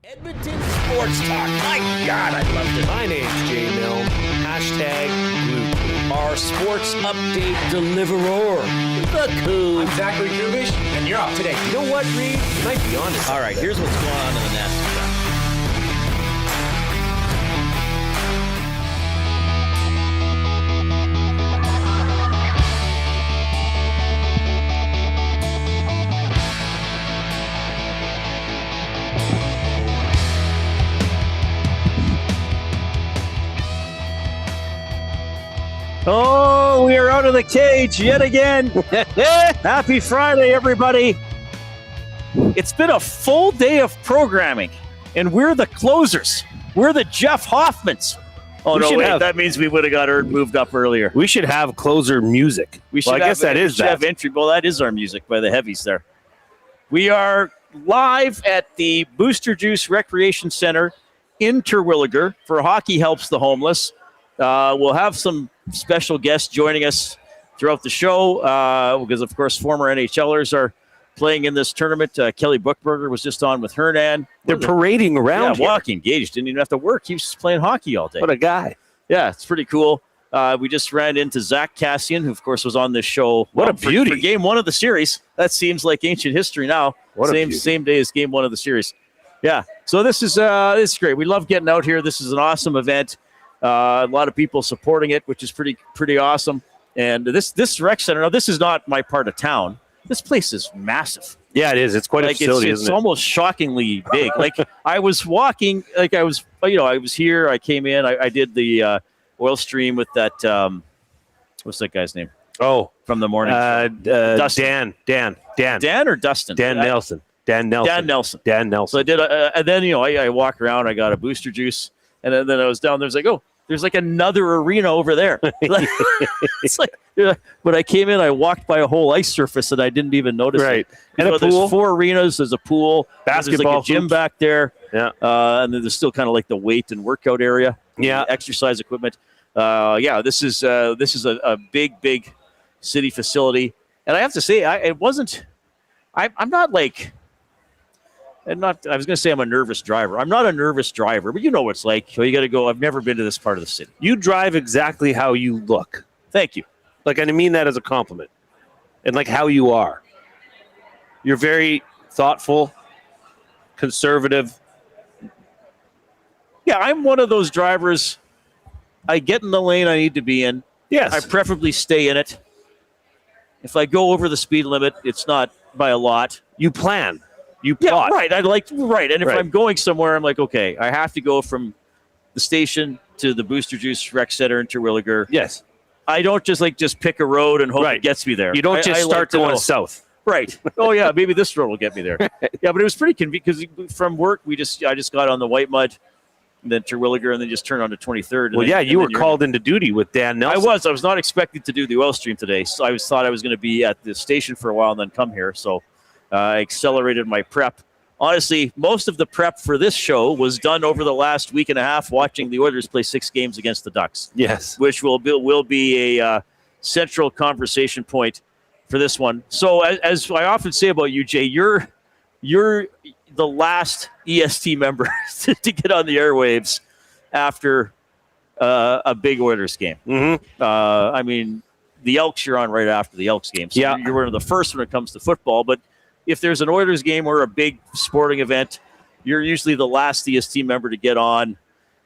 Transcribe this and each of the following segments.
Edmonton Sports Talk. My God, I loved it. My name's Jay Milne. #Blue. Our sports update deliverer, the Coon. I'm Zachary Kubish, and you're up today. You know what, Reid? You might be on to something. All right, here's what's going on in the Nest. Oh, we are out of the cage yet again. Happy Friday, everybody. It's been a full day of programming, and we're the closers. We're the Jeff Hoffmans. Oh, no, wait, that means we would have got moved up earlier. We should have closer music. I guess that is that. Entry. Well, that is our music by the Heavies there. We are live at the Booster Juice Recreation Center in Terwilliger for Hockey Helps the Homeless. We'll have some special guests joining us throughout the show because, of course, former NHLers are playing in this tournament. Kelly Buchberger was just on with Hernan. They're parading around here. Walking, engaged. Didn't even have to work. He was just playing hockey all day. What a guy. Yeah, it's pretty cool. We just ran into Zach Cassian, who, of course, was on this show. What a beauty. For game one of the series. That seems like ancient history now. Same day as game one of the series. Yeah, so this is great. We love getting out here. This is an awesome event. A lot of people supporting it, which is pretty awesome. And this rec center, now this is not my part of town. This place is massive. Yeah, it is. It's quite a facility, isn't it? It's almost shockingly big. Like I was walking, I was here. I came in. I did the oil stream with that. What's that guy's name? Oh, from the morning. Dustin. Dan or Dustin? Dan Nelson. So I did, and then I walk around. I got a booster juice, and then I was down there. I was like, oh. There's like another arena over there. It's like, when I came in, I walked by a whole ice surface and I didn't even notice. Right. It. And a pool. There's 4 arenas. There's a pool. Basketball. There's like a gym back there. Yeah. And then there's still kind of like the weight and workout area. Yeah. Exercise equipment. This is a big city facility. And I have to say, I'm not like. I was going to say I'm a nervous driver. I'm not a nervous driver, but you know what it's like. You got to go. I've never been to this part of the city. You drive exactly how you look. Thank you. Like, I mean that as a compliment. And like how you are. You're very thoughtful, conservative. Yeah, I'm one of those drivers. I get in the lane I need to be in. Yes. I preferably stay in it. If I go over the speed limit, it's not by a lot. You plan. You plot. Yeah, right. And if I'm going somewhere, I'm like, okay, I have to go from the station to the Booster Juice Rec Center in Terwilliger. Yes. I don't just pick a road and hope it gets me there. You don't start going south. Right. Oh, yeah, maybe this road will get me there. Yeah, but it was pretty convenient because from work, I just got on the White Mud, and then Terwilliger, and then just turned on to 23rd. Well, you were called into duty with Dan Nelson. I was not expected to do the oil stream today, so I thought I was going to be at the station for a while and then come here, so I accelerated my prep. Honestly, most of the prep for this show was done over the last week and a half watching the Oilers play 6 games against the Ducks. Yes. Which will be a central conversation point for this one. So as I often say about you, Jay, you're the last EST member to get on the airwaves after a big Oilers game. Mm-hmm. I mean, the Elks you're on right after the Elks game. So you're one of the first when it comes to football, but if there's an Oilers game or a big sporting event, you're usually the last EST member to get on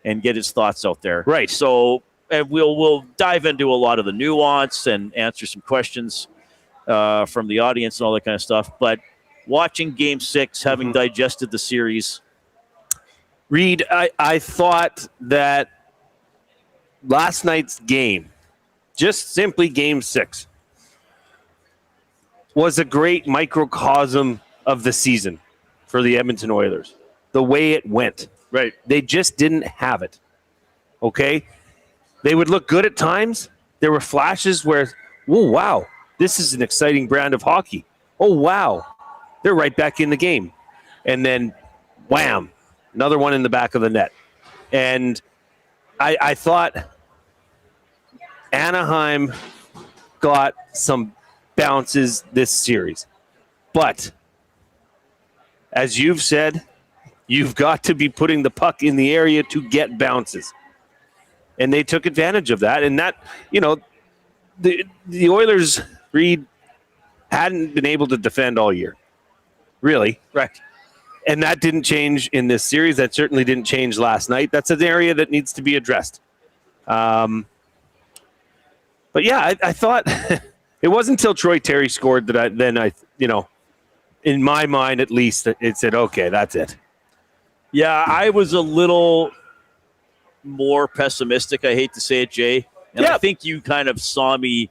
and get his thoughts out there. Right. So and we'll dive into a lot of the nuance and answer some questions from the audience and all that kind of stuff. But watching Game 6, having digested the series. Reid, I thought that last night's game, just simply Game 6, was a great microcosm of the season for the Edmonton Oilers. The way it went. Right. They just didn't have it. Okay? They would look good at times. There were flashes where, oh, wow, this is an exciting brand of hockey. Oh, wow, they're right back in the game. And then, wham, another one in the back of the net. And I thought Anaheim got some bounces this series. But as you've said, You've got to be putting the puck in the area to get bounces. And they took advantage of that. And that, the Oilers, Reid, hadn't been able to defend all year. Really. Right. And that didn't change in this series. That certainly didn't change last night. That's an area that needs to be addressed. But yeah, I thought it wasn't until Troy Terry scored that I in my mind at least, it said, okay, that's it. Yeah, I was a little more pessimistic. I hate to say it, Jay. And I think you kind of saw me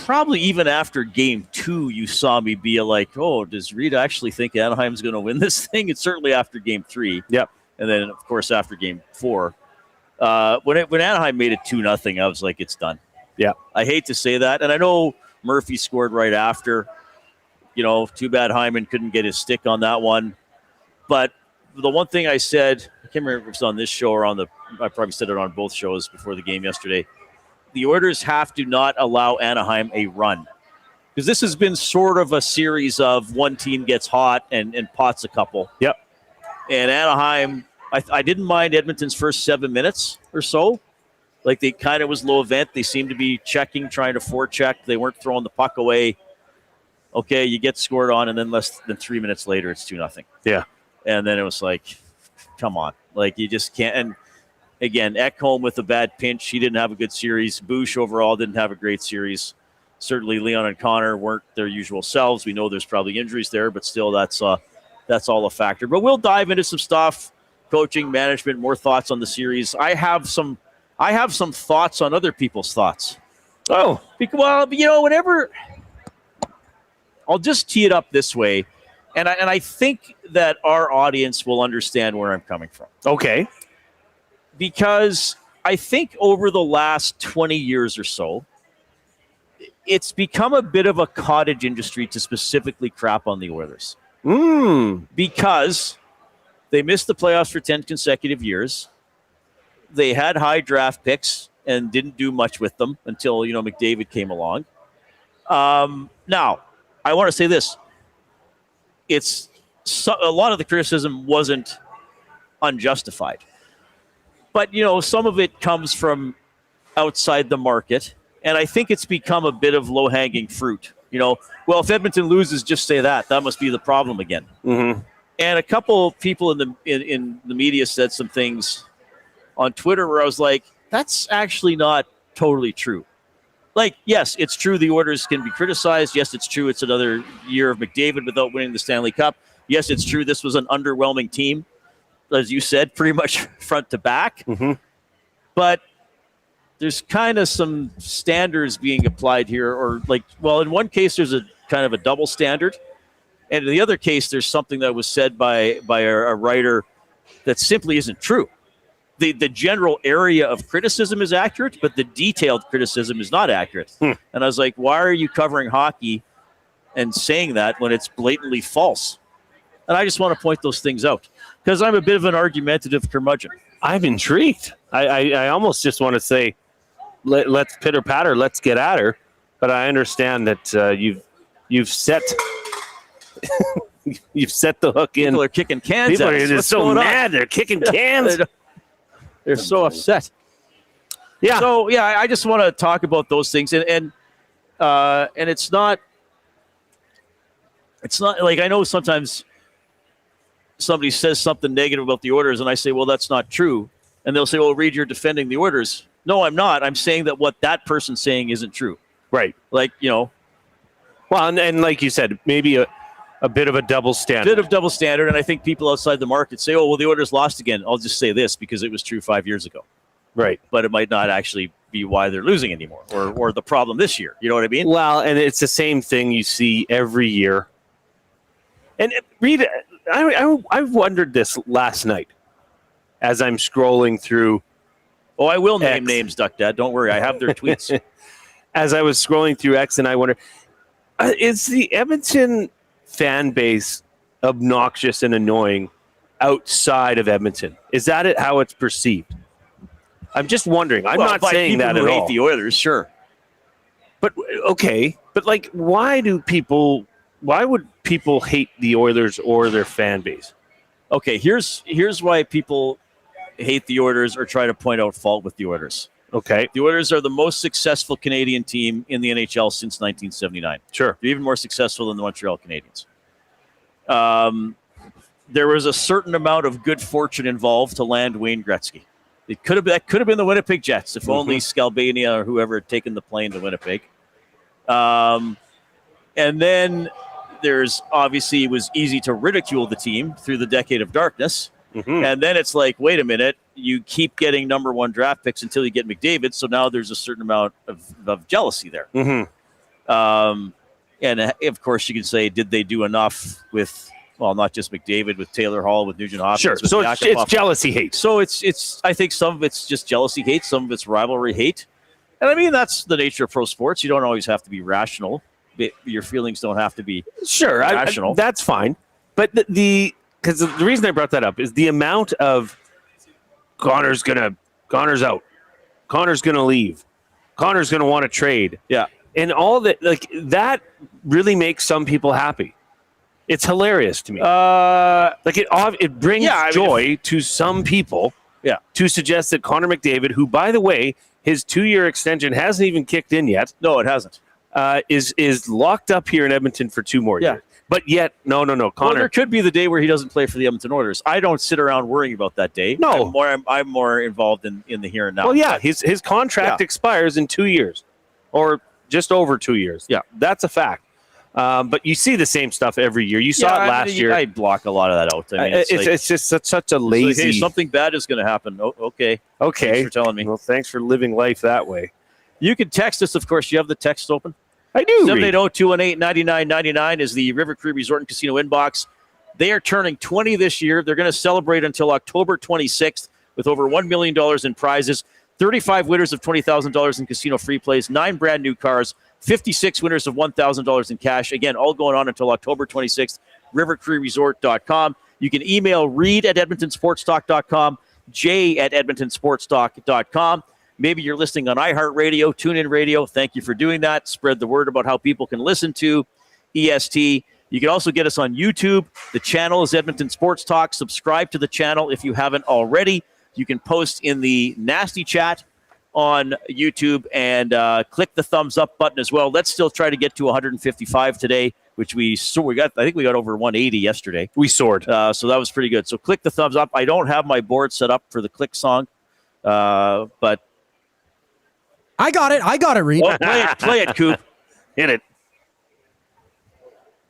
probably even after game 2, you saw me be like, oh, does Reid actually think Anaheim's going to win this thing? It's certainly after game 3. Yep. And then, of course, after game 4. When Anaheim made it 2-0, I was like, it's done. Yeah. I hate to say that. And I know Murphy scored right after. Too bad Hyman couldn't get his stick on that one. But the one thing I said, I can't remember if it was on this show or I probably said it on both shows before the game yesterday. The Oilers have to not allow Anaheim a run. Because this has been sort of a series of one team gets hot and pots a couple. Yep. And Anaheim, I didn't mind Edmonton's first 7 minutes or so. Like they kind of was low event. They seemed to be checking, trying to forecheck. They weren't throwing the puck away. Okay, you get scored on, and then less than 3 minutes later, it's 2-0. Yeah. And then it was like, come on. Like, you just can't. And, again, Ekholm with a bad pinch. He didn't have a good series. Bush overall didn't have a great series. Certainly Leon and Connor weren't their usual selves. We know there's probably injuries there, but still that's all a factor. But we'll dive into some stuff, coaching, management, more thoughts on the series. I have some thoughts on other people's thoughts. Oh. Well, whenever – I'll just tee it up this way, and I think that our audience will understand where I'm coming from. Okay. Because I think over the last 20 years or so, it's become a bit of a cottage industry to specifically crap on the Oilers. Because they missed the playoffs for 10 consecutive years. They had high draft picks and didn't do much with them until, McDavid came along. Now, I want to say this. A lot of the criticism wasn't unjustified. But, some of it comes from outside the market. And I think it's become a bit of low-hanging fruit. Well, if Edmonton loses, just say that. That must be the problem again. Mm-hmm. And a couple people in the media said some things on Twitter where I was like, that's actually not totally true. Like, yes, it's true the Oilers can be criticized. Yes, it's true it's another year of McDavid without winning the Stanley Cup. Yes, it's true this was an underwhelming team, as you said, pretty much front to back. Mm-hmm. But there's kind of some standards being applied here. In one case, there's a kind of a double standard. And in the other case, there's something that was said by a writer that simply isn't true. The general area of criticism is accurate, but the detailed criticism is not accurate. And I was like, why are you covering hockey and saying that when it's blatantly false? And I just want to point those things out because I'm a bit of an argumentative curmudgeon. I'm intrigued. I almost just want to say, let's pitter patter, let's get at her. But I understand that you've set you've set the hook in. People are kicking cans. People at us. are What's so going mad. on? They're kicking cans. They're so upset. Yeah. So I just want to talk about those things, and it's not like I know sometimes somebody says something negative about the Oilers, and I say, well, that's not true, and they'll say, well, Reid, you're defending the Oilers. No, I'm not. I'm saying that what that person's saying isn't true. Right. Like Well, and like you said, maybe a bit of a double standard. Bit of double standard, and I think people outside the market say, oh, well, the Oilers lost again. I'll just say this because it was true 5 years ago. Right. But it might not actually be why they're losing anymore or the problem this year. You know what I mean? Well, and it's the same thing you see every year. And Reid, I wondered this last night as I'm scrolling through. Oh, I will name names, Duck Dad. Don't worry. I have their tweets. As I was scrolling through X, and I wonder, is the Edmonton fan base obnoxious and annoying outside of Edmonton? Is that how it's perceived? I'm just wondering. I'm not saying that at all. Hate the Oilers, sure. But okay, but like, why do people why would people hate the Oilers or their fan base? Okay, here's why people hate the Oilers or try to point out fault with the Oilers. Okay. The Oilers are the most successful Canadian team in the NHL since 1979. Sure. They're even more successful than the Montreal Canadiens. There was a certain amount of good fortune involved to land Wayne Gretzky. That could have been the Winnipeg Jets if only Scalbania or whoever had taken the plane to Winnipeg. And then there's obviously it was easy to ridicule the team through the decade of darkness. And then it's like, wait a minute, you keep getting number 1 draft picks until you get McDavid. So now there's a certain amount of jealousy there. And of course you can say, did they do enough with, well, not just McDavid, with Taylor Hall, with Nugent Hopkins. Sure. So it's jealousy hate. So it's. I think some of it's just jealousy hate, some of it's rivalry hate, and I mean that's the nature of pro sports. You don't always have to be rational. Your feelings don't have to be rational. That's fine. But because the reason I brought that up is the amount of Connor's out, Connor's gonna leave, Connor's gonna want to trade, and all that. Like that really makes some people happy. It's hilarious to me. It brings joy to some people. To suggest that Connor McDavid, who by the way, his 2-year extension hasn't even kicked in yet. No, it hasn't. Is locked up here in Edmonton for 2 more years. But yet, no. Connor, well, there could be the day where he doesn't play for the Edmonton Oilers. I don't sit around worrying about that day. No, I'm more involved in the here and now. Well, yeah, his contract expires in 2 years, or just over 2 years. Yeah, that's a fact. But you see the same stuff every year. You saw it last year. I block a lot of that out. I mean, it's just such a lazy. Hey, something bad is going to happen. Oh, okay. Thanks for telling me. Well, thanks for living life that way. You can text us, of course. You have the text open. I do. 780-218-9999 is the River Cree Resort and Casino inbox. They are turning 20 this year. They're going to celebrate until October 26th with over $1 million in prizes, 35 winners of $20,000 in casino free plays, 9 brand new cars, 56 winners of $1,000 in cash. Again, all going on until October 26th, rivercreeresort.com. You can email reed@edmontonsportstalk.com, jay@edmontonsportstalk.com. Maybe you're listening on iHeartRadio, TuneIn Radio. Thank you for doing that. Spread the word about how people can listen to EST. You can also get us on YouTube. The channel is Edmonton Sports Talk. Subscribe to the channel if you haven't already. You can post in the nasty chat on YouTube and click the thumbs up button as well. Let's still try to get to 155 today, which we got. I think we got over 180 yesterday. We soared. So that was pretty good. So click the thumbs up. I don't have my board set up for the click song, but I got it, Reed. Well, play it, Coop. Hit it.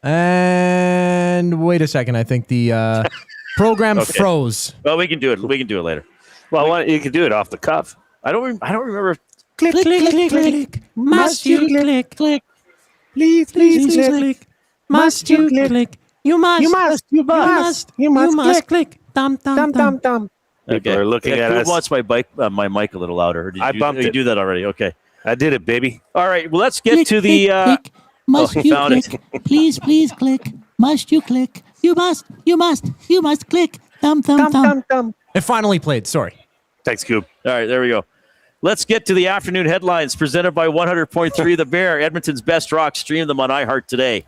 And wait a second. I think the program froze. Well, we can do it. We can do it later. Well, you can do it off the cuff. I don't remember. Click, click, click. Must you click? Please, click. Must you click? You must click. Dum. People are looking at Coop us. wants my mic a little louder. I bumped it. You do that already. Okay. I did it, baby. All right. Well, let's get to the. Click. Must you click? It. Please click. Must you click? You must click. Thumb. It finally played. Sorry. Thanks, Coop. All right, there we go. Let's get to the afternoon headlines presented by 100.3 The Bear, Edmonton's best rock. Stream them on iHeart today.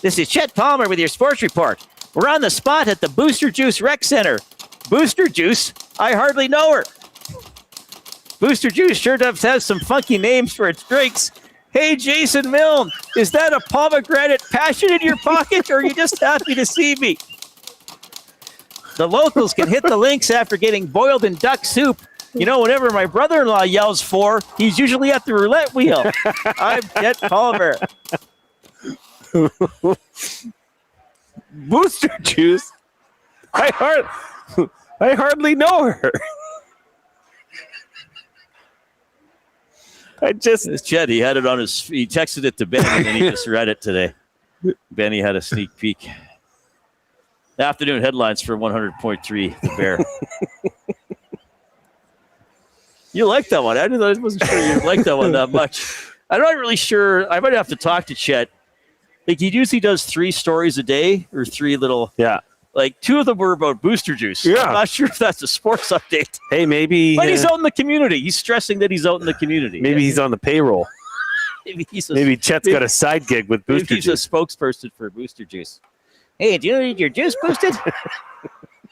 This is Chet Palmer with your sports report. We're on the spot at the Booster Juice Rec Center. Booster Juice? I hardly know her. Booster Juice sure does have some funky names for its drinks. Hey, Jason Milne, is that a pomegranate passion in your pocket, or are you just happy to see me? The locals can hit the links after getting boiled in duck soup. You know, whenever my brother-in-law yells for, he's usually at the roulette wheel. I'm Chet Palmer. Booster Juice? I hardly know her. It's Chet. He had it on he texted it to Ben, and then he just read it today. Benny had a sneak peek. Afternoon headlines for 100.3 The Bear. You like that one? I wasn't sure you liked that one that much. I'm not really sure. I might have to talk to Chet. Like, he usually does 3 stories a day, or 3 little. Yeah. Like, 2 of them were about Booster Juice. Yeah. I'm not sure if that's a sports update. Hey, maybe. But he's out in the community. He's stressing that he's out in the community. Maybe he's on the payroll. Maybe Chet's got a side gig with Booster He's Juice. a spokesperson for Booster Juice. Hey, do you need your juice boosted?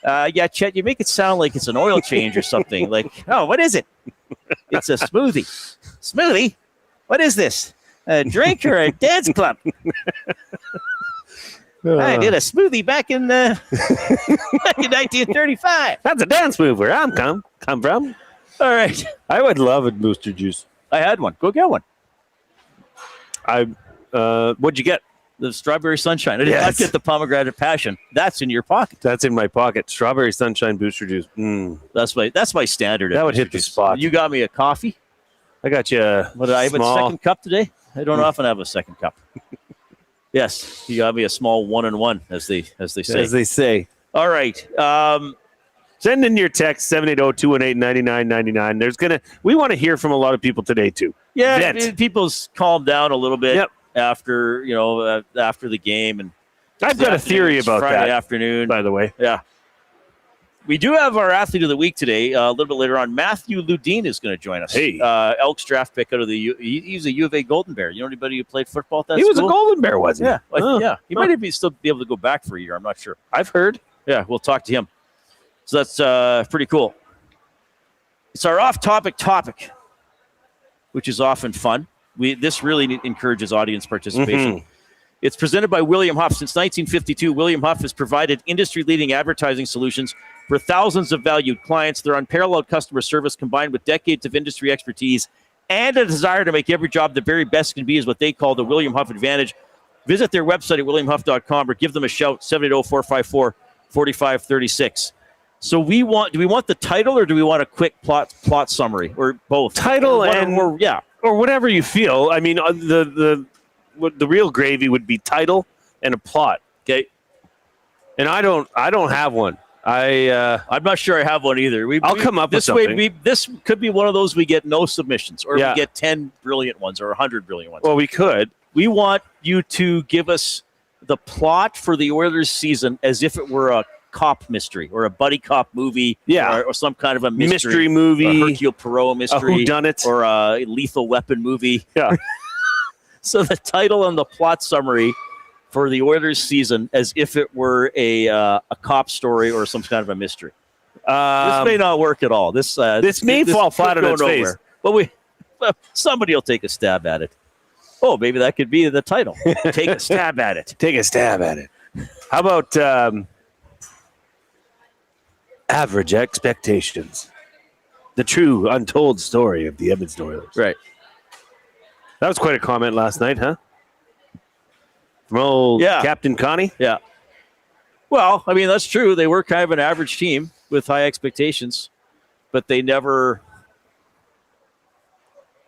Yeah, Chet, you make it sound like it's an oil change or something. Like, oh, what is it? It's a smoothie. Smoothie? What is this? A drink or a dance club? I did a smoothie back in 1935. That's a dance move where I'm come from. All right. I would love a Booster Juice. I had one. Go get one. What'd you get? The strawberry sunshine. I did not get the pomegranate passion. That's in your pocket. That's in my pocket. Strawberry sunshine Booster Juice. That's my standard. That would hit the spot. You got me a coffee. I got you. What did I have? A second cup today? I don't often have a second cup. Yes, you got me a small 1-and-1, as they say. As they say. All right. Send in your text 780-218-9999. We want to hear from a lot of people today too. Yeah, people's calmed down a little bit. Yep. After after the game, and I've got a theory about Friday that afternoon. By the way, yeah, we do have our athlete of the week today. A little bit later on, Matthew Ludin is going to join us. Hey, Elks draft pick out of the he's a U of A Golden Bear. You know anybody who played football at that he school? was a Golden Bear, wasn't he? Yeah, yeah. He might still be able to go back for a year. I'm not sure. I've heard. Yeah, we'll talk to him. So that's pretty cool. It's our off-topic topic, which is often fun. This really encourages audience participation. Mm-hmm. It's presented by William Huff. Since 1952, William Huff has provided industry-leading advertising solutions for thousands of valued clients. Their unparalleled customer service, combined with decades of industry expertise and a desire to make every job the very best can be, is what they call the William Huff Advantage. Visit their website at williamhuff.com or give them a shout, 780-454-4536. So do we want the title, or do we want a quick plot summary, or both? Title or whatever you feel. I mean, the real gravy would be title and a plot. Okay. And I don't have one. I'm not sure I have one either. I'll come up with something. This could be one of those we get no submissions, or we get 10 brilliant ones, or 100 brilliant ones. Well, we could. We want you to give us the plot for the Oilers season as if it were a cop mystery, or a buddy cop movie, or some kind of a mystery movie, a Hercule Poirot mystery, a whodunit, or a Lethal Weapon movie. Yeah. So the title and the plot summary for the Oilers season as if it were a cop story or some kind of a mystery. This may not work at all. This may fall flat on its face. But somebody will take a stab at it. Oh, maybe that could be the title. Take a stab at it. Take a stab at it. How about Average Expectations? The true untold story of the Edmonton Oilers. Right. That was quite a comment last night, huh? From old Captain Connie? Yeah. Well, I mean, that's true. They were kind of an average team with high expectations, but they never...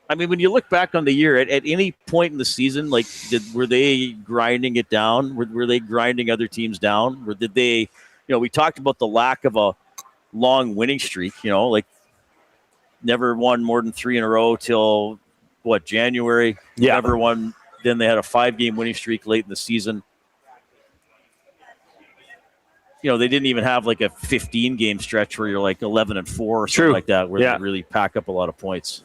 I mean, when you look back on the year, at any point in the season, like, were they grinding it down? Were they grinding other teams down? Or did they... we talked about the lack of a long winning streak, like never won more than 3 in a row till January. Yeah. Never won. Then they had a 5-game winning streak late in the season. They didn't even have like a 15-game stretch where you're like 11-4 or something like that, where they really pack up a lot of points.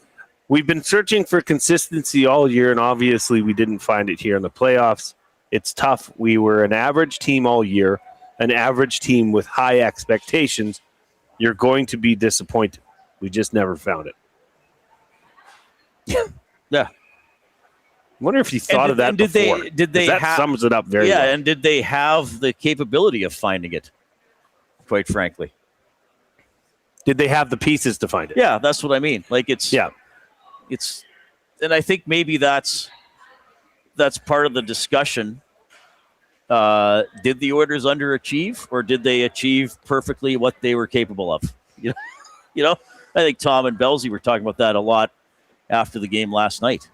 We've been searching for consistency all year, and obviously we didn't find it here in the playoffs. It's tough. We were an average team all year, an average team with high expectations. You're going to be disappointed. We just never found it. Yeah. I wonder if you thought of that before. That sums it up very well. Yeah, and did they have the capability of finding it, quite frankly? Did they have the pieces to find it? Yeah, that's what I mean. Like, and I think maybe that's part of the discussion. Did the Oilers underachieve, or did they achieve perfectly what they were capable of? I think Tom and Belzy were talking about that a lot after the game last night.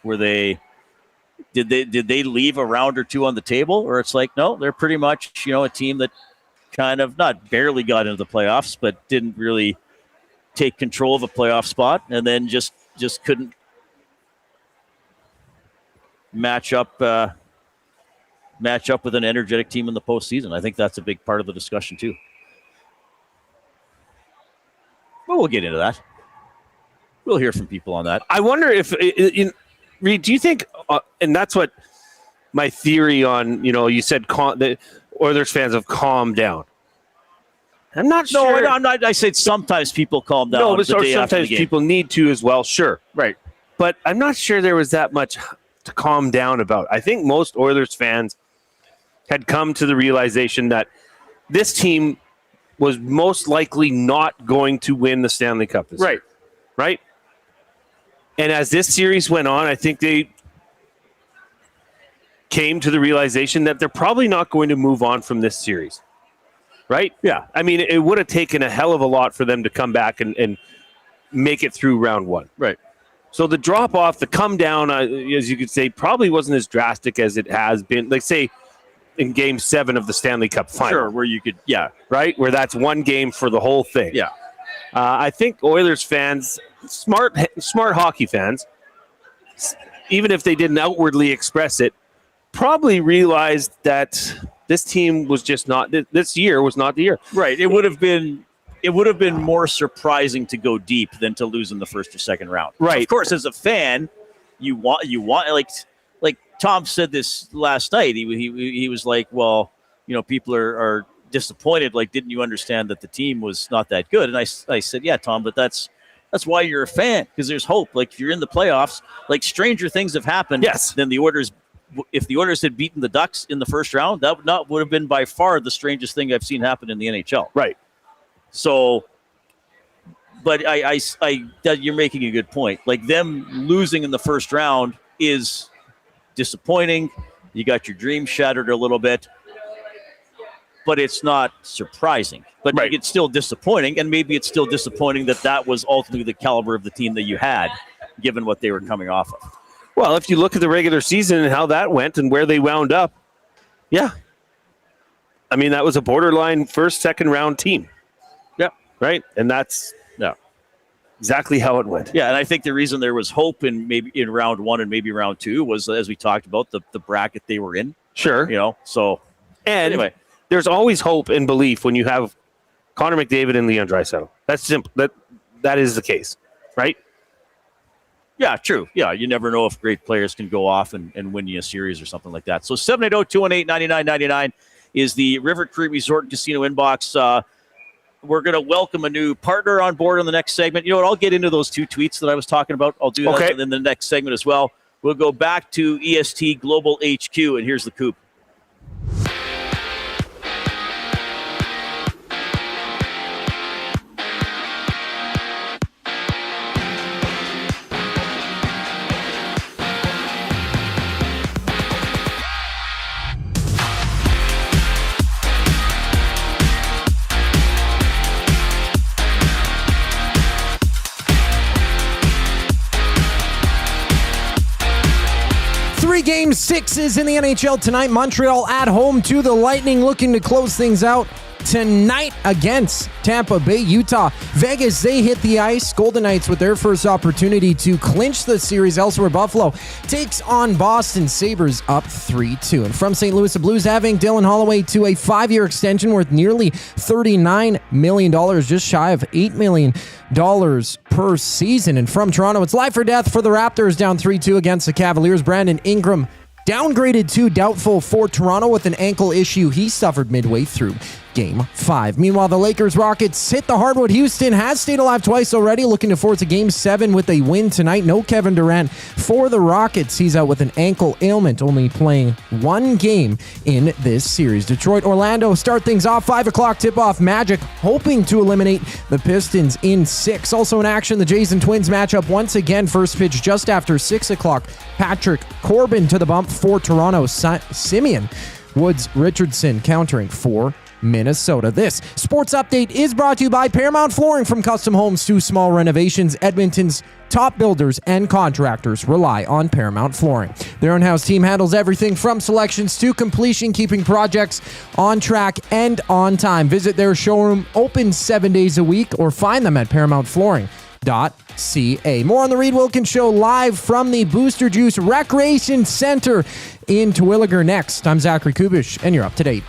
Were they did they leave a round or two on the table, or it's like, no, they're pretty much a team that kind of not barely got into the playoffs, but didn't really take control of a playoff spot, and then just couldn't match up with an energetic team in the postseason. I think that's a big part of the discussion too. But we'll get into that. We'll hear from people on that. I wonder if Reid, do you think, and that's what my theory on, you said the Oilers fans have calmed down. I'm not sure. No, I'm not. I said sometimes people calm down. No, but the day after the sometimes game. people need to as well. Sure. Right. But I'm not sure there was that much to calm down about. I think most Oilers fans had come to the realization that this team was most likely not going to win the Stanley Cup this year. Right? And as this series went on, I think they came to the realization that they're probably not going to move on from this series. Right? Yeah. I mean, it would have taken a hell of a lot for them to come back and make it through round one. Right. So the drop off, the come down, as you could say, probably wasn't as drastic as it has been. Like, say, in Game 7 of the Stanley Cup final. Sure, where you could, right? Where that's one game for the whole thing. Yeah. I think Oilers fans, smart hockey fans, even if they didn't outwardly express it, probably realized that this team was just not, this year was not the year. Right. It would have been more surprising to go deep than to lose in the first or second round. Right. Of course, as a fan, you want like Tom said this last night. He was like, well, people are disappointed. Like, didn't you understand that the team was not that good? And I said, yeah, Tom, but that's why you're a fan, because there's hope. Like, if you're in the playoffs, like, stranger things have happened. Yes. Than the Oilers. If the Oilers had beaten the Ducks in the first round, that would have been by far the strangest thing I've seen happen in the NHL. Right. So, but you're making a good point. Like, them losing in the first round is disappointing. You got your dreams shattered a little bit, but it's not surprising. But right. It's still disappointing, and maybe it's still disappointing that was ultimately the caliber of the team that you had, given what they were coming off of. Well, if you look at the regular season and how that went and where they wound up, yeah. I mean, that was a borderline first, second round team. Yeah. Right? And that's exactly how it went. Yeah, and I think the reason there was hope in round one and maybe round two was, as we talked about, the bracket they were in. Sure. So and anyway. There's always hope and belief when you have Connor McDavid and Leon Draisaitl. That's simple. That is the case, right? Yeah, true. Yeah, you never know if great players can go off and win you a series or something like that. So 780-218-9999 is the River Cree Resort and Casino inbox. We're going to welcome a new partner on board on the next segment. You know what? I'll get into those two tweets that I was talking about. I'll do that in the next segment as well. We'll go back to EST Global HQ, and here's the Coop. Game sixes in the NHL tonight. Montreal at home to the Lightning, looking to close things out tonight against Tampa Bay. Utah, Vegas, they hit the ice. Golden Knights with their first opportunity to clinch the series. Elsewhere, Buffalo takes on Boston. Sabres up 3-2. And from St. Louis, the Blues having Dylan Holloway to a 5-year extension worth nearly $39 million, just shy of $8 million per season. And from Toronto, it's life or death for the Raptors, down 3-2 against the Cavaliers. Brandon Ingram downgraded to doubtful for Toronto with an ankle issue he suffered midway through Game 5. Meanwhile, the Lakers Rockets hit the hardwood. Houston has stayed alive twice already, looking forward to Game 7 with a win tonight. No Kevin Durant for the Rockets. He's out with an ankle ailment, only playing one game in this series. Detroit, Orlando start things off. 5 o'clock tip-off. Magic hoping to eliminate the Pistons in 6. Also in action, the Jays and Twins matchup once again. First pitch just after 6 o'clock. Patrick Corbin to the bump for Toronto. Simeon Woods Richardson countering for Minnesota. This sports update is brought to you by Paramount Flooring. From custom homes to small renovations, Edmonton's top builders and contractors rely on Paramount Flooring. Their in-house team handles everything from selections to completion, keeping projects on track and on time. Visit their showroom, open 7 days a week, or find them at ParamountFlooring.ca. More on the Reid Wilkins Show live from the Booster Juice Recreation Center in Terwilliger next. I'm Zachary Kubish, and you're up to date.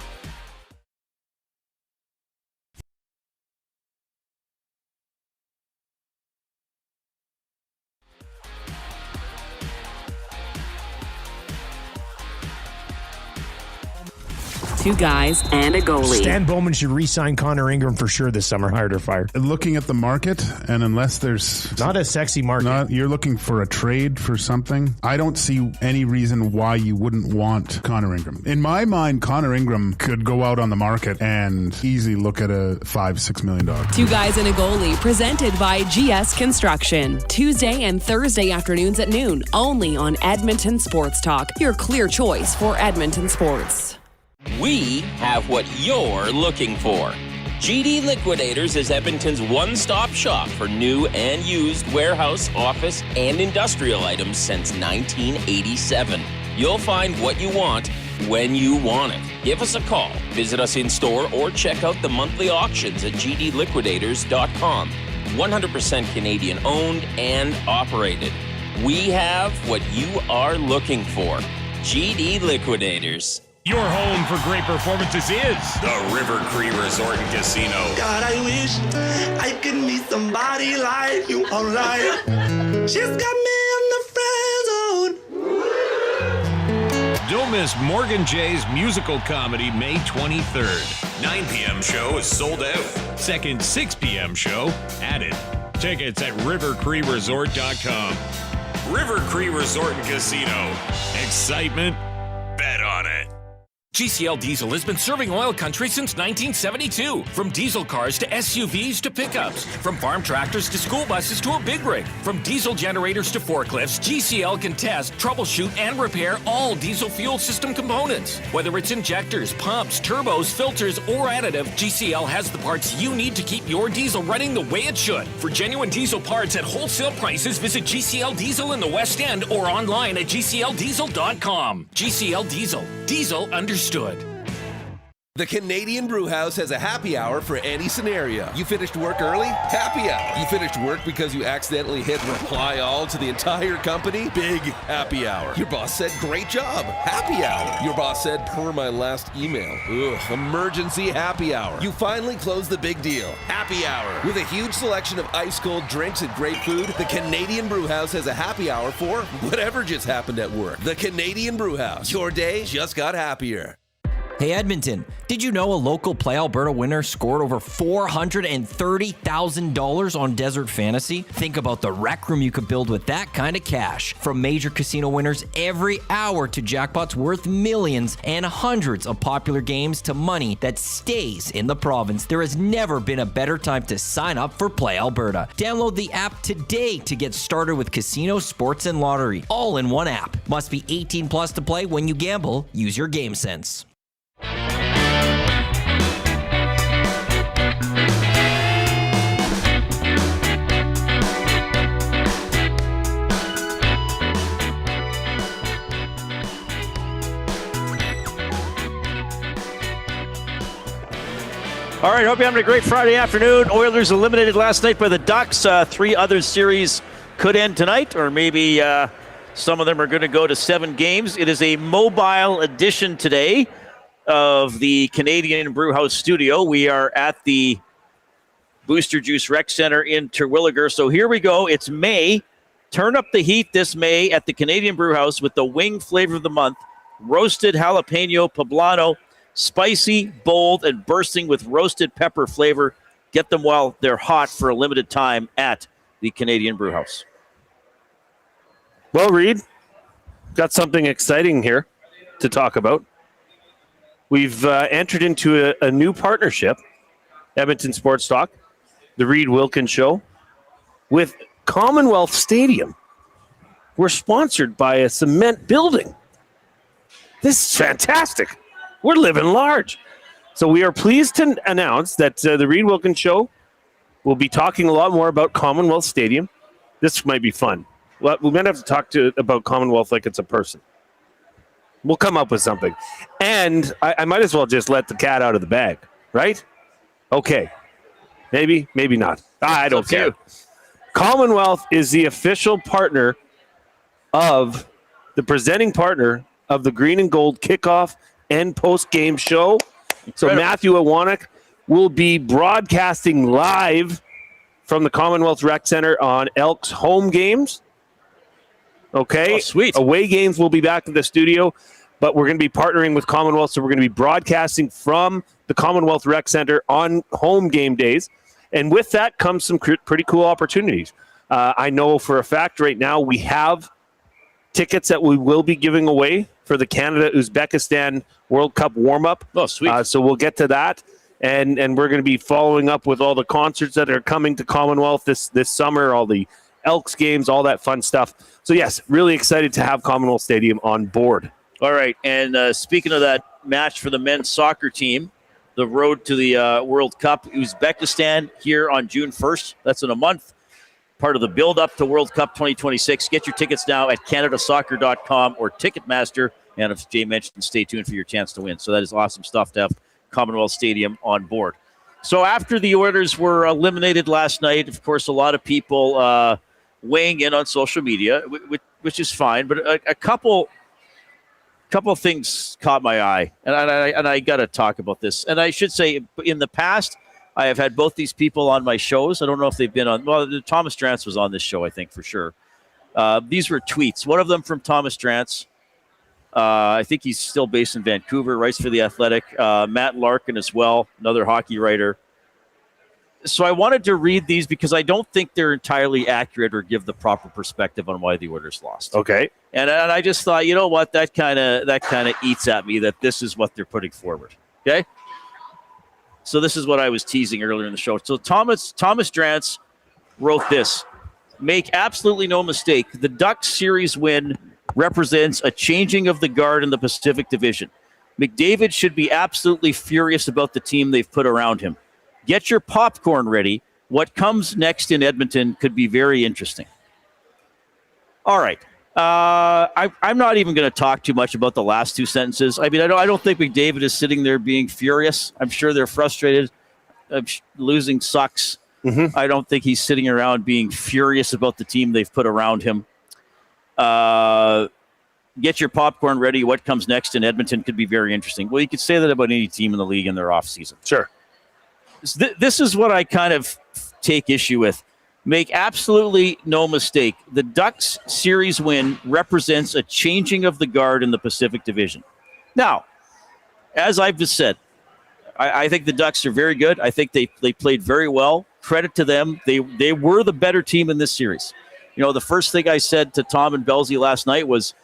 2 guys and a goalie. Stan Bowman should re-sign Connor Ingram for sure this summer, hired or fired. Looking at the market, and unless there's... Not a sexy market. You're looking for a trade for something, I don't see any reason why you wouldn't want Connor Ingram. In my mind, Connor Ingram could go out on the market and easily look at a $5-6 million. 2 guys and a goalie, presented by GS Construction. Tuesday and Thursday afternoons at noon, only on Edmonton Sports Talk, your clear choice for Edmonton sports. We have what you're looking for. GD Liquidators is Edmonton's one-stop shop for new and used warehouse, office, and industrial items since 1987. You'll find what you want when you want it. Give us a call, visit us in store, or check out the monthly auctions at gdliquidators.com. 100% Canadian owned and operated. We have what you are looking for. GD Liquidators. Your home for great performances is the River Cree Resort and Casino. God, I wish I could meet somebody like you online. She's got me in the friend zone. Don't miss Morgan Jay's musical comedy May 23rd. 9 p.m. show is sold out. Second 6 p.m. show added. Tickets at rivercreeresort.com. River Cree Resort and Casino. Excitement? Bet on it. GCL Diesel has been serving oil country since 1972. From diesel cars to SUVs to pickups. From farm tractors to school buses to a big rig. From diesel generators to forklifts, GCL can test, troubleshoot, and repair all diesel fuel system components. Whether it's injectors, pumps, turbos, filters, or additive, GCL has the parts you need to keep your diesel running the way it should. For genuine diesel parts at wholesale prices, visit GCL Diesel in the West End or online at gcldiesel.com. GCL Diesel. Diesel understood. The Canadian Brewhouse has a happy hour for any scenario. You finished work early? Happy hour. You finished work because you accidentally hit reply all to the entire company? Big happy hour. Your boss said, great job. Happy hour. Your boss said, per my last email. Ugh, emergency happy hour. You finally closed the big deal. Happy hour. With a huge selection of ice cold drinks and great food, the Canadian Brewhouse has a happy hour for whatever just happened at work. The Canadian Brewhouse. Your day just got happier. Hey Edmonton, did you know a local Play Alberta winner scored over $430,000 on Desert Fantasy? Think about the rec room you could build with that kind of cash. From major casino winners every hour to jackpots worth millions and hundreds of popular games to money that stays in the province, there has never been a better time to sign up for Play Alberta. Download the app today to get started with casino, sports, and lottery, all in one app. Must be 18 plus to play. When you gamble, use your game sense. All right, hope you're having a great Friday afternoon. Oilers eliminated last night by the Ducks. 3 other series could end tonight, or maybe some of them are going to go to 7 games. It is a mobile edition today of the Canadian Brewhouse studio. We are at the Booster Juice Rec Center in Terwilliger. So here we go. It's May. Turn up the heat this May at the Canadian Brewhouse with the wing flavor of the month, roasted jalapeno poblano. Spicy, bold, and bursting with roasted pepper flavor. Get them while they're hot for a limited time at the Canadian Brewhouse. Well, Reid, got something exciting here to talk about. We've entered into a new partnership, Edmonton Sports Talk, the Reid Wilkins Show, with Commonwealth Stadium. We're sponsored by a cement building. This is fantastic. We're living large. So we are pleased to announce that the Reid Wilkins Show will be talking a lot more about Commonwealth Stadium. This might be fun. Well, we might have to talk about Commonwealth like it's a person. We'll come up with something. And I might as well just let the cat out of the bag, right? Okay. Maybe not. I don't care. Commonwealth is the official partner of the presenting partner of the Green and Gold kickoff and post-game show. So Matthew Awanek will be broadcasting live from the Commonwealth Rec Center on Elks home games. Okay. Oh, sweet. Away games will be back in the studio. but we're going to be partnering with Commonwealth, so we're going to be broadcasting from the Commonwealth Rec Center on home game days. And with that comes some pretty cool opportunities. I know for a fact right now we have tickets that we will be giving away for the Canada-Uzbekistan World Cup warm-up. Oh, sweet. So we'll get to that. And we're going to be following up with all the concerts that are coming to Commonwealth this summer, all the Elks games, all that fun stuff. So, yes, really excited to have Commonwealth Stadium on board. All right. And speaking of that match for the men's soccer team, the road to the World Cup, Uzbekistan here on June 1st. That's in a month. Part of the build-up to World Cup 2026. Get your tickets now at canadasoccer.com or Ticketmaster. And as Jay mentioned, stay tuned for your chance to win. So that is awesome stuff to have Commonwealth Stadium on board. So after the Oilers were eliminated last night, of course, a lot of people weighing in on social media, which is fine. But a couple things caught my eye, and I got to talk about this. And I should say, in the past, I have had both these people on my shows. I don't know if they've been on. Well, Thomas Drance was on this show, I think, for sure. These were tweets. One of them from Thomas Drance. I think he's still based in Vancouver, writes for The Athletic. Matt Larkin as well, another hockey writer. So I wanted to read these because I don't think they're entirely accurate or give the proper perspective on why the Oilers lost. Okay. And I just thought, you know what, that kind of eats at me that this is what they're putting forward. Okay. So this is what I was teasing earlier in the show. So Thomas Drance wrote this: make absolutely no mistake, the Ducks series win represents a changing of the guard in the Pacific Division. McDavid should be absolutely furious about the team they've put around him. Get your popcorn ready. What comes next in Edmonton could be very interesting. All right. I'm not even going to talk too much about the last two sentences. I mean, I don't think McDavid is sitting there being furious. I'm sure they're frustrated. Losing sucks. Mm-hmm. I don't think he's sitting around being furious about the team they've put around him. Get your popcorn ready. What comes next in Edmonton could be very interesting. Well, you could say that about any team in the league in their offseason. Sure. This is what I kind of take issue with. Make absolutely no mistake, the Ducks series win represents a changing of the guard in the Pacific Division. Now, as I've just said, I think the Ducks are very good. I think they played very well. Credit to them. They were the better team in this series. You know, the first thing I said to Tom and Belzy last night was,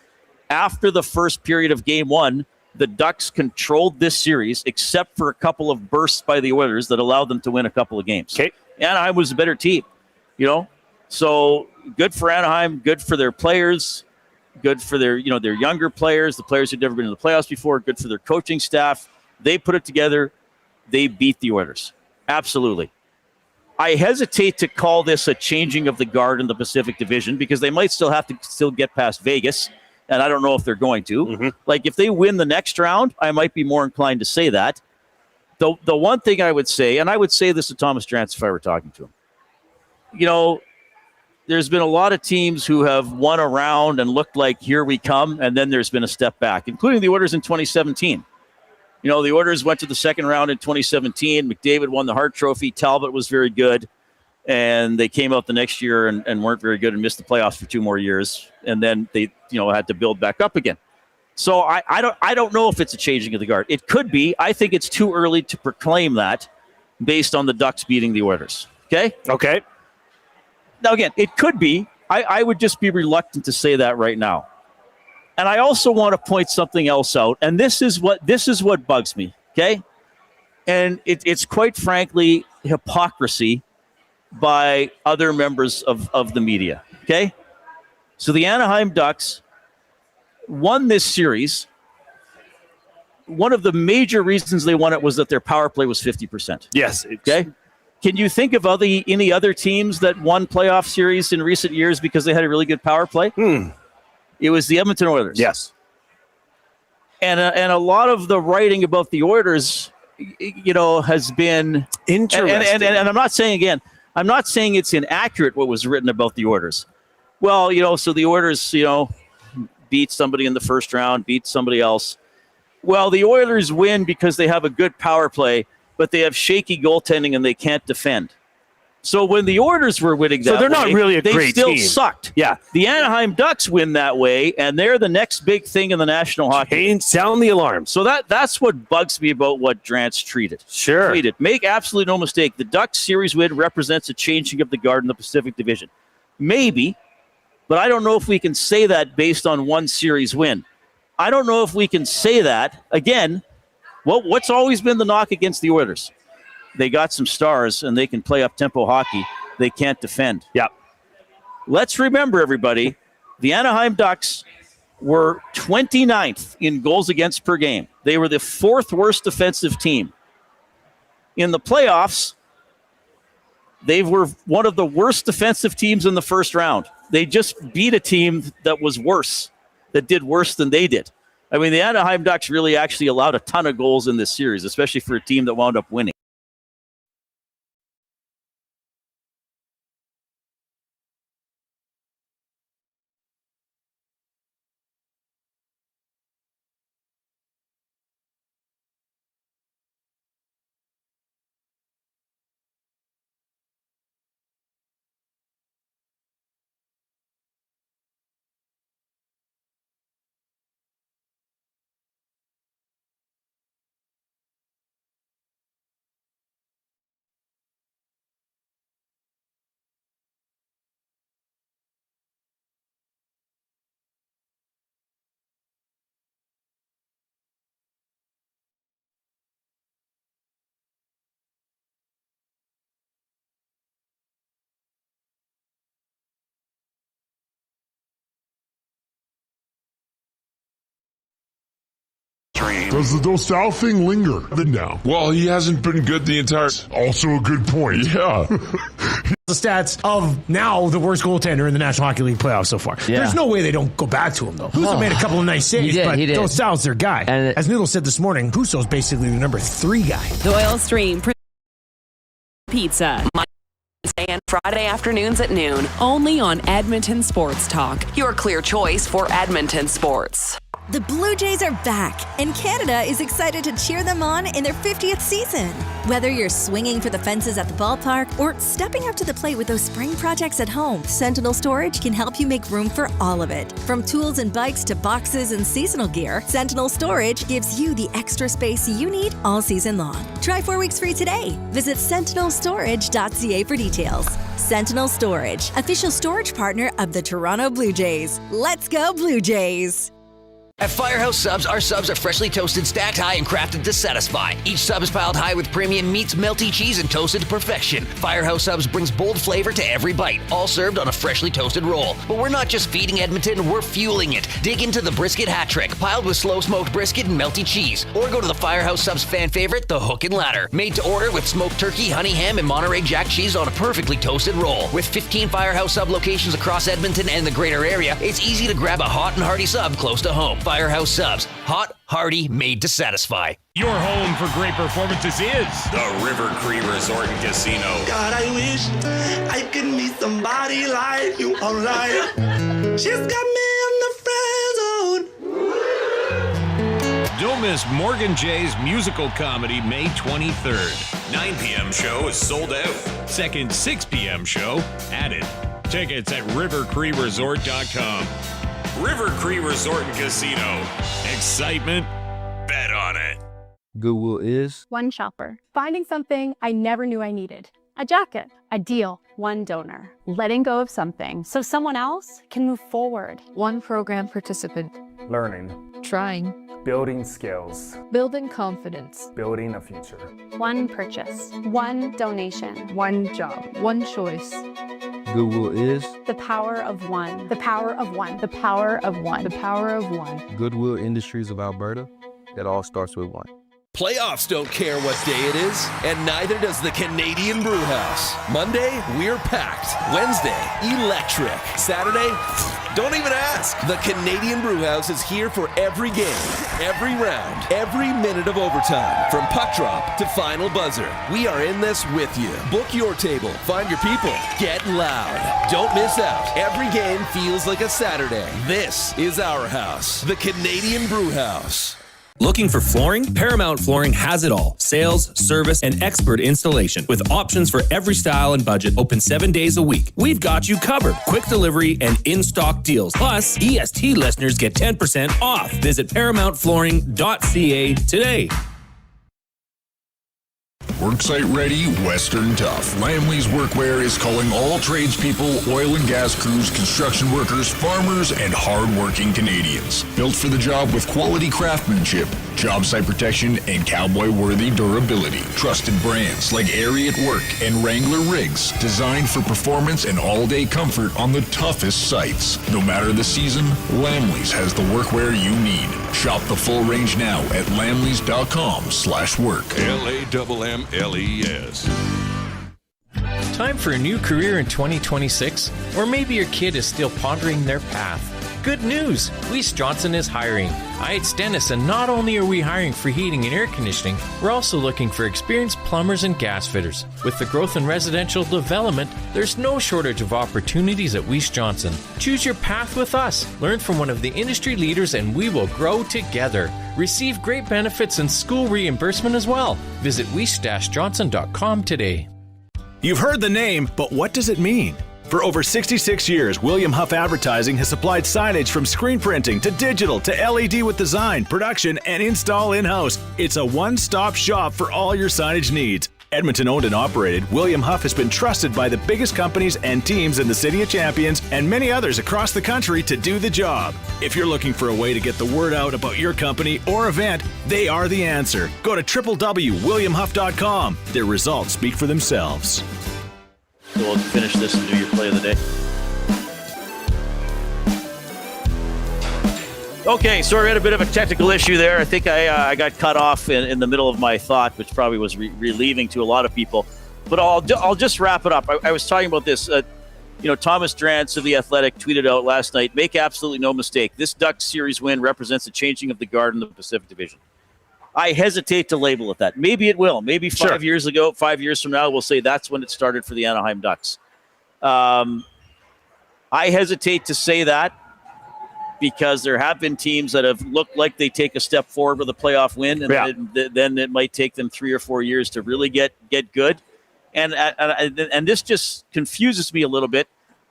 after the first period of game one, the Ducks controlled this series, except for a couple of bursts by the Oilers that allowed them to win a couple of games. Okay. Anaheim was a better team, you know. So good for Anaheim, good for their players, good for their younger players, the players who'd never been in the playoffs before, good for their coaching staff. They put it together. They beat the Oilers. Absolutely. I hesitate to call this a changing of the guard in the Pacific Division because they might still have to get past Vegas. And I don't know if they're going to. Mm-hmm. Like, if they win the next round, I might be more inclined to say that. The one thing I would say, and I would say this to Thomas Drance if I were talking to him, you know, there's been a lot of teams who have won a round and looked like here we come, and then there's been a step back, including the Oilers in 2017. You know, the Oilers went to the second round in 2017. McDavid won the Hart Trophy. Talbot was very good. And they came out the next year and weren't very good and missed the playoffs for 2 more years. And then they, had to build back up again. So I don't know if it's a changing of the guard. It could be. I think it's too early to proclaim that based on the Ducks beating the Oilers. Okay? Okay. Now, again, it could be. I would just be reluctant to say that right now. And I also want to point something else out. And this is what bugs me. Okay? And it's quite frankly hypocrisy by other members of the media. Okay? So the Anaheim Ducks won this series. One of the major reasons they won it was that their power play was 50%. Yes. Okay? Can you think of any other teams that won playoff series in recent years because they had a really good power play? It was the Edmonton Oilers. Yes. And a lot of the writing about the Oilers, has been interesting. And I'm not saying it's inaccurate what was written about the Oilers. Well, so the Oilers, beat somebody in the first round, beat somebody else. Well, the Oilers win because they have a good power play, but they have shaky goaltending and they can't defend. So when the Oilers were winning that So they're not way, really a they great still team. sucked. Yeah. The Anaheim Ducks win that way, and they're the next big thing in the National Hockey League. Sound the alarm. So that's what bugs me about what Drance treated. Sure. Tweeted, make absolutely no mistake, the Ducks series win represents a changing of the guard in the Pacific Division. Maybe, but I don't know if we can say that based on one series win. I don't know if we can say that. Again, what's always been the knock against the Oilers? They got some stars, and they can play up-tempo hockey. They can't defend. Yep. Let's remember, everybody, the Anaheim Ducks were 29th in goals against per game. They were the 4th worst defensive team. In the playoffs, they were one of the worst defensive teams in the first round. They just beat a team that was worse, that did worse than they did. I mean, the Anaheim Ducks really actually allowed a ton of goals in this series, especially for a team that wound up winning. Does the Dostal thing linger? No. Well, he hasn't been good the entire... Also a good point. Yeah. The stats of now the worst goaltender in the National Hockey League playoffs so far. Yeah. There's no way they don't go back to him, though. Husso made a couple of nice saves, but Dostal's their guy. And as Noodle said this morning, Husso's basically the number 3 guy. Doyle Stream Pizza. Wednesday and Friday afternoons at noon. Only on Edmonton Sports Talk. Your clear choice for Edmonton sports. The Blue Jays are back, and Canada is excited to cheer them on in their 50th season. Whether you're swinging for the fences at the ballpark or stepping up to the plate with those spring projects at home, Sentinel Storage can help you make room for all of it. From tools and bikes to boxes and seasonal gear, Sentinel Storage gives you the extra space you need all season long. Try 4 weeks free today. Visit sentinelstorage.ca for details. Sentinel Storage, official storage partner of the Toronto Blue Jays. Let's go Blue Jays! At Firehouse Subs, our subs are freshly toasted, stacked high, and crafted to satisfy. Each sub is piled high with premium meats, melty cheese, and toasted to perfection. Firehouse Subs brings bold flavor to every bite, all served on a freshly toasted roll. But we're not just feeding Edmonton, we're fueling it. Dig into the brisket hat trick, piled with slow-smoked brisket and melty cheese. Or go to the Firehouse Subs fan favorite, the Hook and Ladder. Made to order with smoked turkey, honey ham, and Monterey Jack cheese on a perfectly toasted roll. With 15 Firehouse Sub locations across Edmonton and the greater area, it's easy to grab a hot and hearty sub close to home. Firehouse Subs. Hot, hearty, made to satisfy. Your home for great performances is the River Cree Resort and Casino. God, I wish I could meet somebody like you online. She's got me in the friend zone. Don't miss Morgan Jay's musical comedy May 23rd. 9 p.m. show is sold out. Second 6 p.m. show added. Tickets at rivercreeresort.com. River Cree Resort and Casino. Excitement, bet on it. Goodwill is one shopper, finding something I never knew I needed. A jacket, a deal, one donor, letting go of something so someone else can move forward. One program participant, learning, trying, building skills, building confidence, building a future. One purchase, one donation, one job, one choice. Goodwill is the power of one. The power of one. The power of one. The power of one. Goodwill Industries of Alberta. It all starts with one. Playoffs don't care what day it is, and neither does the Canadian Brewhouse. Monday, we're packed. Wednesday, electric. Saturday, don't even ask. The Canadian Brewhouse is here for every game, every round, every minute of overtime. From puck drop to final buzzer, we are in this with you. Book your table, find your people, get loud. Don't miss out. Every game feels like a Saturday. This is our house, the Canadian Brewhouse. Looking for flooring? Paramount Flooring has it all. Sales, service, and expert installation with options for every style and budget. Open 7 days a week. We've got you covered. Quick delivery and in-stock deals. Plus, EST listeners get 10% off. Visit ParamountFlooring.ca today. Worksite ready, Western tough. Lamley's Workwear is calling all tradespeople, oil and gas crews, construction workers, farmers, and hard-working Canadians. Built for the job with quality craftsmanship, job site protection, and cowboy-worthy durability. Trusted brands like Airy at Work and Wrangler Rigs, designed for performance and all-day comfort on the toughest sites. No matter the season, Lamley's has the workwear you need. Shop the full range now at lamleys.com/work. LAMMLES. Time for a new career in 2026? Or maybe your kid is still pondering their path. Good news! Weiss Johnson is hiring. It's Dennis, and not only are we hiring for heating and air conditioning, we're also looking for experienced plumbers and gas fitters. With the growth in residential development, there's no shortage of opportunities at Weiss Johnson. Choose your path with us. Learn from one of the industry leaders, and we will grow together. Receive great benefits and school reimbursement as well. Visit weiss-johnson.com today. You've heard the name, but what does it mean? For over 66 years, William Huff Advertising has supplied signage from screen printing to digital to LED with design, production, and install in-house. It's a one-stop shop for all your signage needs. Edmonton owned and operated, William Huff has been trusted by the biggest companies and teams in the City of Champions and many others across the country to do the job. If you're looking for a way to get the word out about your company or event, they are the answer. Go to www.williamhuff.com. Their results speak for themselves. So we'll finish this and do your play of the day. Okay, so we had a bit of a technical issue there. I think I got cut off in the middle of my thought, which probably was relieving to a lot of people. But I'll just wrap it up. I was talking about this. Thomas Drance of The Athletic tweeted out last night, make absolutely no mistake, this Ducks series win represents a changing of the guard in the Pacific Division. I hesitate to label it that. Maybe it will. Maybe 5 years from now, we'll say that's when it started for the Anaheim Ducks. I hesitate to say that because there have been teams that have looked like they take a step forward with a playoff win, and then it might take them 3 or 4 years to really get good. And this just confuses me a little bit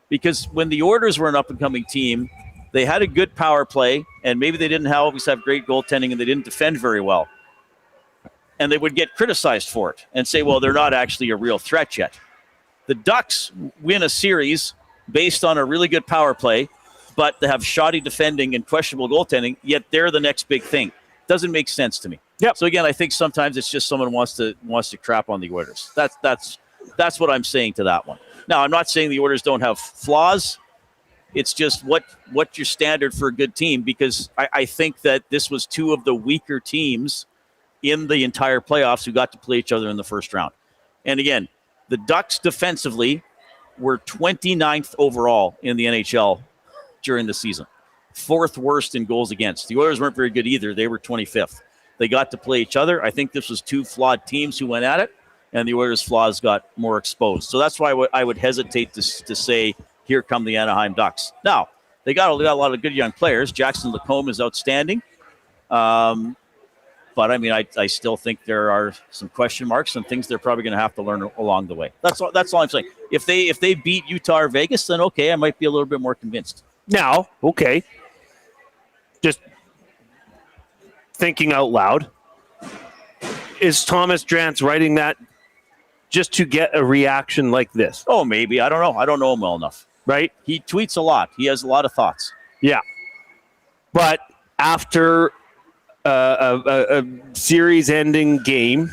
because when the Oilers were an up-and-coming team, they had a good power play, and maybe they didn't always have great goaltending, and they didn't defend very well. And they would get criticized for it and say, well, they're not actually a real threat yet. The Ducks win a series based on a really good power play, but they have shoddy defending and questionable goaltending, yet they're the next big thing. Doesn't make sense to me. Yep. So, again, I think sometimes it's just someone wants to crap on the Oilers. That's what I'm saying to that one. Now, I'm not saying the Oilers don't have flaws. It's just what's your standard for a good team, because I think that this was two of the weaker teams in the entire playoffs who got to play each other in the first round. And again, the Ducks defensively were 29th overall in the NHL during the season. 4th worst in goals against. The Oilers weren't very good either. They were 25th. They got to play each other. I think this was two flawed teams who went at it, and the Oilers' flaws got more exposed. So that's why I would hesitate to say, here come the Anaheim Ducks. Now, they got a lot of good young players. Jackson Lacombe is outstanding. But, I mean, I still think there are some question marks and things they're probably going to have to learn along the way. That's all I'm saying. If they beat Utah or Vegas, then okay, I might be a little bit more convinced. Now, okay, just thinking out loud, is Thomas Drance writing that just to get a reaction like this? Oh, maybe. I don't know. I don't know him well enough. Right? He tweets a lot. He has a lot of thoughts. Yeah. But after a series-ending game,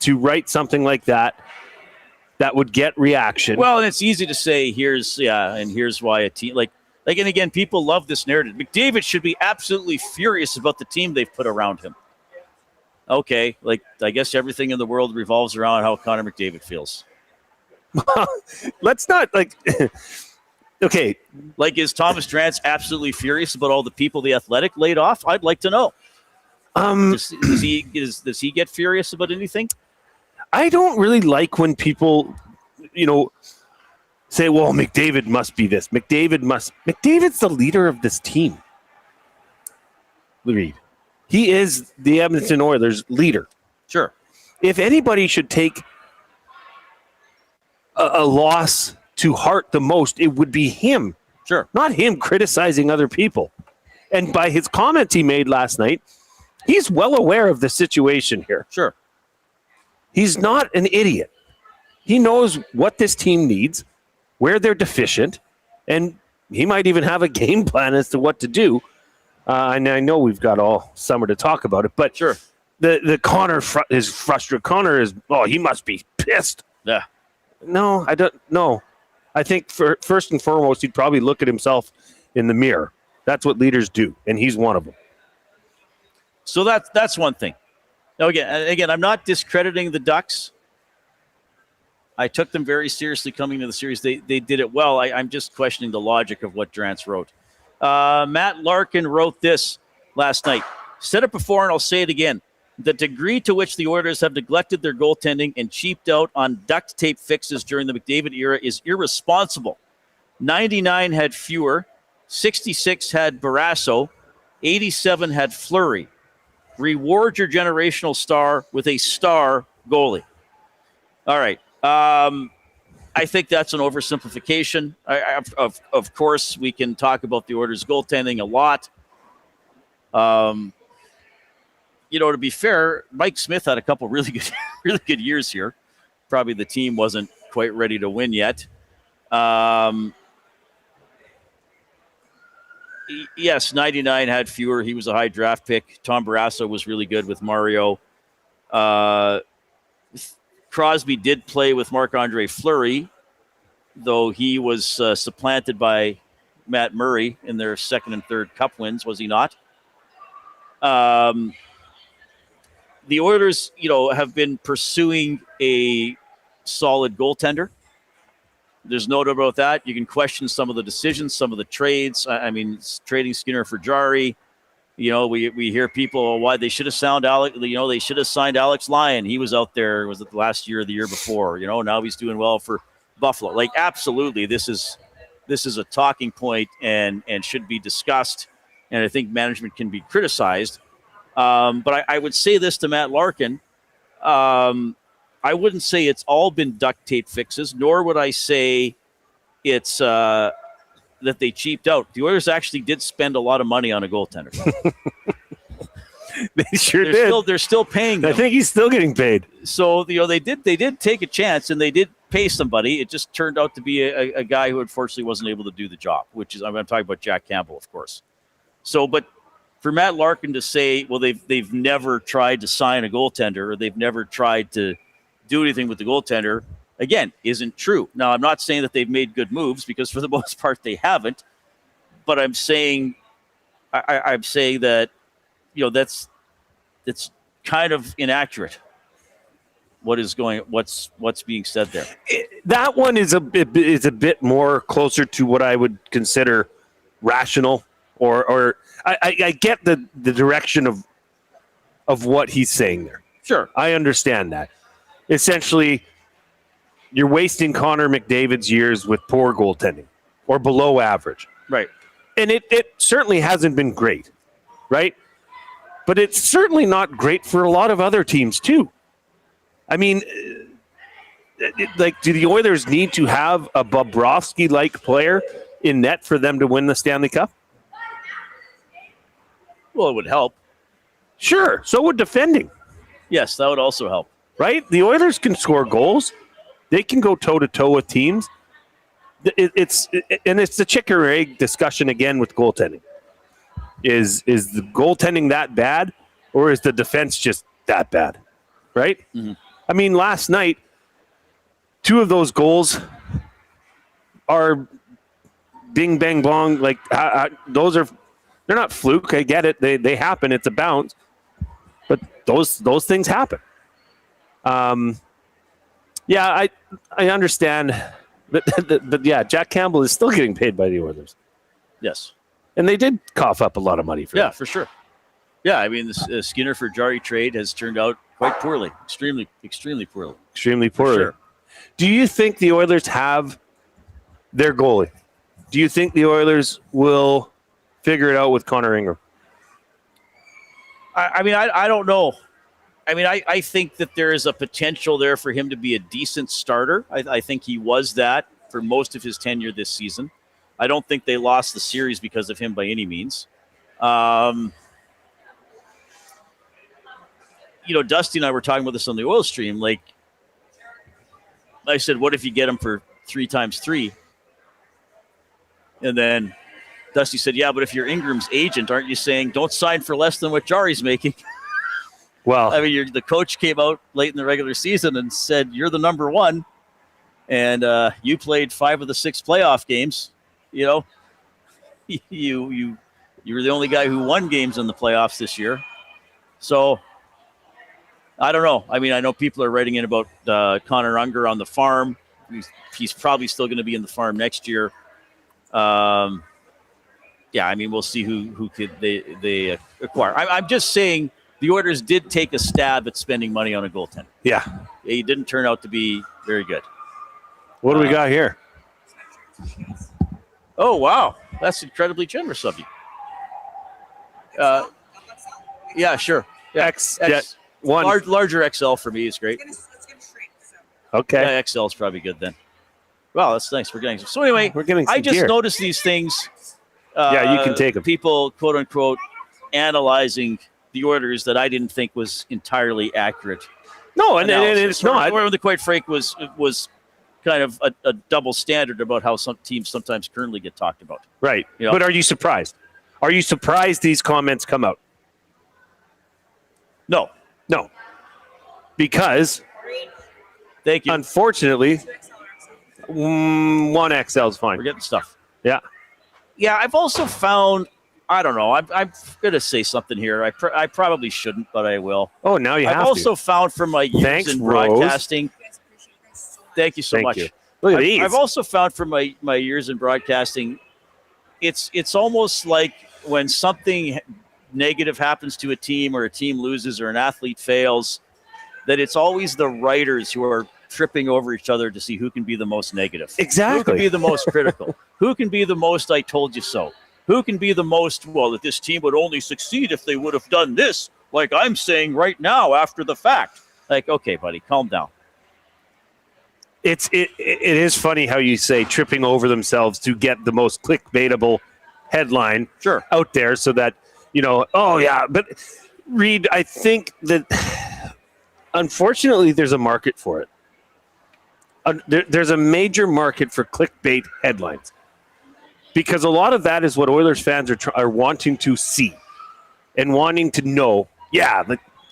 to write something like that would get reaction. Well, and it's easy to say, here's why a team, like, and again, people love this narrative. McDavid should be absolutely furious about the team they've put around him. Okay, like, I guess everything in the world revolves around how Connor McDavid feels. Let's not, like, okay. Like, is Thomas Drance absolutely furious about all the people the Athletic laid off? I'd like to know. Does he get furious about anything? I don't really like when people, say, well, McDavid must be this. McDavid's the leader of this team. Reid. He is the Edmonton Oilers leader. Sure. If anybody should take a loss to heart the most, it would be him. Sure. Not him criticizing other people. And by his comments he made last night, he's well aware of the situation here. Sure. He's not an idiot. He knows what this team needs, where they're deficient, and he might even have a game plan as to what to do. And I know we've got all summer to talk about it, but sure. The Connor is frustrated. Connor is, he must be pissed. Yeah. No, I don't know. I think first and foremost, he'd probably look at himself in the mirror. That's what leaders do, and he's one of them. So that's one thing. Now, again, I'm not discrediting the Ducks. I took them very seriously coming into the series. They did it well. I'm just questioning the logic of what Drance wrote. Matt Larkin wrote this last night. Said it before, and I'll say it again. The degree to which the Oilers have neglected their goaltending and cheaped out on duct tape fixes during the McDavid era is irresponsible. 99 had Fewer, 66 had Barrasso, 87 had Fleury. Reward your generational star with a star goalie. All right. I think that's an oversimplification. Of course, we can talk about the Oilers' goaltending a lot. To be fair, Mike Smith had a couple really good years here. Probably the team wasn't quite ready to win yet. Yes, 99 had Fewer. He was a high draft pick. Tom Barrasso was really good with Mario. Crosby did play with Marc-Andre Fleury, though he was supplanted by Matt Murray in their second and third cup wins, was he not? The Oilers, have been pursuing a solid goaltender. There's no doubt about that. You can question some of the decisions, some of the trades. I mean, trading Skinner for Jari. We hear people why they should have signed Alex. They should have signed Alex Lyon. He was out there. Was it the last year or the year before? Now he's doing well for Buffalo. Absolutely, this is a talking point and should be discussed. And I think management can be criticized. But I would say this to Matt Larkin. I wouldn't say it's all been duct tape fixes, nor would I say it's that they cheaped out. The Oilers actually did spend a lot of money on a goaltender. They sure did. They're still paying them. I think he's still getting paid. So they did take a chance and they did pay somebody. It just turned out to be a guy who unfortunately wasn't able to do the job. Which is I'm talking about Jack Campbell, of course. So, but for Matt Larkin to say, well, they've never tried to sign a goaltender or they've never tried to do anything with the goaltender, again, isn't true. Now, I'm not saying that they've made good moves because for the most part they haven't, but I'm saying that that's kind of inaccurate. What's being said there? That one is a bit more closer to what I would consider rational, or I get the direction of what he's saying there. Sure, I understand that. Essentially, you're wasting Connor McDavid's years with poor goaltending or below average. Right. And it certainly hasn't been great, right? But it's certainly not great for a lot of other teams, too. I mean, do the Oilers need to have a Bobrovsky-like player in net for them to win the Stanley Cup? Well, it would help. Sure. So would defending. Yes, that would also help. Right? The Oilers can score goals. They can go toe-to-toe with teams. It's the chicken or egg discussion again with goaltending. Is the goaltending that bad, or is the defense just that bad? Right? Mm-hmm. I mean, last night, 2 of those goals are bing, bang, bong. They're not fluke. I get it. They happen. It's a bounce. But those things happen. I understand. But yeah, Jack Campbell is still getting paid by the Oilers. Yes. And they did cough up a lot of money for that. Yeah, for sure. Yeah, I mean, the Skinner for Jari trade has turned out quite poorly. Extremely, extremely poorly. Extremely poorly. Sure. Do you think the Oilers have their goalie? Do you think the Oilers will figure it out with Connor Ingram? I don't know. I think that there is a potential there for him to be a decent starter. I think he was that for most of his tenure this season. I don't think they lost the series because of him by any means. Dusty and I were talking about this on the oil stream. Like, I said, what if you get him for 3 times 3? And then Dusty said, yeah, but if you're Ingram's agent, aren't you saying don't sign for less than what Jari's making? Well, the coach came out late in the regular season and said, you're the number one. And you played 5 of the 6 playoff games. You were the only guy who won games in the playoffs this year. So I don't know. I know people are writing in about Connor Unger on the farm. He's probably still going to be in the farm next year. We'll see who could they acquire. I'm just saying the Oilers did take a stab at spending money on a goaltender. Yeah. He didn't turn out to be very good. What do we got here? Oh, wow. That's incredibly generous of you. Yeah, sure. Yeah, X one. Larger XL for me is great. Okay. Yeah, XL is probably good then. Wow, that's nice. We're getting so anyway. We're getting some I just gear. noticed these things. Yeah, you can take them. People, quote unquote, analyzing the Oilers that I didn't think was entirely accurate. No, and it's not. Or, quite frank, was kind of a double standard about how some teams sometimes currently get talked about. Right. But are you surprised? Are you surprised these comments come out? No. Because, thank you. Unfortunately, 1XL is fine. We're getting stuff. Yeah. Yeah, I've also found, I don't know, I'm going to say something here. I probably shouldn't, but I will. Oh, now you have to. I've also found from my years in broadcasting. Thank you so much. You. Look at these. I've also found from my years in broadcasting, it's almost like when something negative happens to a team or a team loses or an athlete fails, that it's always the writers who are tripping over each other to see who can be the most negative. Exactly. Who can be the most critical? Who can be the most I told you so? Who can be the most, well, that this team would only succeed if they would have done this, like I'm saying right now after the fact. Like, okay, buddy, calm down. It is funny how you say tripping over themselves to get the most clickbaitable headline out there so that, oh, yeah. But, Reid, I think that, unfortunately, there's a market for it. There's a major market for clickbait headlines because a lot of that is what Oilers fans are wanting to see and wanting to know, yeah,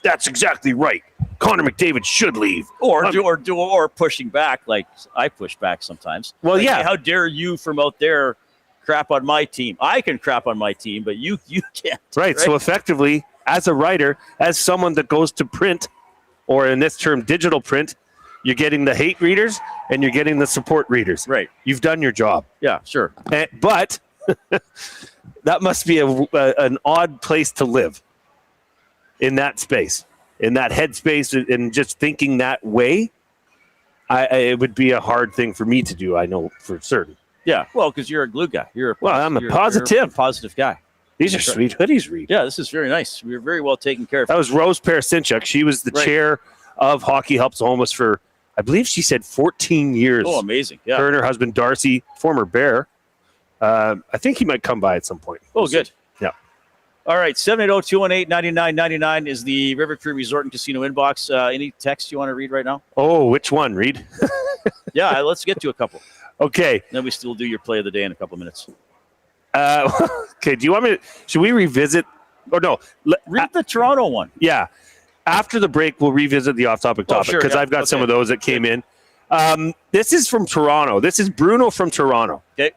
that's exactly right. Connor McDavid should leave. Or pushing back like I push back sometimes. Well, like, yeah. How dare you from out there crap on my team? I can crap on my team, but you can't. Right. So effectively, as a writer, as someone that goes to print, or in this term, digital print, you're getting the hate readers and you're getting the support readers. Right. You've done your job. Yeah, sure. But that must be an odd place to live in that space, in that headspace, and just thinking that way. It would be a hard thing for me to do, I know for certain. Yeah, well, because you're a glue guy. I'm a positive. You're a positive guy. These are sweet hoodies, Reid. Yeah, this is very nice. We were very well taken care of. That was Rose Parasinchuk. She was the chair of Hockey Helps the Homeless for, I believe she said 14 years. Oh, amazing. Yeah. Her and her husband, Darcy, former Bear. I think he might come by at some point. Oh, good. Yeah. All right, 780-218-9999 is the River Cree Resort and Casino inbox. Any text you want to read right now? Oh, which one, Reid? Yeah, let's get to a couple. Okay. Then we still do your play of the day in a couple minutes. Okay, do you want me to, should we revisit, or no? Read the Toronto one. Yeah. After the break, we'll revisit the off-topic topic because I've got some of those that came in. This is from Toronto. This is Bruno from Toronto. Okay.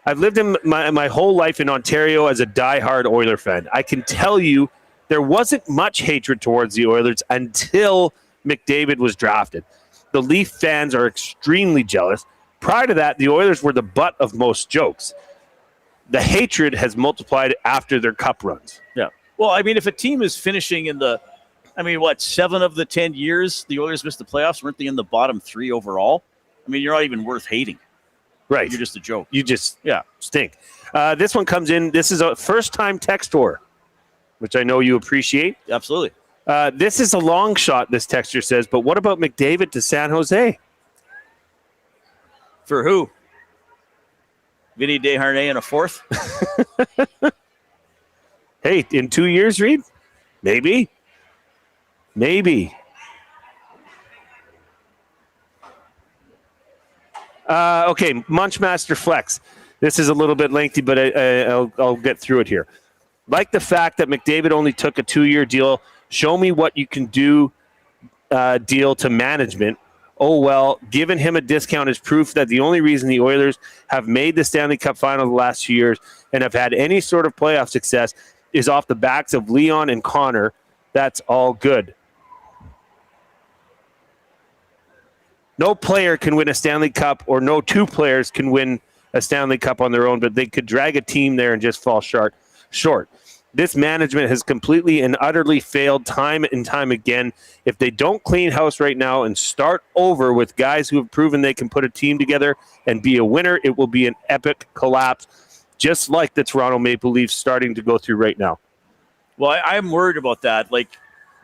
I've lived in my whole life in Ontario as a diehard Oiler fan. I can tell you there wasn't much hatred towards the Oilers until McDavid was drafted. The Leaf fans are extremely jealous. Prior to that, the Oilers were the butt of most jokes. The hatred has multiplied after their cup runs. Yeah. Well, I mean, if a team is finishing in the, 7 of the 10 years the Oilers missed the playoffs, weren't they in the bottom 3 overall? I mean, you're not even worth hating. Right. You're just a joke. You just stink. This one comes in. This is a first-time textor. which I know you appreciate. Absolutely. This is a long shot, this texter says, but what about McDavid to San Jose? For who? Vinny Desharnais in a fourth? Hey, in 2 years, Reid? Maybe. Okay, Munchmaster Flex. This is a little bit lengthy, but I'll get through it here. Like the fact that McDavid only took a 2-year deal, show me what you can do deal to management. Oh, well, giving him a discount is proof that the only reason the Oilers have made the Stanley Cup final the last 2 years and have had any sort of playoff success is off the backs of Leon and Connor. That's all good. No player can win a Stanley Cup, or no two players can win a Stanley Cup on their own, but they could drag a team there and just fall short. This management has completely and utterly failed time and time again. If they don't clean house right now and start over with guys who have proven they can put a team together and be a winner, it will be an epic collapse, just like the Toronto Maple Leafs starting to go through right now. Well, I'm worried about that. Like,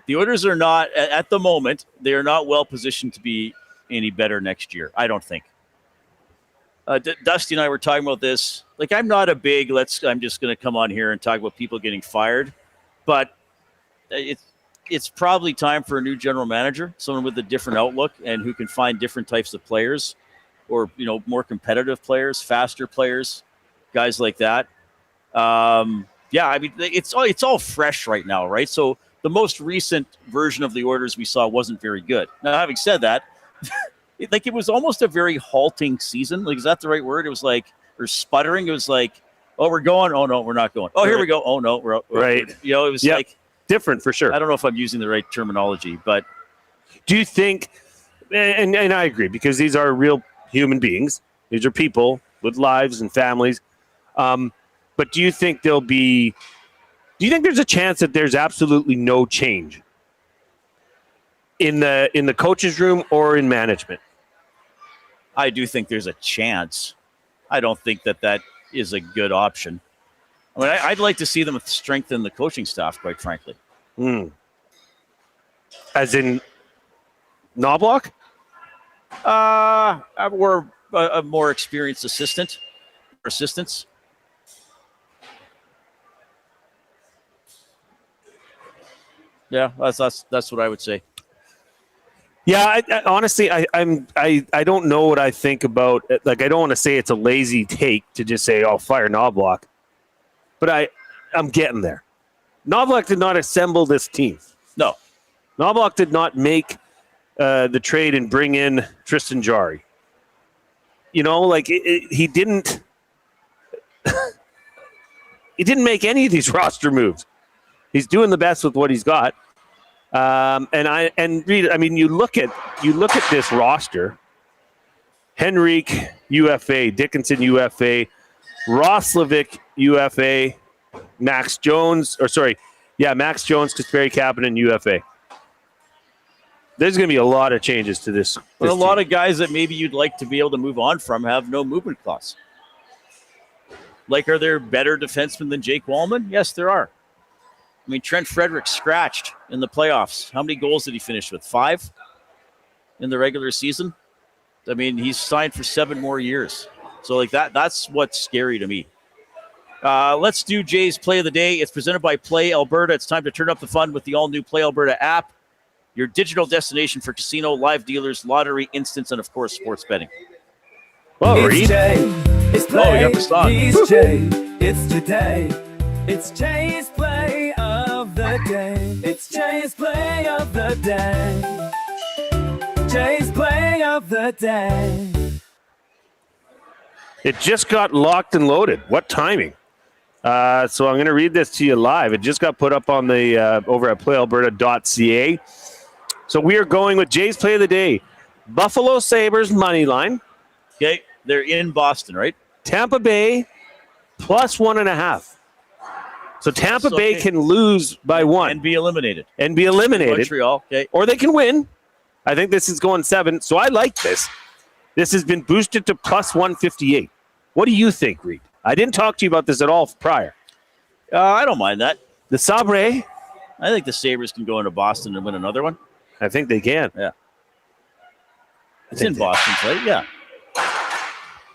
the Oilers are not, at the moment, they are not well positioned to be any better next year, I don't think. Dusty and I were talking about this. Like, I'm not a big, I'm just going to come on here and talk about people getting fired. But it's probably time for a new general manager, someone with a different outlook and who can find different types of players, or, more competitive players, faster players, guys like that. It's all fresh right now, right? So the most recent version of the Oilers we saw wasn't very good. Now, having said that, it was almost a very halting season. Like, is that the right word? It was like, or sputtering. It was like, oh, we're going. Oh, no, we're not going. Oh, here we go. Oh, no, we're right. It was like different for sure. I don't know if I'm using the right terminology, but do you think, and I agree, because these are real human beings. These are people with lives and families. But do you think there's a chance that there's absolutely no change in the coach's room or in management? I do think there's a chance. I don't think that is a good option. I mean, I'd like to see them strengthen the coaching staff, quite frankly. As in Knobloch? Or a more experienced assistants. Yeah, that's what I would say. Yeah, honestly, I don't know what I think about. Like, I don't want to say it's a lazy take to just say, "Oh, fire Knobloch," but I'm getting there. Knobloch did not assemble this team. No, Knobloch did not make the trade and bring in Tristan Jarry. He didn't. He didn't make any of these roster moves. He's doing the best with what he's got. Reid, I mean, you look at this roster: Henrique, UFA; Dickinson, UFA; Roslovic, UFA; Max Jones, Kasperi Kapanen, UFA. There's going to be a lot of changes to this. But a lot of guys that maybe you'd like to be able to move on from have no movement clause. Like, are there better defensemen than Jake Wallman? Yes, there are. I mean, Trent Frederick scratched in the playoffs. How many goals did he finish with? 5 in the regular season? I mean, he's signed for 7 more years. So, that's what's scary to me. Let's do Jay's Play of the Day. It's presented by Play Alberta. It's time to turn up the fun with the all-new Play Alberta app, your digital destination for casino, live dealers, lottery, instants, and, of course, sports betting. Well, Reid. It's Play. You got the song. It's Jay. It's today. It's Jay's Play of the Day. It's Jay's Play of the Day. Jay's Play of the Day. It just got locked and loaded. What timing? So I'm going to read this to you live. It just got put up on the over at playalberta.ca. So we are going with Jay's Play of the Day. Buffalo Sabres money line. Okay, they're in Boston, right? Tampa Bay plus 1.5. So Tampa Bay can lose by 1. And be eliminated. Montreal, okay. Or they can win. I think this is going 7. So I like this. This has been boosted to plus 158. What do you think, Reid? I didn't talk to you about this at all prior. I don't mind that. The Sabre. I think the Sabres can go into Boston and win another one. I think they can. Yeah. It's in Boston, right? Yeah.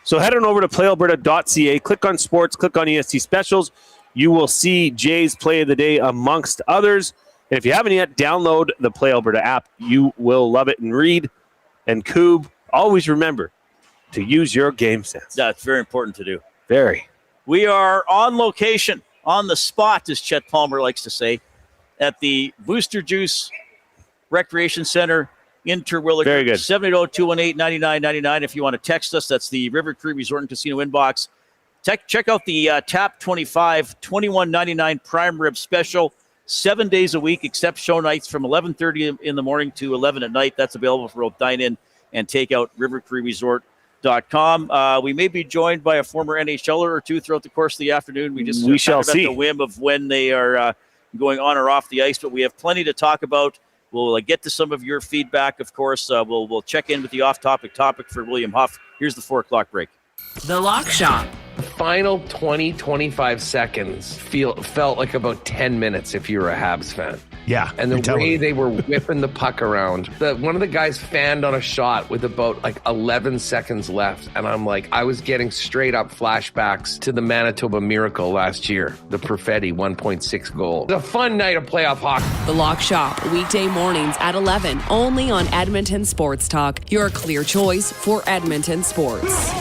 So head on over to playalberta.ca, click on sports, click on EST specials. You will see Jay's play of the day amongst others. And if you haven't yet, download the Play Alberta app. You will love it. And Reid and Coob, always remember to use your game sense. That's very important to do. Very. We are on location, on the spot, as Chet Palmer likes to say, at the Booster Juice Recreation Center in Terwilliger. Very good. 780-218-9999. If you want to text us, that's the River Cree Resort and Casino inbox. Check out the TAP 25 $21.99 prime rib special. 7 days a week, except show nights from 11:30 in the morning to 11 at night. That's available for both dine-in and takeout. rivercreeresort.com. We may be joined by a former NHLer or two throughout the course of the afternoon. We shall see. At the whim of when they are going on or off the ice, but we have plenty to talk about. We'll get to some of your feedback, of course. We'll check in with the off-topic topic for William Huff. Here's the 4 o'clock break. The Lock Shop. The final 20-25 seconds felt like about 10 minutes if you were a Habs fan. Yeah. And the way they were whipping the puck around. One of the guys fanned on a shot with about 11 seconds left. And I'm like, I was getting straight up flashbacks to the Manitoba Miracle last year. The Perfetti 1.6 goal. It was a fun night of playoff hockey. The Lock Shop, weekday mornings at 11, only on Edmonton Sports Talk. Your clear choice for Edmonton sports.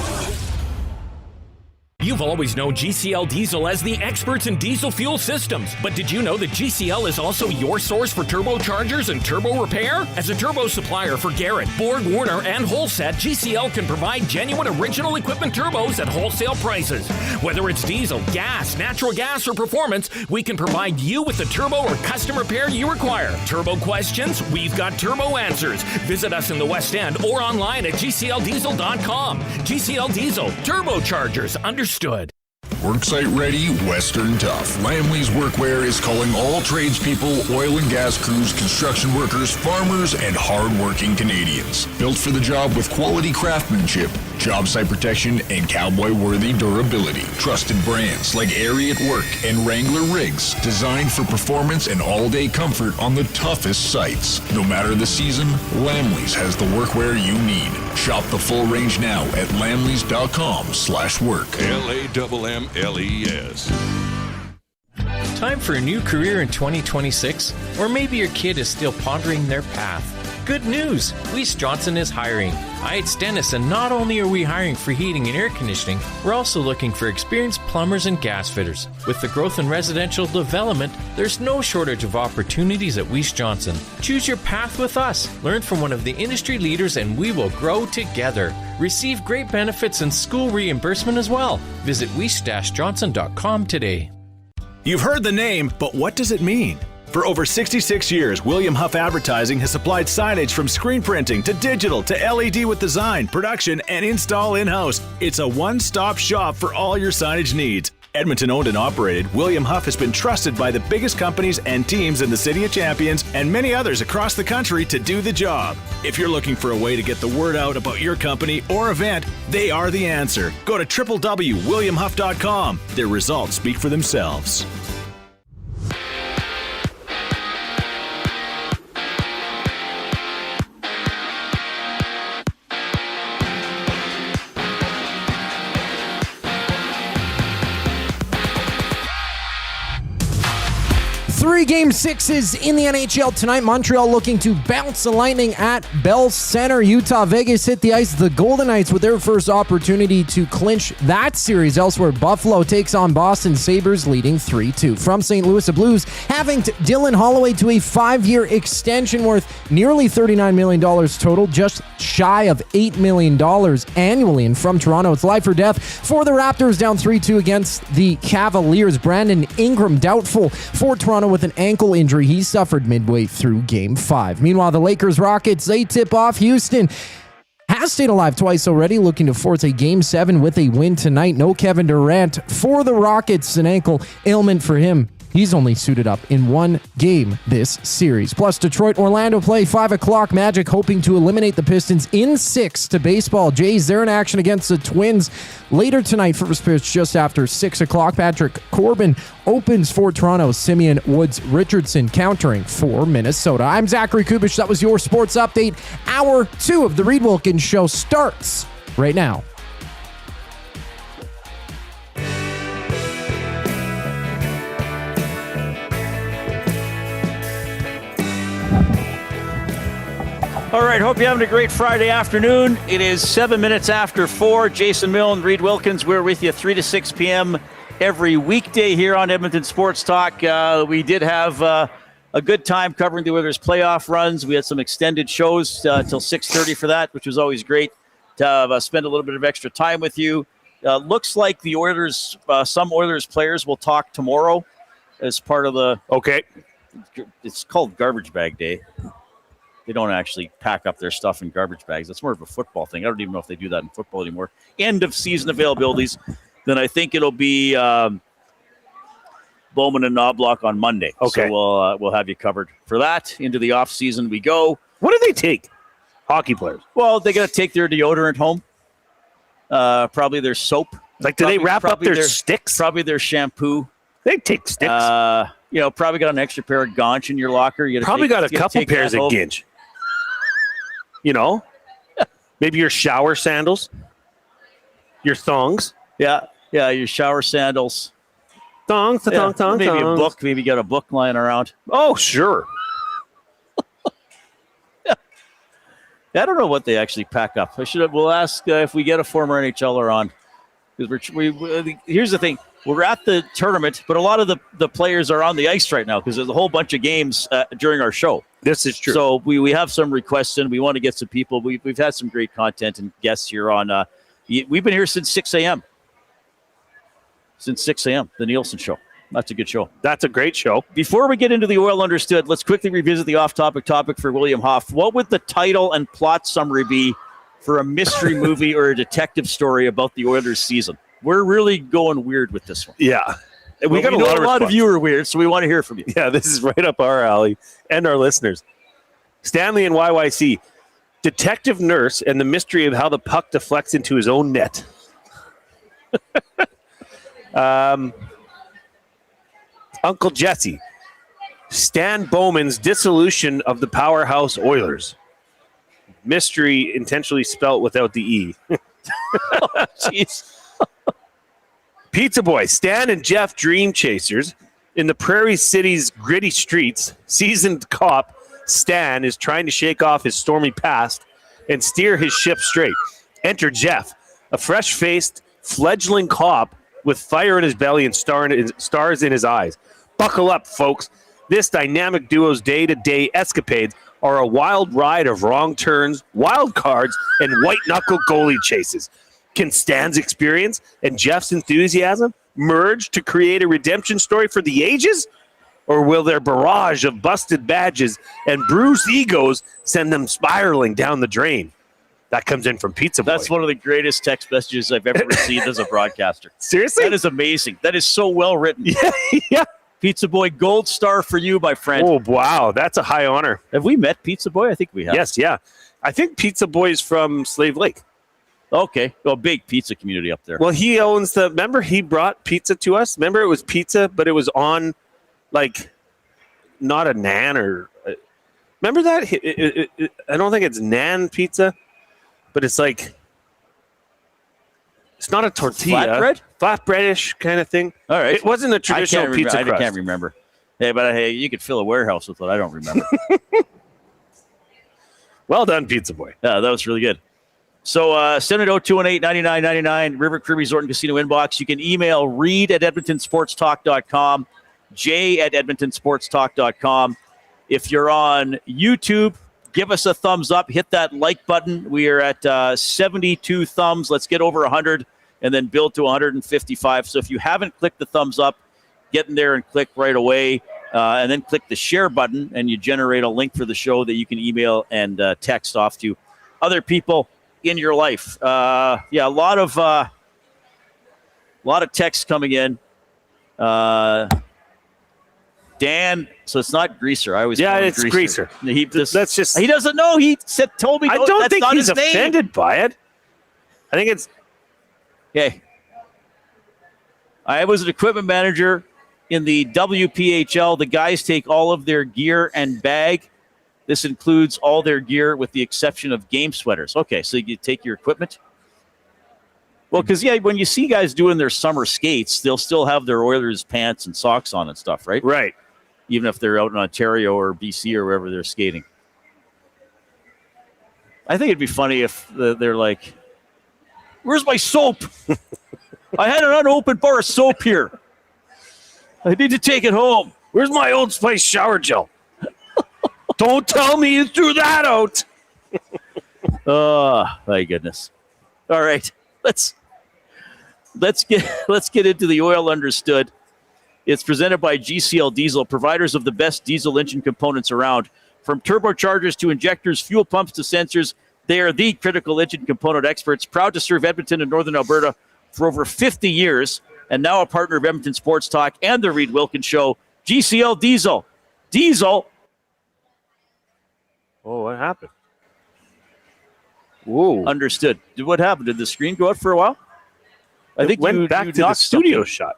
You've always known GCL Diesel as the experts in diesel fuel systems, but did you know that GCL is also your source for turbochargers and turbo repair? As a turbo supplier for Garrett, Borg Warner, and Holset, GCL can provide genuine original equipment turbos at wholesale prices. Whether it's diesel, gas, natural gas, or performance, we can provide you with the turbo or custom repair you require. Turbo questions? We've got turbo answers. Visit us in the West End or online at GCLDiesel.com. GCL Diesel, turbochargers, understood. Worksite ready, Western tough. Lamley's Workwear is calling all tradespeople, oil and gas crews, construction workers, farmers, and hard-working Canadians. Built for the job with quality craftsmanship, job site protection, and cowboy-worthy durability. Trusted brands like Airy at Work and Wrangler Rigs, designed for performance and all-day comfort on the toughest sites. No matter the season, Lamley's has the workwear you need. Shop the full range now at lamleys.com/work. LAMMLES. Time for a new career in 2026? Or maybe your kid is still pondering their path. Good news! Weiss Johnson is hiring. It's Dennis, and not only are we hiring for heating and air conditioning, we're also looking for experienced plumbers and gas fitters. With the growth in residential development, there's no shortage of opportunities at Weiss Johnson. Choose your path with us. Learn from one of the industry leaders, and we will grow together. Receive great benefits and school reimbursement as well. Visit weiss-johnson.com today. You've heard the name, but what does it mean? For over 66 years, William Huff Advertising has supplied signage from screen printing to digital to LED with design, production, and install in-house. It's a one-stop shop for all your signage needs. Edmonton owned and operated, William Huff has been trusted by the biggest companies and teams in the City of Champions and many others across the country to do the job. If you're looking for a way to get the word out about your company or event, they are the answer. Go to www.williamhuff.com. Their results speak for themselves. Three Game 6s in the NHL tonight. Montreal looking to bounce the Lightning at Bell Center. Utah, Vegas hit the ice. The Golden Knights with their first opportunity to clinch that series. Elsewhere, Buffalo takes on Boston Sabres, leading 3-2. From St. Louis, the Blues having Dylan Holloway to a 5-year extension worth nearly $39 million total, just shy of $8 million annually. And from Toronto, it's life or death for the Raptors, down 3-2 against the Cavaliers. Brandon Ingram doubtful for Toronto with an ankle injury he suffered midway through Game 5. Meanwhile, the Lakers-Rockets, they tip off. Houston has stayed alive twice already, looking to force a Game 7 with a win tonight. No Kevin Durant for the Rockets, an ankle ailment for him He's only suited up in one game this series. Plus, Detroit, Orlando play 5 o'clock. Magic hoping to eliminate the Pistons in 6 to baseball. Jays, they're in action against the Twins later tonight. First pitch just after 6 o'clock. Patrick Corbin opens for Toronto. Simeon Woods Richardson countering for Minnesota. I'm Zachary Kubish. That was your sports update. Hour 2 of the Reid Wilkins Show starts right now. All right, hope you're having a great Friday afternoon. It is 7 minutes after 4. Jason Milne, Reid Wilkins, we're with you 3 to 6 p.m. every weekday here on Edmonton Sports Talk. We did have a good time covering the Oilers' playoff runs. We had some extended shows till 6:30 for that, which was always great to spend a little bit of extra time with you. Looks like the Oilers, some Oilers players will talk tomorrow as part of the... Okay. It's called Garbage Bag Day. They don't actually pack up their stuff in garbage bags. That's more of a football thing. I don't even know if they do that in football anymore. End of season availabilities. Then I think it'll be Bowman and Knobloch on Monday. Okay. So we'll have you covered for that. Into the off season we go. What do they take? Hockey players. Well, they got to take their deodorant home. Probably their soap. Like, do they wrap up their sticks? Probably their shampoo. They take sticks. Probably got an extra pair of Gaunch in your locker. You probably got a couple pairs of Ginch. You know, maybe your shower sandals, your thongs. Yeah, your shower sandals. Thongs. Maybe a book. Maybe you got a book lying around. Oh, sure. I don't know what they actually pack up. We'll ask if we get a former NHLer on. Because here's the thing. We're at the tournament, but a lot of the players are on the ice right now because there's a whole bunch of games during our show. This is true. So we have some requests and we want to get some people. We've had some great content and guests here on. We've been here since 6 a.m. Since 6 a.m. The Nielsen Show. That's a good show. That's a great show. Before we get into the Oil Understood, let's quickly revisit the off-topic topic for William Hoff. What would the title and plot summary be for a mystery movie or a detective story about the Oilers season? We're really going weird with this one. Yeah. We got a lot of you are weird, so we want to hear from you. Yeah, this is right up our alley and our listeners. Stanley and YYC. Detective nurse and the mystery of how the puck deflects into his own net. Uncle Jesse. Stan Bowman's dissolution of the powerhouse Oilers. Mystery intentionally spelt without the E. Jeez. Pizza Boy, Stan and Jeff Dream Chasers. In the Prairie City's gritty streets, seasoned cop Stan is trying to shake off his stormy past and steer his ship straight. Enter Jeff, a fresh-faced, fledgling cop with fire in his belly and stars in his eyes. Buckle up, folks. This dynamic duo's day-to-day escapades are a wild ride of wrong turns, wild cards, and white-knuckle goalie chases. Can Stan's experience and Jeff's enthusiasm merge to create a redemption story for the ages? Or will their barrage of busted badges and bruised egos send them spiraling down the drain? That comes in from Pizza Boy. That's one of the greatest text messages I've ever received as a broadcaster. Seriously? That is amazing. That is so well written. Yeah. Pizza Boy, gold star for you, my friend. Oh, wow. That's a high honor. Have we met Pizza Boy? I think we have. Yes, yeah. I think Pizza Boy's from Slave Lake. Okay. Well, big pizza community up there. Well, he owns remember he brought pizza to us? Remember it was pizza, but it was on, like, not a naan or... remember that? I don't think it's naan pizza, but it's like... It's not a tortilla. Flatbread? Flatbreadish kind of thing. All right. It wasn't a traditional pizza crust. I can't remember. Hey, but you could fill a warehouse with it. I don't remember. Well done, Pizza Boy. Yeah, that was really good. So send it 0218-9999, River Crew Resort and Casino inbox. You can email Reid at edmontonsportstalk.com, Jay at edmontonsportstalk.com. If you're on YouTube, give us a thumbs up. Hit that like button. We are at 72 thumbs. Let's get over 100 and then build to 155. So if you haven't clicked the thumbs up, get in there and click right away. And then click the share button, and you generate a link for the show that you can email and text off to other people in your life. A lot of texts coming in. Dan, so it's not Greaser. I always it's Greaser. He just. He doesn't know. He told me. I don't that's think not he's his name. offended by it. I think it's. Okay. I was an equipment manager in the WPHL. The guys take all of their gear and bag. This includes all their gear with the exception of game sweaters. Okay, so you take your equipment. Well, because, when you see guys doing their summer skates, they'll still have their Oilers pants and socks on and stuff, right? Right. Even if they're out in Ontario or BC or wherever they're skating. I think it'd be funny if they're like, where's my soap? I had an unopened bar of soap here. I need to take it home. Where's my Old Spice shower gel? Don't tell me you threw that out. Oh, my goodness. All right. Let's get into the Oil Understood. It's presented by GCL Diesel, providers of the best diesel engine components around. From turbochargers to injectors, fuel pumps to sensors, they are the critical engine component experts, proud to serve Edmonton and Northern Alberta for over 50 years, and now a partner of Edmonton Sports Talk and the Reid Wilkins Show. GCL Diesel. Diesel. Oh, what happened? Whoa. Understood. What happened? Did the screen go out for a while? I think went back to the studio shot.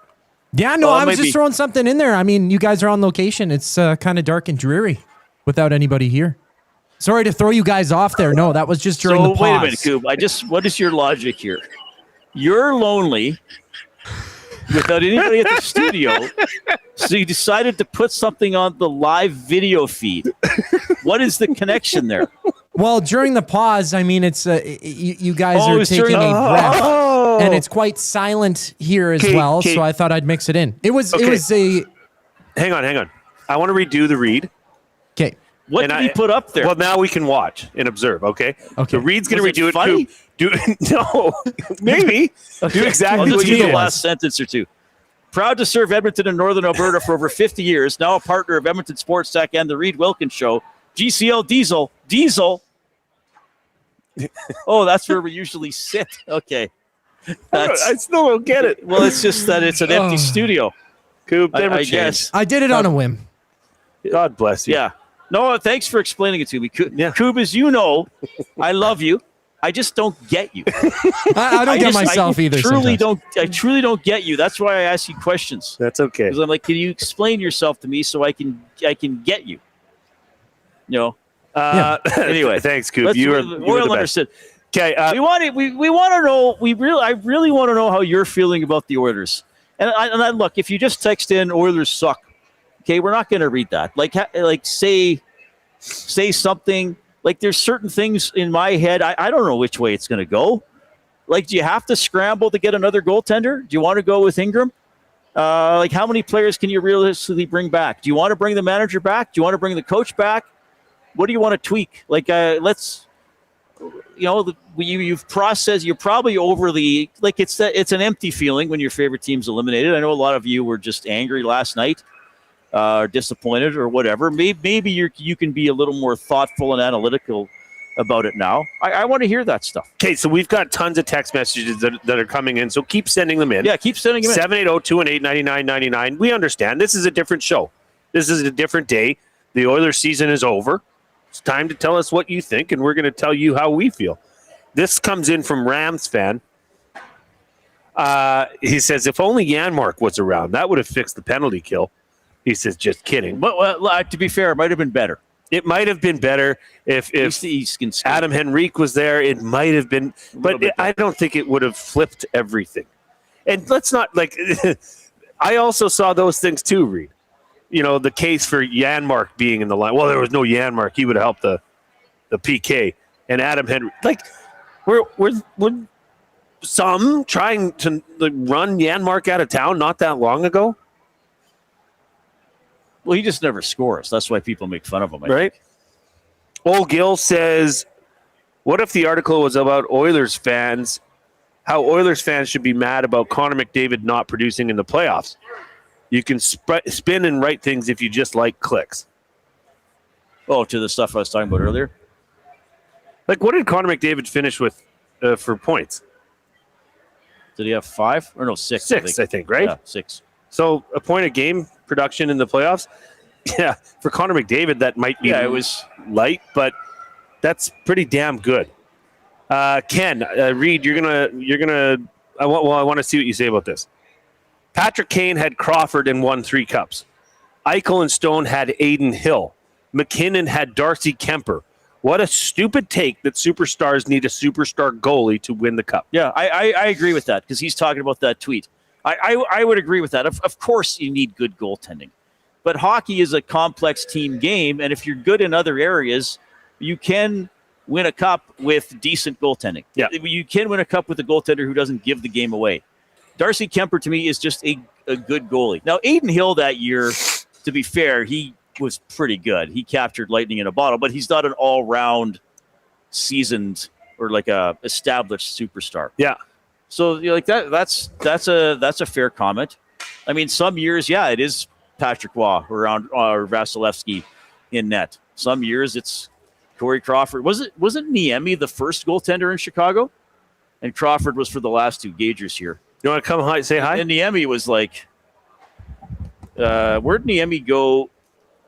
Yeah, no, I was just throwing something in there. I mean, you guys are on location. It's kind of dark and dreary without anybody here. Sorry to throw you guys off there. No, that was just during the pause. Wait a minute, Coob. What is your logic here? You're lonely without anybody at the studio, so you decided to put something on the live video feed. What is the connection there? Well, during the pause, I mean, it's you guys are taking a breath, and it's quite silent here as well. So I thought I'd mix it in. It was a. Hang on. I want to redo the read. Okay. What did he put up there? Well, now we can watch and observe. Okay. So Reed's going to redo it. Funny? No, maybe. Do exactly I'll just what you do the did. last sentence or two. Proud to serve Edmonton and Northern Alberta for over 50 years. Now a partner of Edmonton Sports Tech and the Reid Wilkins Show. GCL Diesel. Diesel. Oh, that's where we usually sit. Okay. I still don't get it. Well, it's just that it's an empty studio. Coop, I guess. I did it on a whim. God bless you. Yeah. No, thanks for explaining it to me. Coob, as you know, I love you. I just don't get you. I don't get myself either. I truly don't get you. That's why I ask you questions. That's okay. Because I'm like, can you explain yourself to me so I can get you? You know. Anyway, thanks, Coop. You were the understood. Okay, we want to know. I really want to know how you're feeling about the Oilers. And I look, if you just text in Oilers suck, okay, we're not going to read that. Like say something. Like there's certain things in my head. I don't know which way it's going to go. Like, do you have to scramble to get another goaltender? Do you want to go with Ingram? Like, how many players can you realistically bring back? Do you want to bring the manager back? Do you want to bring the coach back? What do you want to tweak? Like, let's, you've processed. You're probably over the it's an empty feeling when your favorite team's eliminated. I know a lot of you were just angry last night. Disappointed or whatever. Maybe you can be a little more thoughtful and analytical about it now. I want to hear that stuff. Okay, so we've got tons of text messages that are coming in, so keep sending them in. Yeah, keep sending them in. 780-218-9999. We understand. This is a different show. This is a different day. The Oilers season is over. It's time to tell us what you think, and we're going to tell you how we feel. This comes in from Rams fan. He says, if only Janmark was around, that would have fixed the penalty kill. He says, just kidding. But to be fair, it might have been better. It might have been better if Adam Henrique was there. It might have been. But I don't think it would have flipped everything. And let's not, I also saw those things too, Reid. The case for Janmark being in the line. Well, there was no Janmark. He would have helped the PK. And Adam Henrique. We're some trying to run Janmark out of town not that long ago. Well, he just never scores. That's why people make fun of him. Right? Old Gill says, what if the article was about Oilers fans, how Oilers fans should be mad about Connor McDavid not producing in the playoffs? You can spin and write things if you just like clicks. Oh, to the stuff I was talking about earlier? What did Connor McDavid finish with for points? Did he have 5? Or no, 6? 6, I think, right? Yeah, 6. So a point a game production in the playoffs. Yeah, for Connor McDavid, that might be it was light, but that's pretty damn good. Ken, Reid, I want to see what you say about this. Patrick Kane had Crawford and won 3 cups. Eichel and Stone had Aiden Hill. McKinnon had Darcy Kemper. What a stupid take that superstars need a superstar goalie to win the cup. Yeah, I agree with that because he's talking about that tweet. I would agree with that. Of course you need good goaltending. But hockey is a complex team game, and if you're good in other areas, you can win a cup with decent goaltending. Yeah. You can win a cup with a goaltender who doesn't give the game away. Darcy Kemper, to me, is just a good goalie. Now, Aiden Hill that year, to be fair, he was pretty good. He captured lightning in a bottle, but he's not an all-round seasoned or like a established superstar. Yeah. So like that's a fair comment. I mean, some years, it is Patrick Waugh or Vasilevsky in net. Some years it's Corey Crawford. Wasn't Niemi the first goaltender in Chicago? And Crawford was for the last 2 Gagers here. You want to come say hi? And Niemi was like, where'd Niemi go?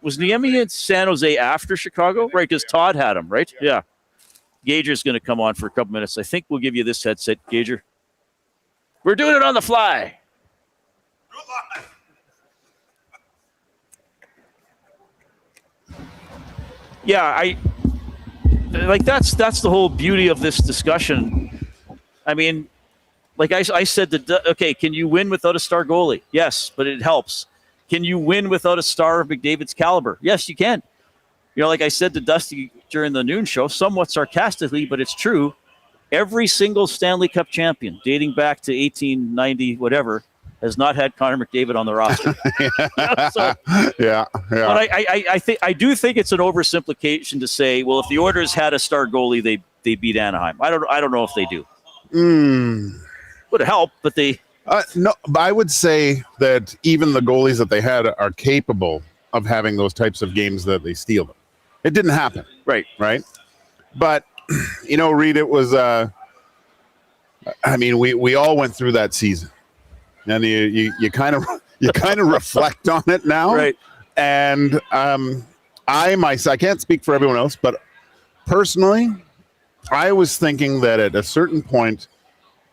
Was Niemi in San Jose after Chicago? Right, because Todd had him, right? Yeah. Gager's going to come on for a couple minutes. I think we'll give you this headset, Gager. We're doing it on the fly. Yeah, that's the whole beauty of this discussion. I mean, like I said, okay, can you win without a star goalie? Yes, but it helps. Can you win without a star of McDavid's caliber? Yes, you can. Like I said to Dusty during the noon show, somewhat sarcastically, but it's true. Every single Stanley Cup champion dating back to 1890, whatever, has not had Connor McDavid on the roster. Yeah. But I do think it's an oversimplification to say, well, if the Oilers had a star goalie, they beat Anaheim. I don't know if they do. Would help, but they. No, but I would say that even the goalies that they had are capable of having those types of games that they steal them. It didn't happen. Right. But, Reid, it was, we all went through that season. And you kind of reflect on it now. Right. And I can't speak for everyone else, but personally, I was thinking that at a certain point,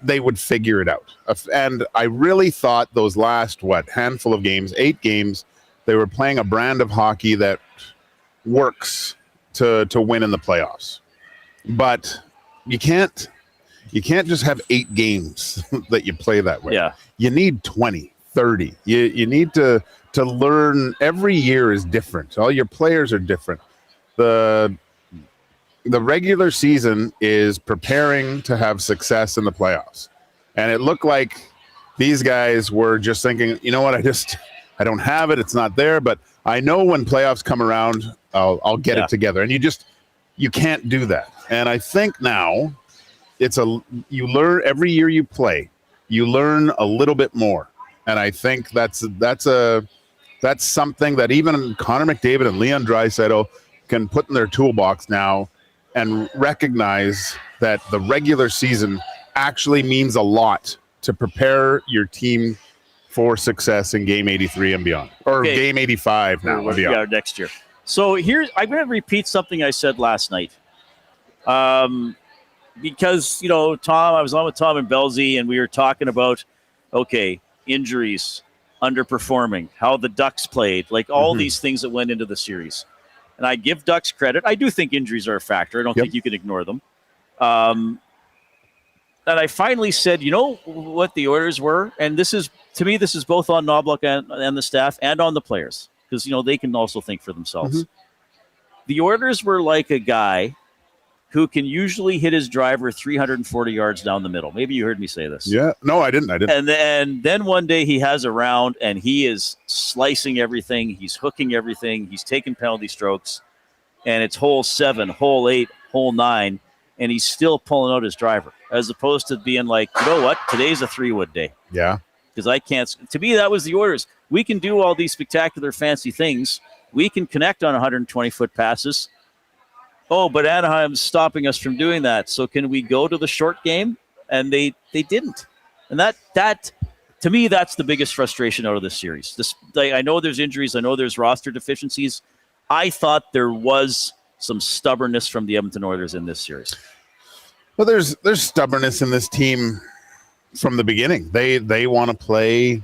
they would figure it out. And I really thought those last, handful of games, 8 games, they were playing a brand of hockey that works to win in the playoffs. But you can't just have 8 games that you play that way. Yeah. You need 20, 30. You need to learn. Every year is different. All your players are different. The regular season is preparing to have success in the playoffs. And it looked like these guys were just thinking, you know what, I don't have it. It's not there, but I know when playoffs come around, I'll get it together. And you can't do that. And I think now you learn every year you play, you learn a little bit more. And I think that's something that even Connor McDavid and Leon Draisaitl can put in their toolbox now and recognize that the regular season actually means a lot to prepare your team for success in Game 83 and beyond, or Game 85 now and beyond. Next year. So I'm going to repeat something I said last night. Because, Tom, I was on with Tom and Belzy, and we were talking about, injuries, underperforming, how the Ducks played, like all these things that went into the series. And I give Ducks credit. I do think injuries are a factor. I don't think you can ignore them. And I finally said, you know what the Oilers were? And this is both on Knobloch and the staff and on the players, because, they can also think for themselves. The Oilers were like a guy who can usually hit his driver 340 yards down the middle. Maybe you heard me say this. Yeah. No, I didn't. And then one day he has a round and he is slicing everything. He's hooking everything. He's taking penalty strokes. And it's hole 7, hole 8, hole 9. And he's still pulling out his driver, as opposed to being like, you know what? Today's a 3-wood day. Yeah. Because I can't. To me, that was the Oilers. We can do all these spectacular, fancy things. We can connect on 120-foot passes. Oh, but Anaheim's stopping us from doing that. So can we go to the short game? And they didn't. And that to me, that's the biggest frustration out of this series. I know there's injuries. I know there's roster deficiencies. I thought there was some stubbornness from the Edmonton Oilers in this series. Well, there's stubbornness in this team from the beginning. They want to play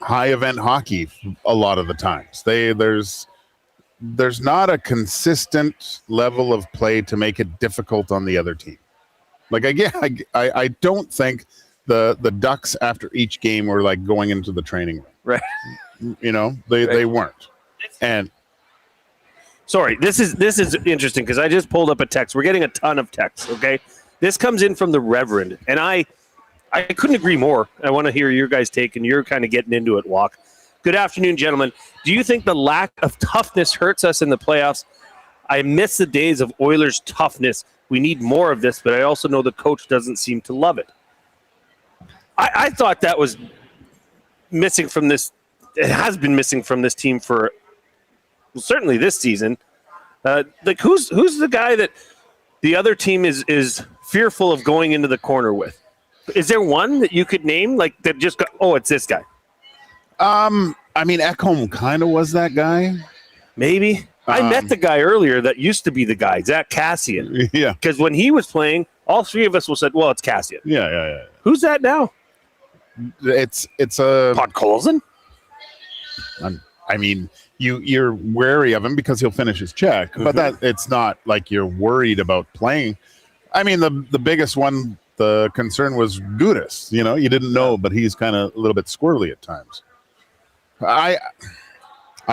high event hockey a lot of the times. There's not a consistent level of play to make it difficult on the other team. Like, again, I don't think the Ducks after each game were like going into the training room. Right. They weren't. And sorry, this is interesting because I just pulled up a text. We're getting a ton of texts, okay? This comes in from the Reverend, and I couldn't agree more. I want to hear your guys' take, and you're kind of getting into it, Walk. Good afternoon, gentlemen. Do you think the lack of toughness hurts us in the playoffs? I miss the days of Oilers' toughness. We need more of this, but I also know the coach doesn't seem to love it. I thought that was missing from this. It has been missing from this team for certainly this season. Like who's the guy that the other team is fearful of going into the corner with? Is there one that you could name like that just go, oh, it's this guy? I mean, Ekholm kind of was that guy. Maybe. I met the guy earlier that used to be the guy, Zach Cassian. Yeah. Because when he was playing, all three of us will said, well, it's Cassian. Yeah. Who's that now? It's a Podkolzin? I mean, you're wary of him because he'll finish his check, but that it's not like you're worried about playing. I mean, the biggest one, the concern was Gudas. You didn't know, but he's kind of a little bit squirrely at times. I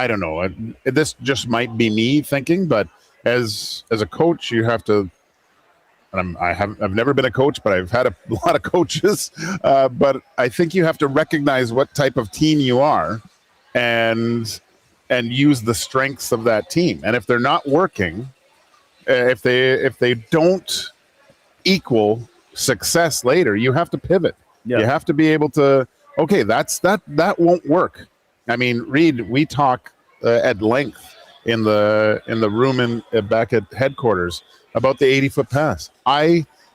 don't know. This just might be me thinking, but as a coach, you have to. I've never been a coach, but I've had a lot of coaches. But I think you have to recognize what type of team you are, and use the strengths of that team. And if they're not working, if they don't equal success later, you have to pivot. Yeah. You have to be able to. Okay, that won't work. I mean, Reid, we talk at length in the room back at headquarters about the 80-foot pass.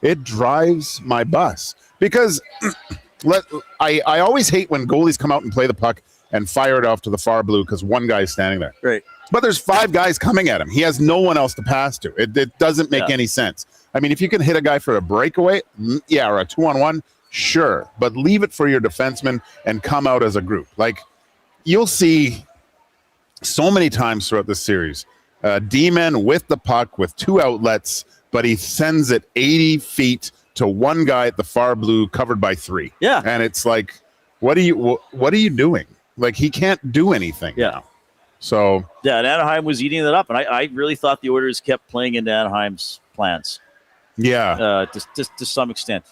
It drives my bus because I always hate when goalies come out and play the puck and fire it off to the far blue because one guy's standing there. Right. But there's 5 guys coming at him. He has no one else to pass to. It doesn't make any sense. I mean, if you can hit a guy for a breakaway, yeah, or a 2-on-1, sure. But leave it for your defenseman and come out as a group. Like, you'll see so many times throughout this series, D-man with the puck with 2 outlets, but he sends it 80 feet to one guy at the far blue covered by 3. Yeah. And it's like, what are you doing? Like, he can't do anything. Yeah. So. Yeah, and Anaheim was eating it up, and I really thought the Oilers kept playing into Anaheim's plans. Yeah. To some extent.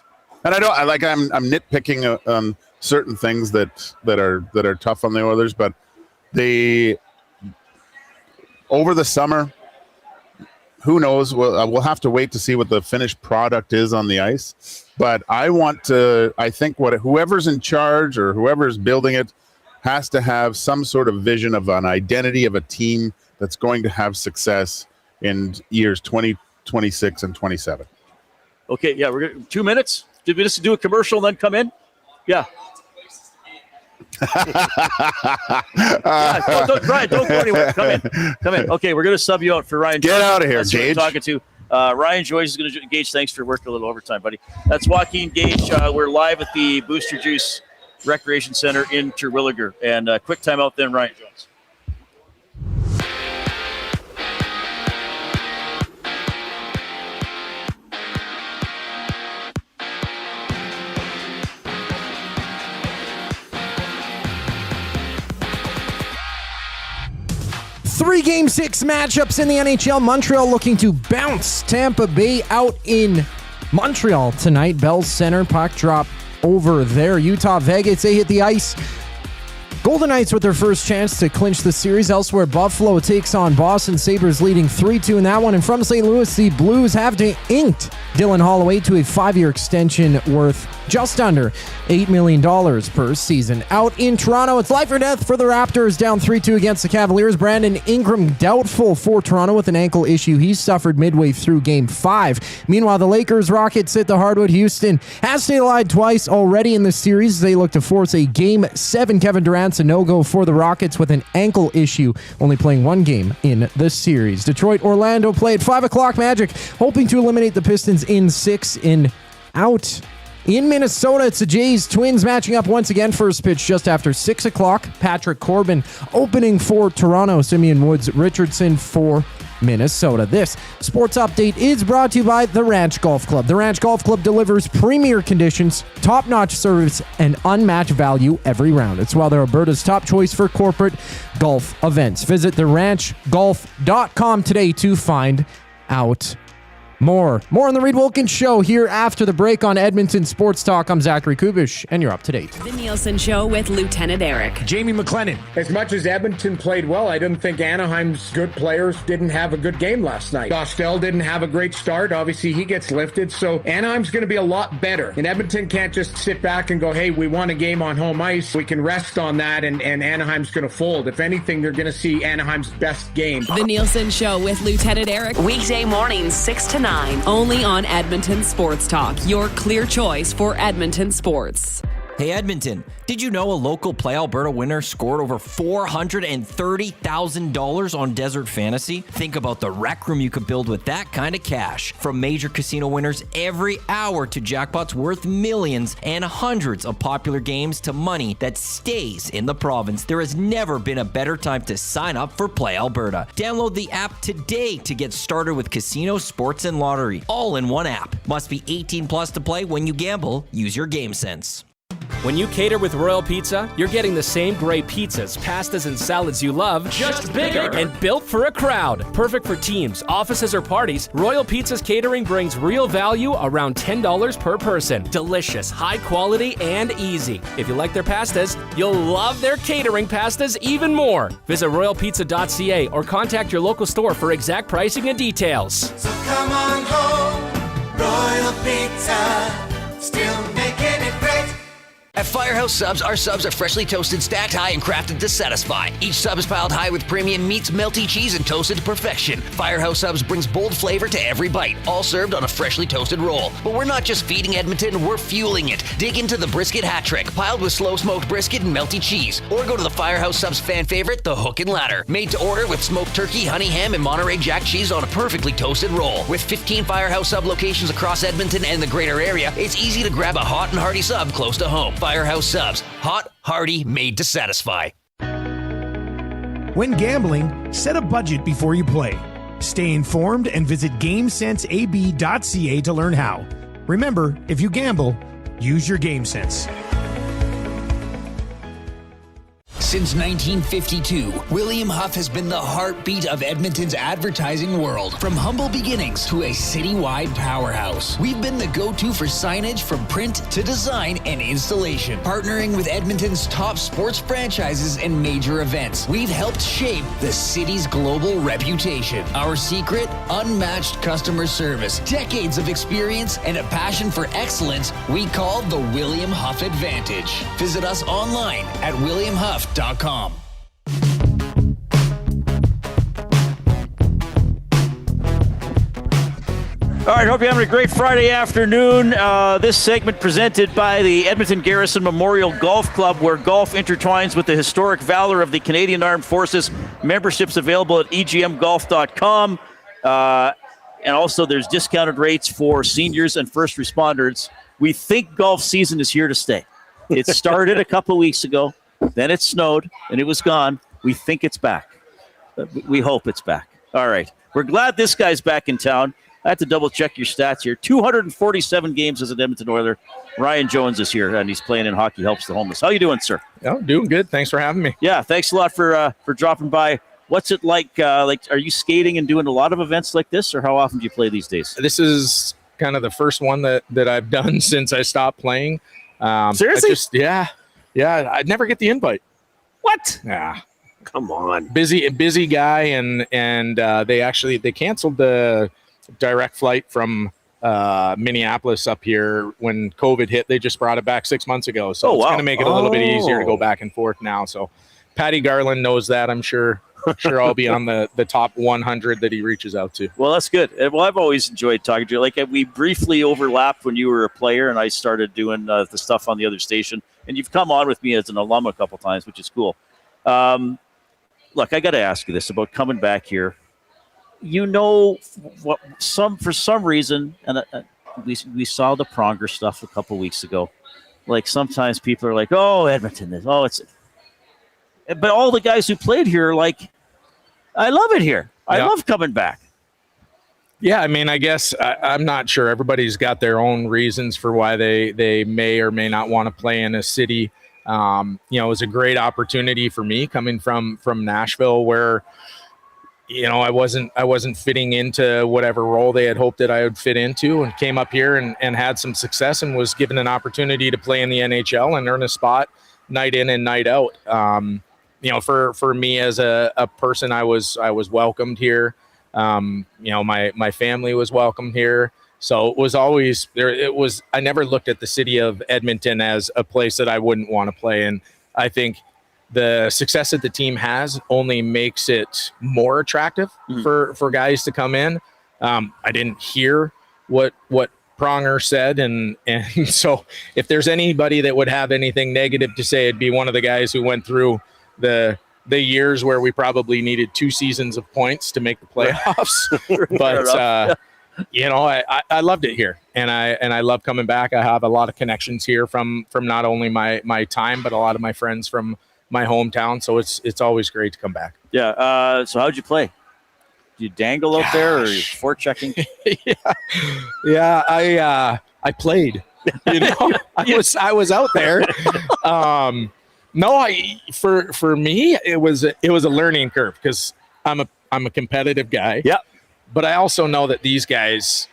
And I'm nitpicking on certain things that are tough on the Oilers, but over the summer, who knows? We'll have to wait to see what the finished product is on the ice. But I think whoever's in charge or whoever's building it has to have some sort of vision of an identity of a team that's going to have success in years 2026 and 27. Okay, yeah, we're going 2 minutes. Did we just do a commercial and then come in? Yeah. Ryan, don't go anywhere. Come in. Okay, we're going to sub you out for Ryan. Get out of here, That's who we're Gage. talking to Ryan Joyce is going to Gage. Thanks for working a little overtime, buddy. That's Joaquin Gage. We're live at the Booster Juice Recreation Center in Terwilliger. And quick timeout then, Ryan Jones. Three Game 6 matchups in the NHL. Montreal looking to bounce Tampa Bay out in Montreal tonight. Bell's Center puck drop over there. Utah Vegas, they hit the ice. Golden Knights with their first chance to clinch the series. Elsewhere, Buffalo takes on Boston Sabres, leading 3-2 in that one. And from St. Louis, the Blues have inked Dylan Holloway to a 5-year extension worth just under $8 million per season. Out in Toronto, it's life or death for the Raptors, down 3-2 against the Cavaliers. Brandon Ingram doubtful for Toronto with an ankle issue he suffered midway through Game 5. Meanwhile, the Lakers Rockets hit the hardwood. Houston has stayed alive twice already in the series. They look to force a Game 7. Kevin Durant's a no-go for the Rockets with an ankle issue, only playing one game in the series. Detroit Orlando play at 5 o'clock. Magic hoping to eliminate the Pistons in 6. Out in Minnesota, it's the Jays Twins matching up once again. First pitch just after 6 o'clock. Patrick Corbin opening for Toronto. Simeon Woods Richardson for Minnesota. This sports update is brought to you by the Ranch Golf Club. The Ranch Golf Club delivers premier conditions, top-notch service, and unmatched value every round. It's why they're Alberta's top choice for corporate golf events. Visit theranchgolf.com today to find out more. More on the Reid Wilkins Show here after the break on Edmonton Sports Talk. I'm Zachary Kubish, and you're up to date. The Nielsen Show with Lieutenant Eric. Jamie McLennan. As much as Edmonton played well, I didn't think Anaheim's good players didn't have a good game last night. Dostel didn't have a great start. Obviously, he gets lifted, so Anaheim's going to be a lot better. And Edmonton can't just sit back and go, hey, we won a game on home ice. We can rest on that, and Anaheim's going to fold. If anything, they're going to see Anaheim's best game. The Nielsen Show with Lieutenant Eric. Weekday mornings 6 to 9. Only on Edmonton Sports Talk. Your clear choice for Edmonton sports. Hey Edmonton, did you know a local Play Alberta winner scored over $430,000 on Desert Fantasy? Think about the rec room you could build with that kind of cash. From major casino winners every hour to jackpots worth millions and hundreds of popular games to money that stays in the province, there has never been a better time to sign up for Play Alberta. Download the app today to get started with casino, sports, and lottery, all in one app. Must be 18 plus to play. When you gamble, use your game sense. When you cater with Royal Pizza, you're getting the same great pizzas, pastas, and salads you love, just bigger and built for a crowd. Perfect for teams, offices, or parties, Royal Pizza's catering brings real value around $10 per person. Delicious, high quality, and easy. If you like their pastas, you'll love their catering pastas even more. Visit royalpizza.ca or contact your local store for exact pricing and details. So come on home, Royal Pizza, still making it great. At Firehouse Subs, our subs are freshly toasted, stacked high, and crafted to satisfy. Each sub is piled high with premium meats, melty cheese, and toasted to perfection. Firehouse Subs brings bold flavor to every bite, all served on a freshly toasted roll. But we're not just feeding Edmonton, we're fueling it. Dig into the brisket hat trick, piled with slow-smoked brisket and melty cheese. Or go to the Firehouse Subs fan favorite, the Hook and Ladder. Made to order with smoked turkey, honey ham, and Monterey Jack cheese on a perfectly toasted roll. With 15 Firehouse Sub locations across Edmonton and the greater area, it's easy to grab a hot and hearty sub close to home. Firehouse Subs. Hot, hearty, made to satisfy. When gambling, set a budget before you play. Stay informed and visit GameSenseAB.ca to learn how. Remember, if you gamble, use your game sense. Since 1952, William Huff has been the heartbeat of Edmonton's advertising world. From humble beginnings to a citywide powerhouse, we've been the go-to for signage from print to design and installation. Partnering with Edmonton's top sports franchises and major events, we've helped shape the city's global reputation. Our secret? Unmatched customer service, decades of experience, and a passion for excellence we call the William Huff Advantage. Visit us online at williamhuff.com. All right, hope you're having a great Friday afternoon. This segment presented by the Edmonton Garrison Memorial Golf Club, where golf intertwines with the historic valor of the Canadian Armed Forces. Memberships available at egmgolf.com. And also there's discounted rates for seniors and first responders. We think golf season is here to stay. It started a couple weeks ago. Then it snowed, and it was gone. We think it's back. We hope it's back. All right. We're glad this guy's back in town. I had to double-check your stats here. 247 games as an Edmonton Oiler. Ryan Jones is here, and he's playing in Hockey Helps the Homeless. How you doing, sir? Oh, doing good. Thanks for having me. Yeah, thanks a lot for dropping by. What's it like? Are you skating and doing a lot of events like this, or how often do you play these days? This is kind of the first one that I've done since I stopped playing. Seriously? Yeah, I'd never get the invite. What? Yeah. Come on. Busy guy, and they canceled the direct flight from Minneapolis up here when COVID hit. They just brought it back 6 months ago. So it's going to make it a little bit easier to go back and forth now. So Patty Garland knows that, I'm sure. Sure, I'll be on the top 100 that he reaches out to. Well, that's good. Well, I've always enjoyed talking to you. Like, we briefly overlapped when you were a player and I started doing the stuff on the other station. And you've come on with me as an alum a couple times, which is cool. Look, I got to ask you this about coming back here. You know, for some reason, and we saw the Pronger stuff a couple weeks ago. Like, sometimes people are like, "Oh, Edmonton, but all the guys who played here are like, I love it here. I love coming back." Yeah, I mean, I guess I'm not sure. Everybody's got their own reasons for why they may or may not want to play in a city. It was a great opportunity for me coming from Nashville, where I wasn't fitting into whatever role they had hoped that I would fit into, and came up here and had some success and was given an opportunity to play in the NHL and earn a spot night in and night out. For me as a person, I was welcomed here. My family was welcomed here. So it was always there. I never looked at the city of Edmonton as a place that I wouldn't want to play in. I think the success that the team has only makes it more attractive for guys to come in. I didn't hear what Pronger said, and so if there's anybody that would have anything negative to say, it'd be one of the guys who went through the years where we probably needed 2 seasons of points to make the playoffs. But I loved it here, and I love coming back. I have a lot of connections here from not only my time, but a lot of my friends from my hometown. So it's always great to come back. Yeah. So how'd you play? Did you dangle out there, or are you forechecking? Yeah. I played. I was out there. No, for me it was a learning curve, because I'm a competitive guy. Yeah. But I also know that these guys,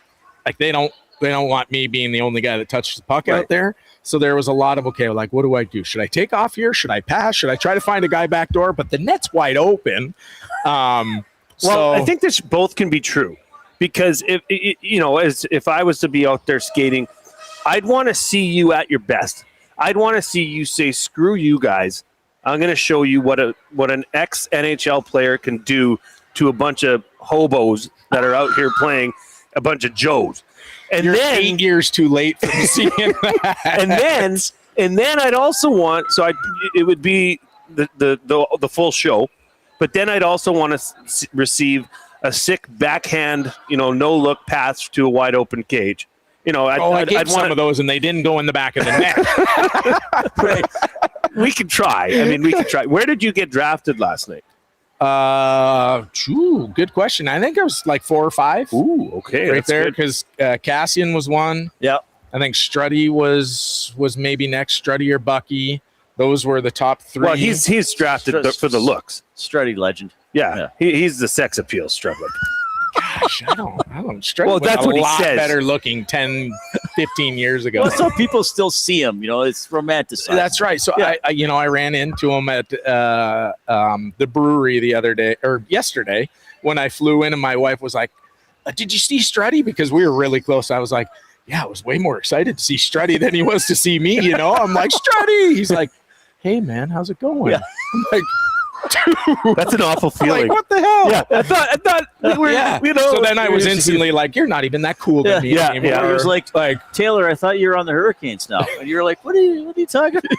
like, they don't want me being the only guy that touched the puck out there. So there was a lot of, okay, like, what do I do? Should I take off here? Should I pass? Should I try to find a guy back door? But the net's wide open. I think this both can be true, because if I was to be out there skating, I'd want to see you at your best. I'd want to see you say, "Screw you guys. I'm going to show you what an ex-NHL player can do to a bunch of hobos that are out here playing, a bunch of Joes." And You're then 8 years too late for seeing that. and then I'd also want, it would be the full show, but then I'd also want to receive a sick backhand, no look pass to a wide open cage. I gave some of those, and they didn't go in the back of the net. Right. We could try. We could try. Where did you get drafted last night? Good question. I think it was like 4 or 5. Ooh, okay, right there, because Cassian was one. Yeah, I think Struddy was maybe next. Struddy or Bucky. Those were the top 3. Well, he's drafted for the looks. Struddy legend. Yeah. He's the sex appeal, Struddy. Gosh, I don't. Struddy well, was that's a what he lot says. Better looking 10, 15 years ago. Well, some people still see him. It's romanticized. That's right. So I ran into him at the brewery the other day, or yesterday, when I flew in, and my wife was like, "Did you see Struddy?" Because we were really close. I was like, "Yeah, I was way more excited to see Struddy than he was to see me." I'm like, "Struddy." He's like, "Hey man, how's it going?" Yeah. I'm like, dude, that's an awful feeling. Like, what the hell? Yeah, I thought we were. Yeah. So then I was instantly like, "You're not even that cool to me anymore." Yeah. It was like Taylor, I thought you were on the Hurricanes now, and you were like, "What are you talking about?"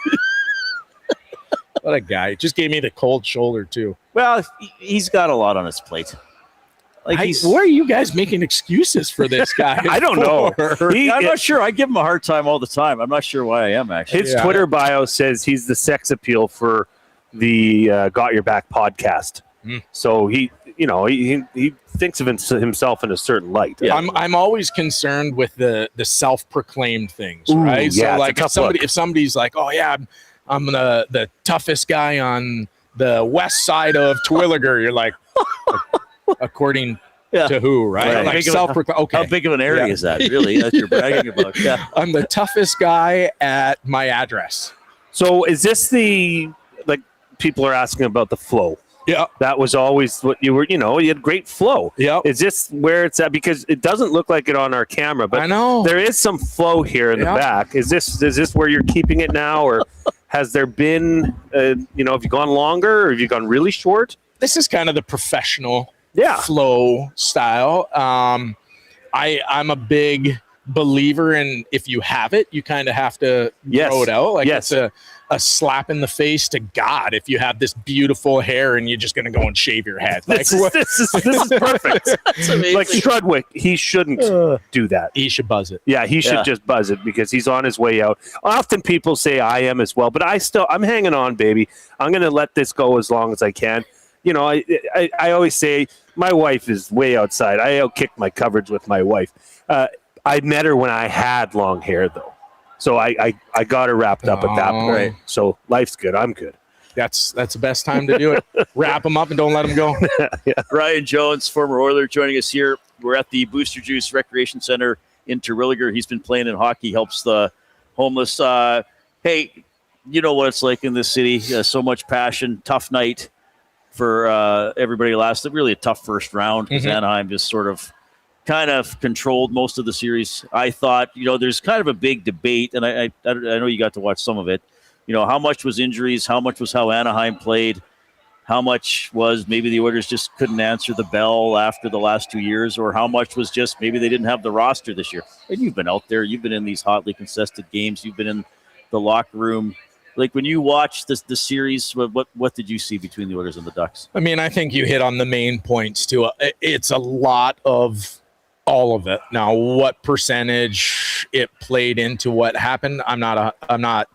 What a guy! Just gave me the cold shoulder too. Well, he's got a lot on his plate. Why are you guys making excuses for this guy? I don't know. I'm not sure. I give him a hard time all the time. I'm not sure why I am, actually. His Twitter bio says he's the sex appeal for the Got Your Back podcast. So he thinks of himself in a certain light. Yeah. I'm always concerned with the self-proclaimed things, right? Yeah, so like if somebody's like, "Oh yeah, I'm the toughest guy on the west side of Terwilliger," you're like, according to who, right? Like self-proclaimed. Okay, how big of an area is that, really, that you're bragging about? Yeah, I'm the toughest guy at my address. So is this people are asking about the flow? Yeah. That was always what you were, you had great flow. Yeah. Is this where it's at? Because it doesn't look like it on our camera, but I know there is some flow here in the back. Is this where you're keeping it now, or has there been, have you gone longer, or have you gone really short? This is kind of the professional flow style. I'm a big believer in, if you have it, you kind of have to throw it out. Like it's a slap in the face to God if you have this beautiful hair and you're just going to go and shave your head. Like, this is perfect. That's amazing. Like Strudwick, he shouldn't do that. He should buzz it. Yeah, he should just buzz it because he's on his way out. Often people say I am as well, but I'm hanging on, baby. I'm going to let this go as long as I can. I always say my wife is way outside. I outkick my coverage with my wife. I met her when I had long hair, though. So I got her wrapped up at that point. So life's good. I'm good. That's the best time to do it. Wrap them up and don't let them go. Ryan Jones, former Oiler, joining us here. We're at the Booster Juice Recreation Center in Terwilliger. He's been playing in hockey, helps the homeless. Hey, you know what it's like in this city. So much passion, tough night for everybody last. Really a tough first round because Anaheim just sort of kind of controlled most of the series. I thought, there's kind of a big debate, and I know you got to watch some of it. How much was injuries? How much was how Anaheim played? How much was maybe the Oilers just couldn't answer the bell after the last 2 years? Or how much was just maybe they didn't have the roster this year? And you've been out there. You've been in these hotly contested games. You've been in the locker room. Like when you watch the series, what did you see between the Oilers and the Ducks? I mean, I think you hit on the main points too. It's a lot of all of it. Now, what percentage it played into what happened, I'm not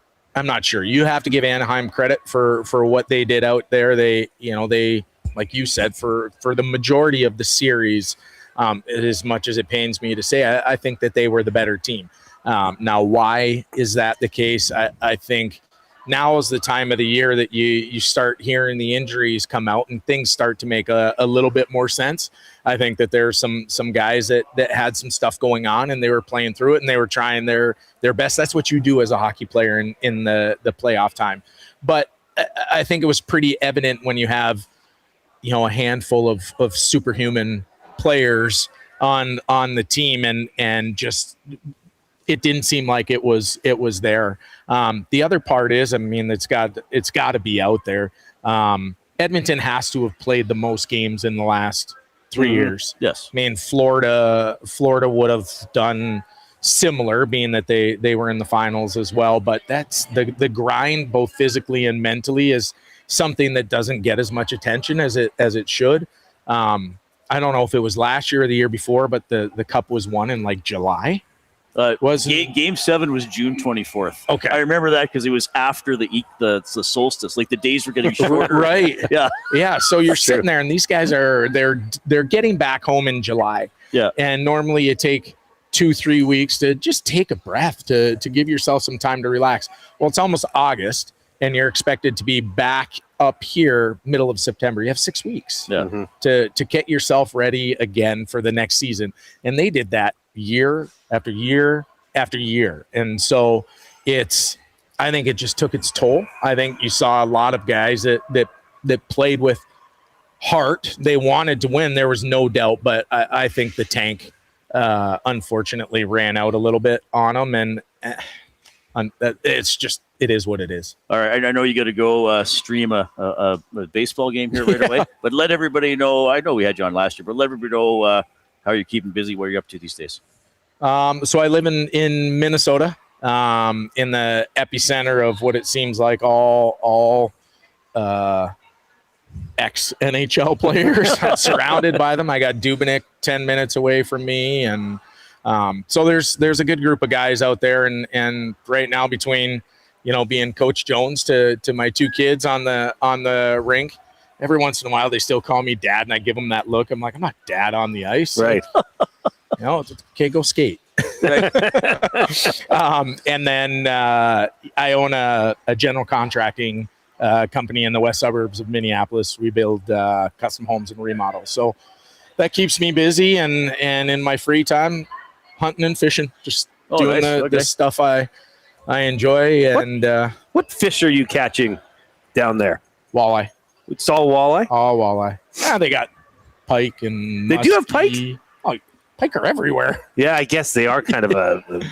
sure. You have to give Anaheim credit for what they did out there. They like you said, for the majority of the series, as much as it pains me to say, I think that they were the better team. Now, why is that the case? I think now is the time of the year that you start hearing the injuries come out and things start to make a little bit more sense. I think that there's some guys that had some stuff going on and they were playing through it and they were trying their best. That's what you do as a hockey player in the playoff time. But I think it was pretty evident when you have, a handful of superhuman players on the team and just it didn't seem like it was there. The other part is, I mean, it's got to be out there. Edmonton has to have played the most games in the last 3 years. Yes. I mean, Florida would have done similar, being that they were in the finals as well. But that's the grind, both physically and mentally, is something that doesn't get as much attention as it should. I don't know if it was last year or the year before, but the cup was won in like July. Game 7 was June 24th. Okay, I remember that because it was after the solstice. Like the days were getting shorter. Right. Yeah. So you're sitting there, and these guys they're getting back home in July. Yeah. And normally you take 2-3 weeks to just take a breath to give yourself some time to relax. Well, it's almost August, and you're expected to be back up here middle of September. You have 6 weeks to get yourself ready again for the next season, and they did that year after year after year. And so I think it just took its toll. I think you saw a lot of guys that played with heart. They wanted to win. There was no doubt, but I think the tank unfortunately ran out a little bit on them, and it is what it is. All right. I know you got to go stream a baseball game here right away, but let everybody know, I know we had you on last year, but let everybody know how you're keeping busy, what you're up to these days. So I live in Minnesota, in the epicenter of what it seems like all ex-NHL players. I'm surrounded by them. I got Dubnyk 10 minutes away from me. And so there's a good group of guys out there. And right now, between, being Coach Jones to my two kids on the rink, every once in a while they still call me dad, and I give them that look. I'm like, I'm not dad on the ice. Right. It's okay, go skate. And then I own a general contracting company in the west suburbs of Minneapolis. We build custom homes and remodels. So that keeps me busy, and in my free time, hunting and fishing, just doing the stuff I enjoy. And what fish are you catching down there? Walleye. It's all walleye? All walleye. Yeah, they got pike and They do have muskie. Oh, pike are everywhere. Yeah, I guess they are kind of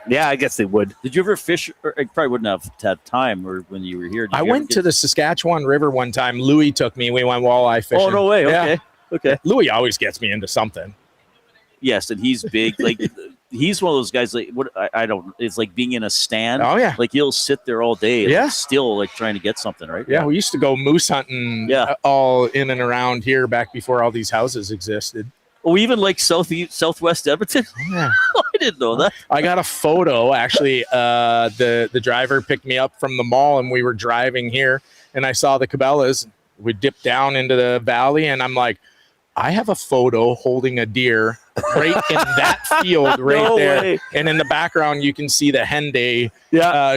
yeah, I guess they would. Did you ever fish? Or I probably wouldn't have had time or when you were here. I went to the Saskatchewan River one time. Louis took me. We went walleye fishing. Oh, no way. Okay. Yeah. Okay. Louis always gets me into something. Yes, and he's big. Like he's one of those guys. Like what I don't. It's like being in a stand. Oh yeah. Like he'll sit there all day. Yeah. Like, still like trying to get something. Right. Yeah, we used to go moose hunting. Yeah. All in and around here back before all these houses existed. Oh, even like southwest Edmonton. Yeah. I didn't know that. I got a photo actually. The driver picked me up from the mall and we were driving here and I saw the Cabela's. We dipped down into the valley and I'm like, I have a photo holding a deer right in that field right there. Way. And in the background, you can see the Henday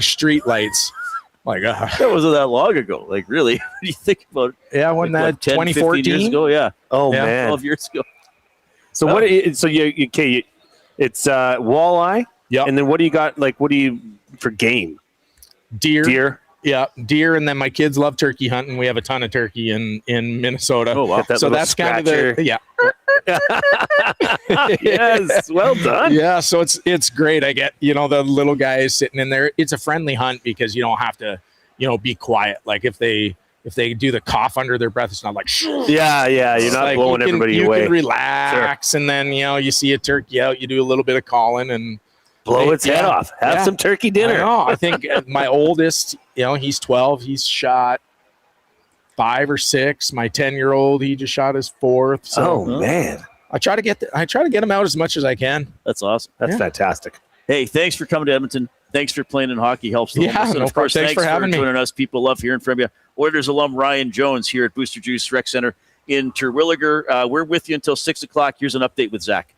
street lights. Like, that wasn't that long ago. Like, really? When you think about it. Yeah, when like, that 10, 2014 years ago? Yeah. Oh, Yeah. man. 12 years ago. So it's walleye. Yeah. And then what do you got? Like, what do you for game? Deer. Yeah, deer, and then my kids love turkey hunting. We have a ton of turkey in Minnesota. Oh, wow. So that's kind of the Yes, well done. Yeah, so it's great. I get the little guys sitting in there. It's a friendly hunt because you don't have to be quiet. Like if they do the cough under their breath, it's not like Yeah, you're not like blowing everybody away. You can relax, and then you see a turkey out, you do a little bit of calling and blow its head off. Have some turkey dinner. I think my oldest, he's 12. He's shot 5 or 6. My 10-year-old, he just shot his 4th. So man, I try to get him out as much as I can. That's awesome. That's fantastic. Hey, thanks for coming to Edmonton. Thanks for playing in hockey. Helps the homeless. And of course, thanks for having me. joining us. People love hearing from you. Oilers alum Ryan Jones here at Booster Juice Rec Center in Terwilliger. We're with you until 6 o'clock. Here's an update with Zach.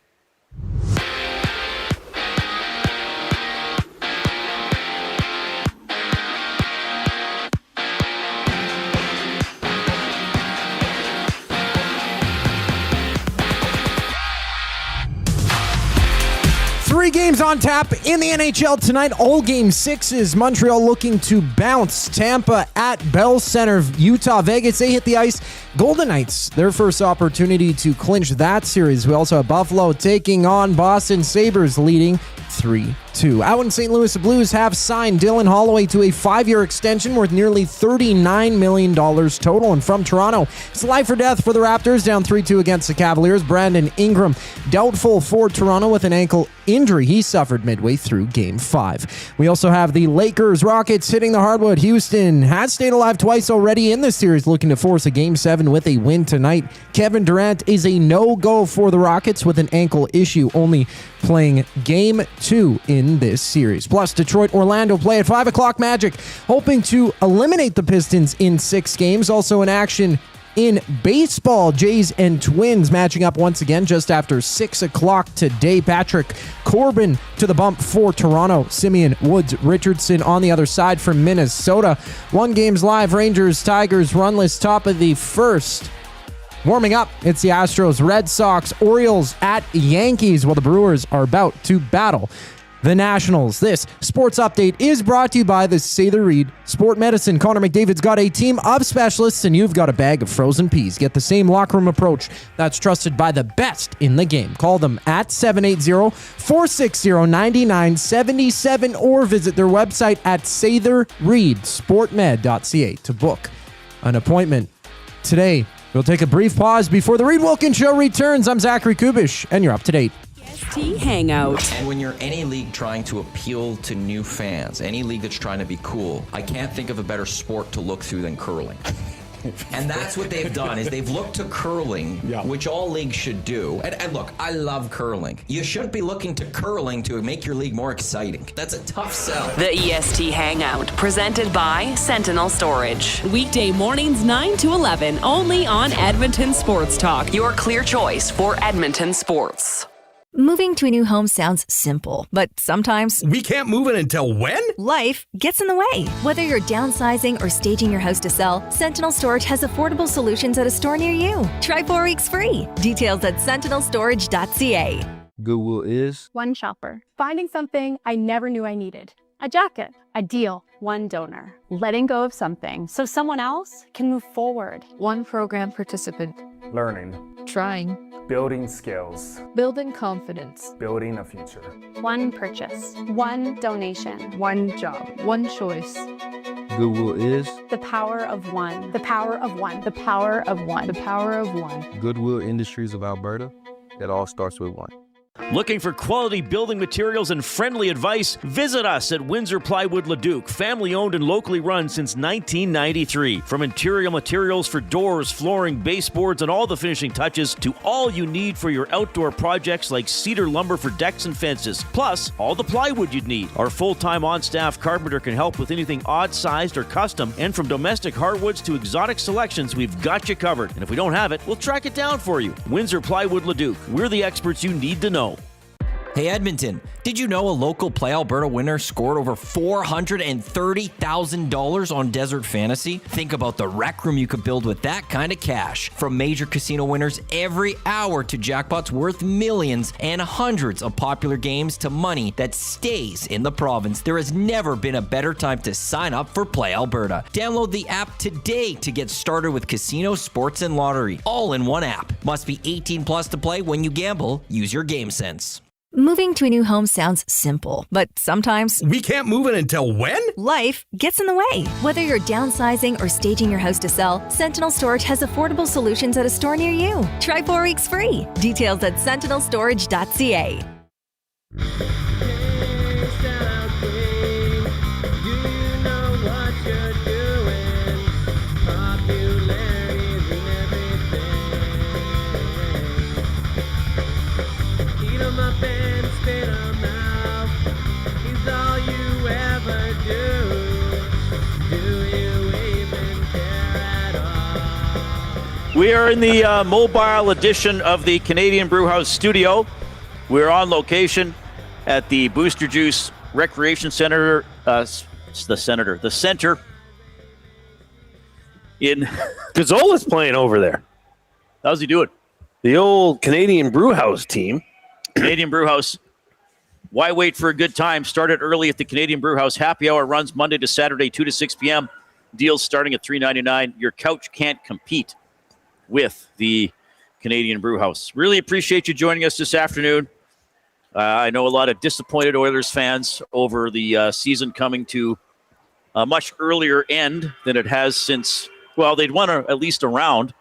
Three games on tap in the NHL tonight. All game 6s. Montreal looking to bounce Tampa at Bell Center. Utah, Vegas, they hit the ice. Golden Knights, their first opportunity to clinch that series. We also have Buffalo taking on Boston Sabres, leading 3-2. Out in St. Louis, the Blues have signed Dylan Holloway to a 5-year extension worth nearly $39 million total. And from Toronto, it's life or death for the Raptors, down 3-2 against the Cavaliers. Brandon Ingram, doubtful for Toronto with an ankle injury he suffered midway through Game 5. We also have the Lakers, Rockets hitting the hardwood. Houston has stayed alive twice already in this series, looking to force a Game 7 with a win tonight. Kevin Durant is a no-go for the Rockets with an ankle issue, only playing Game 2 in this series. Plus, Detroit, Orlando play at 5 o'clock. Magic hoping to eliminate the Pistons in 6 games. Also in action in baseball, Jays and Twins matching up once again just after 6 o'clock today. Patrick Corbin to the bump for Toronto. Simeon Woods Richardson on the other side from Minnesota. 1 games live. Rangers, Tigers, runless, top of the first. Warming up, it's the Astros, Red Sox, Orioles at Yankees, while the Brewers are about to battle the Nationals. This sports update is brought to you by the Sather Reid Sport Medicine. Connor McDavid's got a team of specialists, and you've got a bag of frozen peas. Get the same locker room approach that's trusted by the best in the game. Call them at 780-460-9977 or visit their website at satherreidsportmed.ca to book an appointment today. We'll take a brief pause before the Reid Wilkins Show returns. I'm Zachary Kubish, and you're up to date. ST Hangout. And when you're any league trying to appeal to new fans, any league that's trying to be cool, I can't think of a better sport to look through than curling. And that's what they've done, is they've looked to curling, which all leagues should do. And look, I love curling. You shouldn't be looking to curling to make your league more exciting. That's a tough sell. The EST Hangout, presented by Sentinel Storage. Weekday mornings 9 to 11, only on Edmonton Sports Talk. Your clear choice for Edmonton sports. Moving to a new home sounds simple, but sometimes we can't move it until when? Life gets in the way. Whether you're downsizing or staging your house to sell, Sentinel Storage has affordable solutions at a store near you. Try 4 weeks free. Details at sentinelstorage.ca. Goodwill is one shopper, finding something I never knew I needed. A jacket. A deal. One donor. Letting go of something so someone else can move forward. One program participant. Learning. Trying. Building skills. Building confidence. Building a future. One purchase. One donation. One job. One choice. Goodwill is the power of one. The power of one. The power of one. The power of one. Goodwill Industries of Alberta. It all starts with one. Looking for quality building materials and friendly advice? Visit us at Windsor Plywood Leduc, family owned and locally run since 1993. From interior materials for doors, flooring, baseboards, and all the finishing touches to all you need for your outdoor projects like cedar lumber for decks and fences, plus all the plywood you'd need. Our full-time on-staff carpenter can help with anything odd-sized or custom, and from domestic hardwoods to exotic selections, we've got you covered. And if we don't have it, we'll track it down for you. Windsor Plywood Leduc. We're the experts you need to know. Hey Edmonton, did you know a local Play Alberta winner scored over $430,000 on Desert Fantasy? Think about the rec room you could build with that kind of cash. From major casino winners every hour to jackpots worth millions and hundreds of popular games to money that stays in the province, there has never been a better time to sign up for Play Alberta. Download the app today to get started with casino, sports, and lottery, all in one app. Must be 18 plus to play. When you gamble, use your game sense. Moving to a new home sounds simple, but sometimes we can't move it until when? Life gets in the way. Whether you're downsizing or staging your house to sell, Sentinel Storage has affordable solutions at a store near you. Try 4 weeks free. Details at sentinelstorage.ca. We are in the mobile edition of the Canadian Brewhouse studio. We're on location at the Booster Juice Recreation Center. The center in Gazzola's playing over there. How's he doing? The old Canadian Brewhouse team. Canadian Brewhouse. Why wait for a good time? Started early at the Canadian Brewhouse. Happy hour runs Monday to Saturday, 2 to 6 p.m. Deals starting at $3.99. Your couch can't compete with the Canadian Brewhouse. Really appreciate you joining us this afternoon. I know a lot of disappointed Oilers fans over the season coming to a much earlier end than it has since, well, they'd won at least a round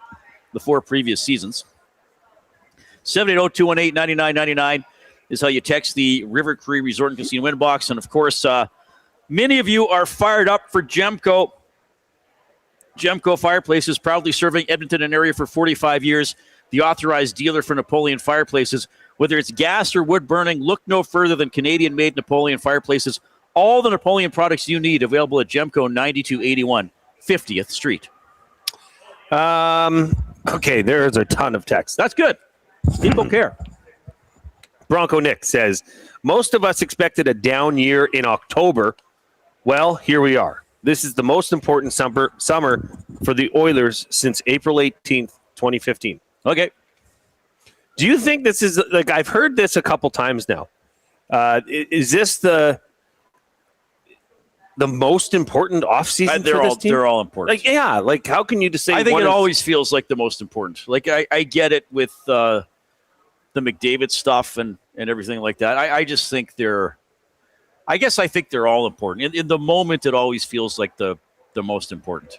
the 4 previous seasons. 780-218-9999 is how you text the River Cree Resort and Casino inbox. And, of course, many of you are fired up for Gemco. Gemco Fireplaces, proudly serving Edmonton and area for 45 years. The authorized dealer for Napoleon Fireplaces. Whether it's gas or wood burning, look no further than Canadian-made Napoleon Fireplaces. All the Napoleon products you need available at Gemco 9281 50th Street. Okay, there's a ton of text. That's good. People care. Bronco Nick says, most of us expected a down year in October. Well, here we are. This is the most important summer for the Oilers since April 18th, 2015. Okay. Do you think this is, like, I've heard this a couple times now. Is this the most important offseason for this team? They're all important. Like, yeah, like, how can you just say I think it always feels like the most important. Like, I get it with the McDavid stuff and everything like that. I just think I think they're all important. In the moment, it always feels like the most important.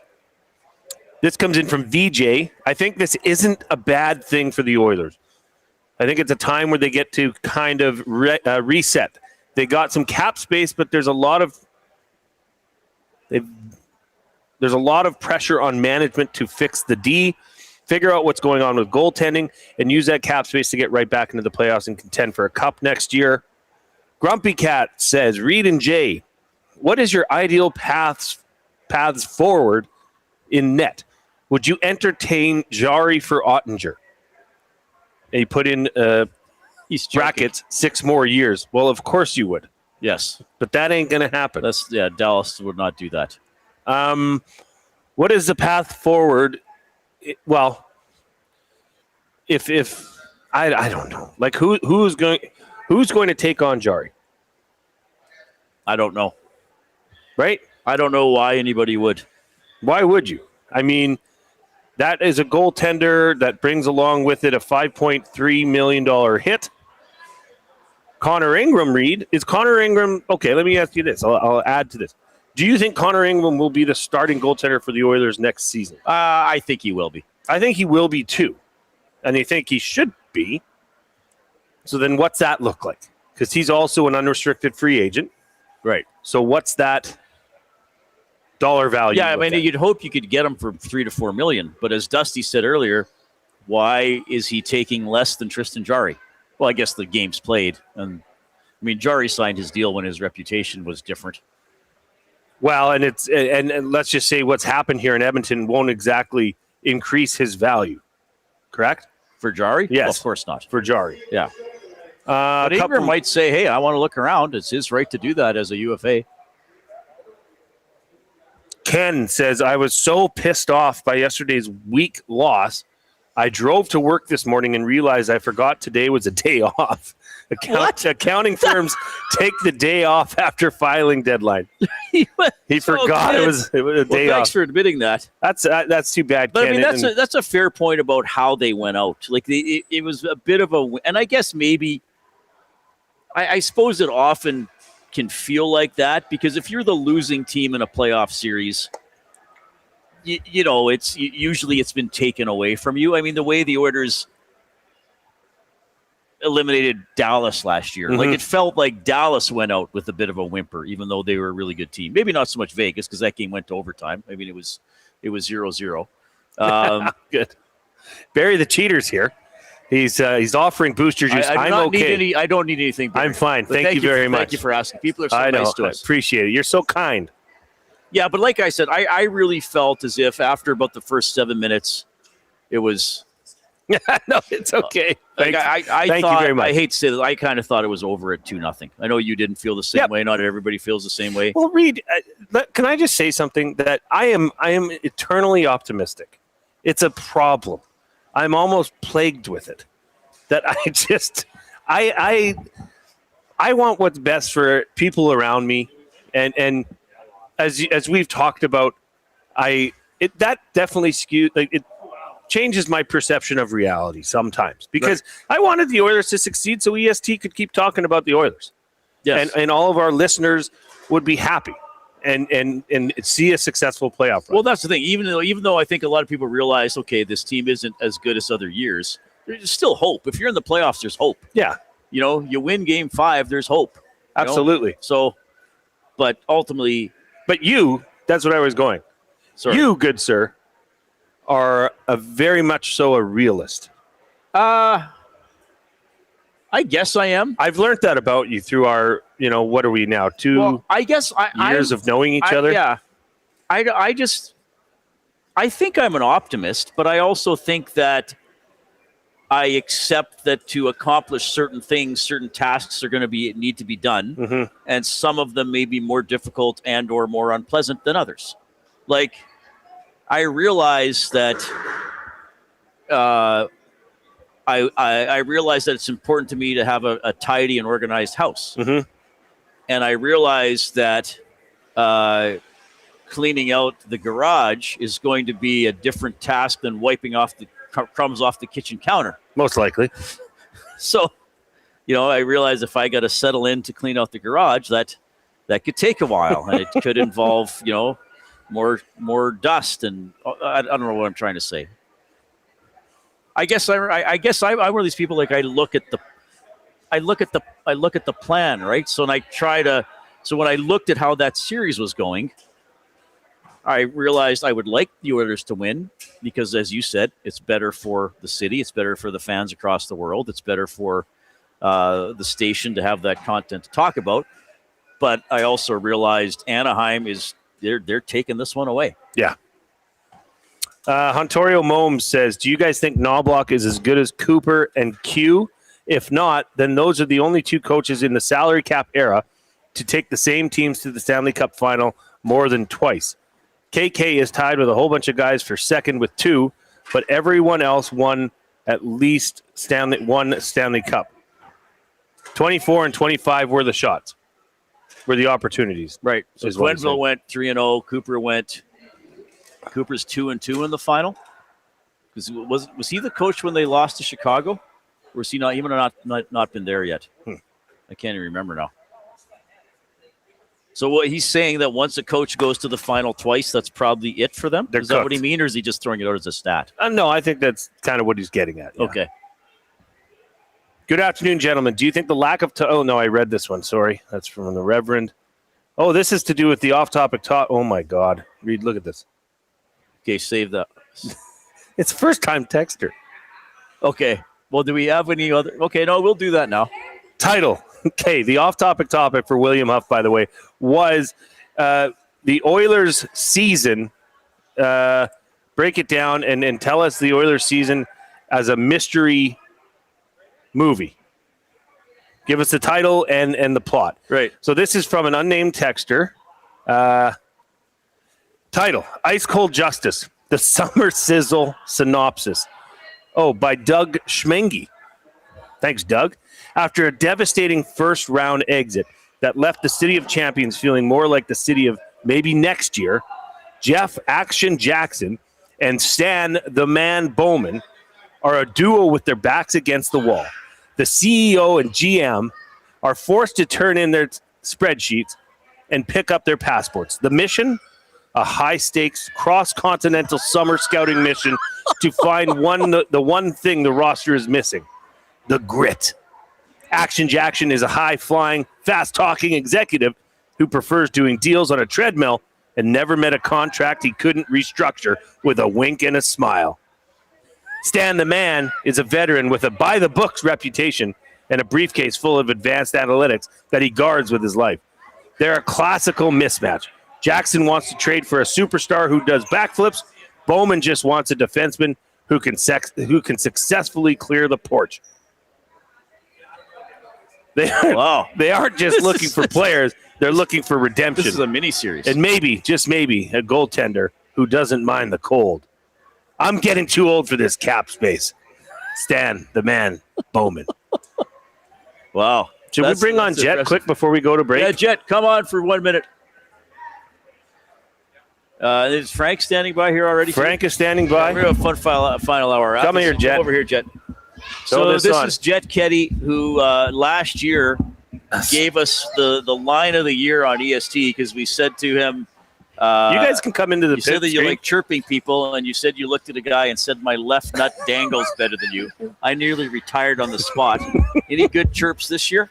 This comes in from VJ. I think this isn't a bad thing for the Oilers. I think it's a time where they get to kind of reset. They got some cap space, but there's a lot of pressure on management to fix the D, figure out what's going on with goaltending, and use that cap space to get right back into the playoffs and contend for a cup next year. Grumpy Cat says, Reid and Jay, what is your ideal paths forward in net? Would you entertain Jari for Ottinger? And he put in brackets 6 more years. Well, of course you would. Yes. But that ain't going to happen. Dallas would not do that. What is the path forward? Well, if I don't know. Like who's going to take on Jari? I don't know. right? I don't know why anybody would. Why would you? I mean, that is a goaltender that brings along with it a $5.3 million hit. Connor Ingram, Reid. Is Connor Ingram... Okay, let me ask you this. I'll add to this. Do you think Connor Ingram will be the starting goaltender for the Oilers next season? I think he will be. I think he will be too. And I think he should be. So then what's that look like? Because he's also an unrestricted free agent. Right. So what's that dollar value? Yeah, I mean, you'd hope you could get him for $3 to $4 million. But as Dusty said earlier, why is he taking less than Tristan Jarry? Well, I guess the game's played. And I mean, Jarry signed his deal when his reputation was different. Well, and it's and let's just say what's happened here in Edmonton won't exactly increase his value. Correct? For Jarry? Yes. Well, of course not. For Jarry. Yeah. But Ingram might say, hey, I want to look around. It's his right to do that as a UFA. Ken says, I was so pissed off by yesterday's weak loss. I drove to work this morning and realized I forgot today was a day off. Accounting firms take the day off after filing deadline. He forgot it was a day off. Thanks for admitting that. That's too bad, But Ken. I mean, that's a fair point about how they went out. Like it was a bit of a, and I guess maybe, I suppose it often can feel like that because if you're the losing team in a playoff series, you know, usually it's been taken away from you. I mean, the way the Oilers eliminated Dallas last year, like it felt like Dallas went out with a bit of a whimper, even though they were a really good team. Maybe not so much Vegas because that game went to overtime. I mean, it was 0-0. Good. Barry the Cheater's here. He's offering booster juice. I'm okay. I don't need anything, Barry. I'm fine. Thank you very much. Thank you for asking. People are so nice to us. I appreciate it. You're so kind. Yeah, but like I said, I really felt as if after about the first 7 minutes, it was. No, it's okay. Thank you very much. I hate to say that. I kind of thought it was over at 2-0. I know you didn't feel the same way. Not everybody feels the same way. Well, Reid, can I just say something that I am eternally optimistic. It's a problem. I'm almost plagued with it. That I want what's best for people around me, and as we've talked about, that definitely skews. Like it changes my perception of reality sometimes because I wanted the Oilers to succeed so EST could keep talking about the Oilers. Yes. And all of our listeners would be happy and see a successful playoff run. Well, that's the thing. Even though I think a lot of people realize, okay, this team isn't as good as other years, there's still hope. If you're in the playoffs, there's hope. Yeah. You know, you win game 5, there's hope. Absolutely. You know? So, but ultimately. But that's what I was going. Sorry. You, good sir, are very much so a realist. I guess I am. I've learned that about you through our, what are we now? 2 I guess years of knowing each other? Yeah. I think I'm an optimist, but I also think that I accept that to accomplish certain things, certain tasks are going to need to be done, and some of them may be more difficult and or more unpleasant than others. Like, I realize that I realize that it's important to me to have a tidy and organized house, and I realize that cleaning out the garage is going to be a different task than wiping off the crumbs off the kitchen counter. Most likely. So, I realize if I got to settle in to clean out the garage, that could take a while, and it could involve, more dust, and I don't know what I'm trying to say. I guess I'm one of these people. Like I look at the plan, right? So when I looked at how that series was going, I realized I would like the Oilers to win because, as you said, it's better for the city. It's better for the fans across the world. It's better for the station to have that content to talk about. But I also realized Anaheim they're taking this one away. Yeah. Hontorio Momes says, do you guys think Knobloch is as good as Cooper and Q? If not, then those are the only 2 coaches in the salary cap era to take the same teams to the Stanley Cup final more than twice. KK is tied with a whole bunch of guys for second with 2, but everyone else won at least one Stanley Cup. 24 and 25 were the shots. were the opportunities. Right. So is what I'm Gwenville saying. went 3-0. Cooper's 2-2 in the final. Because was he the coach when they lost to Chicago? Or was he not even not been there yet? I can't even remember now. So what he's saying that once a coach goes to the final twice, that's probably it for them? Is that what he mean, or is he just throwing it out as a stat? No, I think that's kind of what he's getting at. Yeah. Okay. Good afternoon, gentlemen. Do you think the lack of oh, no, I read this one. Sorry. That's from the Reverend. Oh, this is to do with the off-topic talk. Oh, my God. Reed, look at this. Okay, save that. It's first-time texter. Okay. Well, do we have any other? Okay, no, we'll do that now. Title. Okay, the off-topic topic for William Huff, by the way, was the Oilers' season. Break it down and tell us the Oilers' season as a mystery movie. Give us the title and the plot. Right. So this is from an unnamed texter. Title, Ice Cold Justice, the Summer Sizzle Synopsis. Oh, by Doug Schmengi. Thanks, Doug. After a devastating first-round exit that left the City of Champions feeling more like the city of maybe next year, Jeff Action Jackson and Stan the Man Bowman are a duo with their backs against the wall. The CEO and GM are forced to turn in their spreadsheets and pick up their passports. The mission? A high-stakes, cross-continental summer scouting mission to find the one thing the roster is missing, the grit. Action Jackson is a high-flying, fast-talking executive who prefers doing deals on a treadmill and never met a contract he couldn't restructure with a wink and a smile. Stan the Man is a veteran with a by-the-books reputation and a briefcase full of advanced analytics that he guards with his life. They're a classical mismatch. Jackson wants to trade for a superstar who does backflips. Bowman just wants a defenseman who can successfully clear the porch. They aren't just looking for players. They're looking for redemption. This is a mini-series. And maybe, just maybe, a goaltender who doesn't mind the cold. I'm getting too old for this cap space. Stan, the Man, Bowman. Wow. Should we bring on Jet impressive. quick before we go to break? Yeah, Jet, come on for 1 minute. Is Frank standing by here already? Frank is standing by. We're going to have a fun final hour. Come here, Jet. Come over here, Jet. So this is Jet Ketty, who last year gave us the line of the year on EST because we said to him, you guys can come into the You said that you like chirping people, and you said you looked at a guy and said, my left nut dangles better than you. I nearly retired on the spot. Any good chirps this year?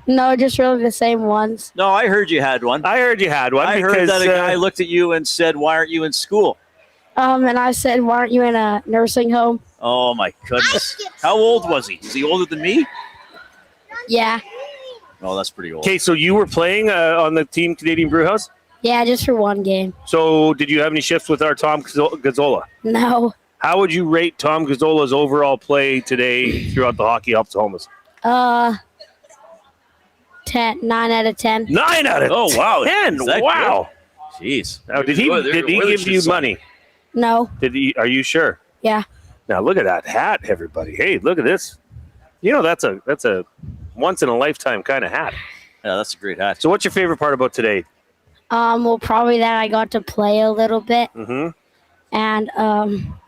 No, just really the same ones. No, I heard you had one. I heard you had one. I heard that a guy looked at you and said, why aren't you in school? And I said, why aren't you in a nursing home? Oh, my goodness. How old was he? Is he older than me? Yeah. Oh, that's pretty old. Okay, so you were playing on the Team Canadian Brewhouse? Yeah, just for one game. So did you have any shifts with our Tom Gazzola? No. How would you rate Tom Gazzola's overall play today throughout the Hockey Helps Homeless? 9 out of 10. 9 out of 10. Oh, wow. 10. Wow. Good? Jeez. Now, did he give you money? No. Did he? Are you sure? Yeah. Now look at that hat, everybody. Hey, look at this. You know that's a once in a lifetime kind of hat. Yeah, that's a great hat. So what's your favorite part about today? Well, probably that I got to play a little bit. Mm-hmm. And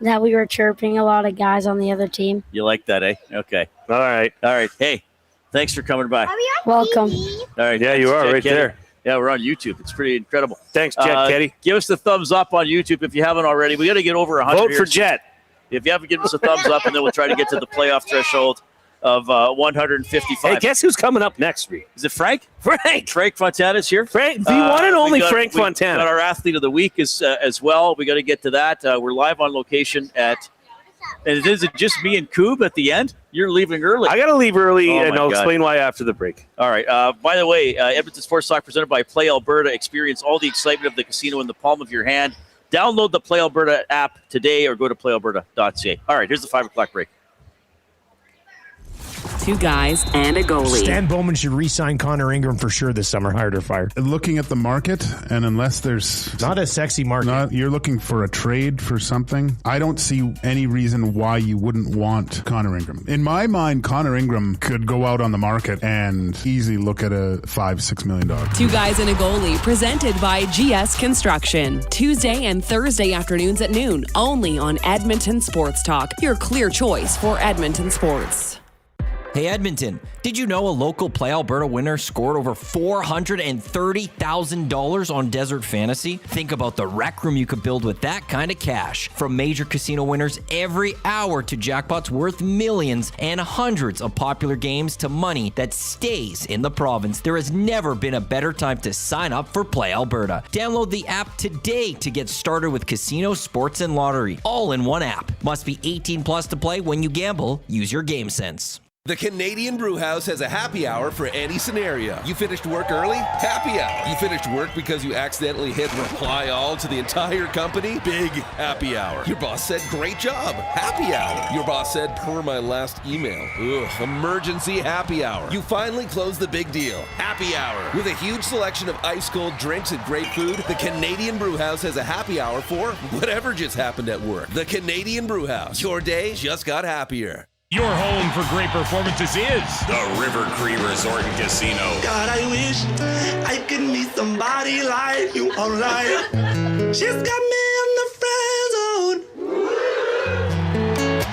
that we were chirping a lot of guys on the other team. You like that, eh? Okay. All right. Hey, thanks for coming by. Welcome. All right. Yeah, thanks, you are Jet right Ketty. there. Yeah, we're on YouTube. It's pretty incredible. Thanks, Jet Ketty. Give us the thumbs up on YouTube if you haven't already. We got to get over 100. Vote here. for Jet. If you haven't given us a thumbs up, and then we'll try to get to the playoff threshold of 155. Hey, guess who's coming up next week? Is it Frank? Frank Fontana's here. Frank, the one and only Frank Fontana. We got our athlete of the week as well. We got to get to that. We're live on location and is it just me and Coob at the end? You're leaving early. I got to leave early, Oh, and my I'll God. explain why after the break. All right. By the way, Edmonton Sports Talk presented by Play Alberta. Experience all the excitement of the casino in the palm of your hand. Download the Play Alberta app today or go to playalberta.ca. All right, here's the 5 o'clock break. 2 guys and a goalie. Stan Bowman should re-sign Connor Ingram for sure this summer, hired or fired. Looking at the market, and unless there's not a sexy market, you're looking for a trade for something, I don't see any reason why you wouldn't want Connor Ingram. In my mind, Connor Ingram could go out on the market and easily look at a $5-6 million. 2 guys and a goalie, presented by GS Construction. Tuesday and Thursday afternoons at noon, only on Edmonton Sports Talk, your clear choice for Edmonton sports. Hey Edmonton, did you know a local Play Alberta winner scored over $430,000 on Desert Fantasy? Think about the rec room you could build with that kind of cash. From major casino winners every hour to jackpots worth millions and hundreds of popular games to money that stays in the province, there has never been a better time to sign up for Play Alberta. Download the app today to get started with casino, sports, and lottery, all in one app. Must be 18 plus to play. When you gamble, use your game sense. The Canadian Brewhouse has a happy hour for any scenario. You finished work early? Happy hour. You finished work because you accidentally hit reply all to the entire company? Big happy hour. Your boss said, great job. Happy hour. Your boss said, per my last email. Ugh, emergency happy hour. You finally closed the big deal. Happy hour. With a huge selection of ice cold drinks and great food, the Canadian Brewhouse has a happy hour for whatever just happened at work. The Canadian Brewhouse. Your day just got happier. Your home for great performances is the River Cree Resort and Casino. God, I wish I could meet somebody like you online. She's got me in the friend zone.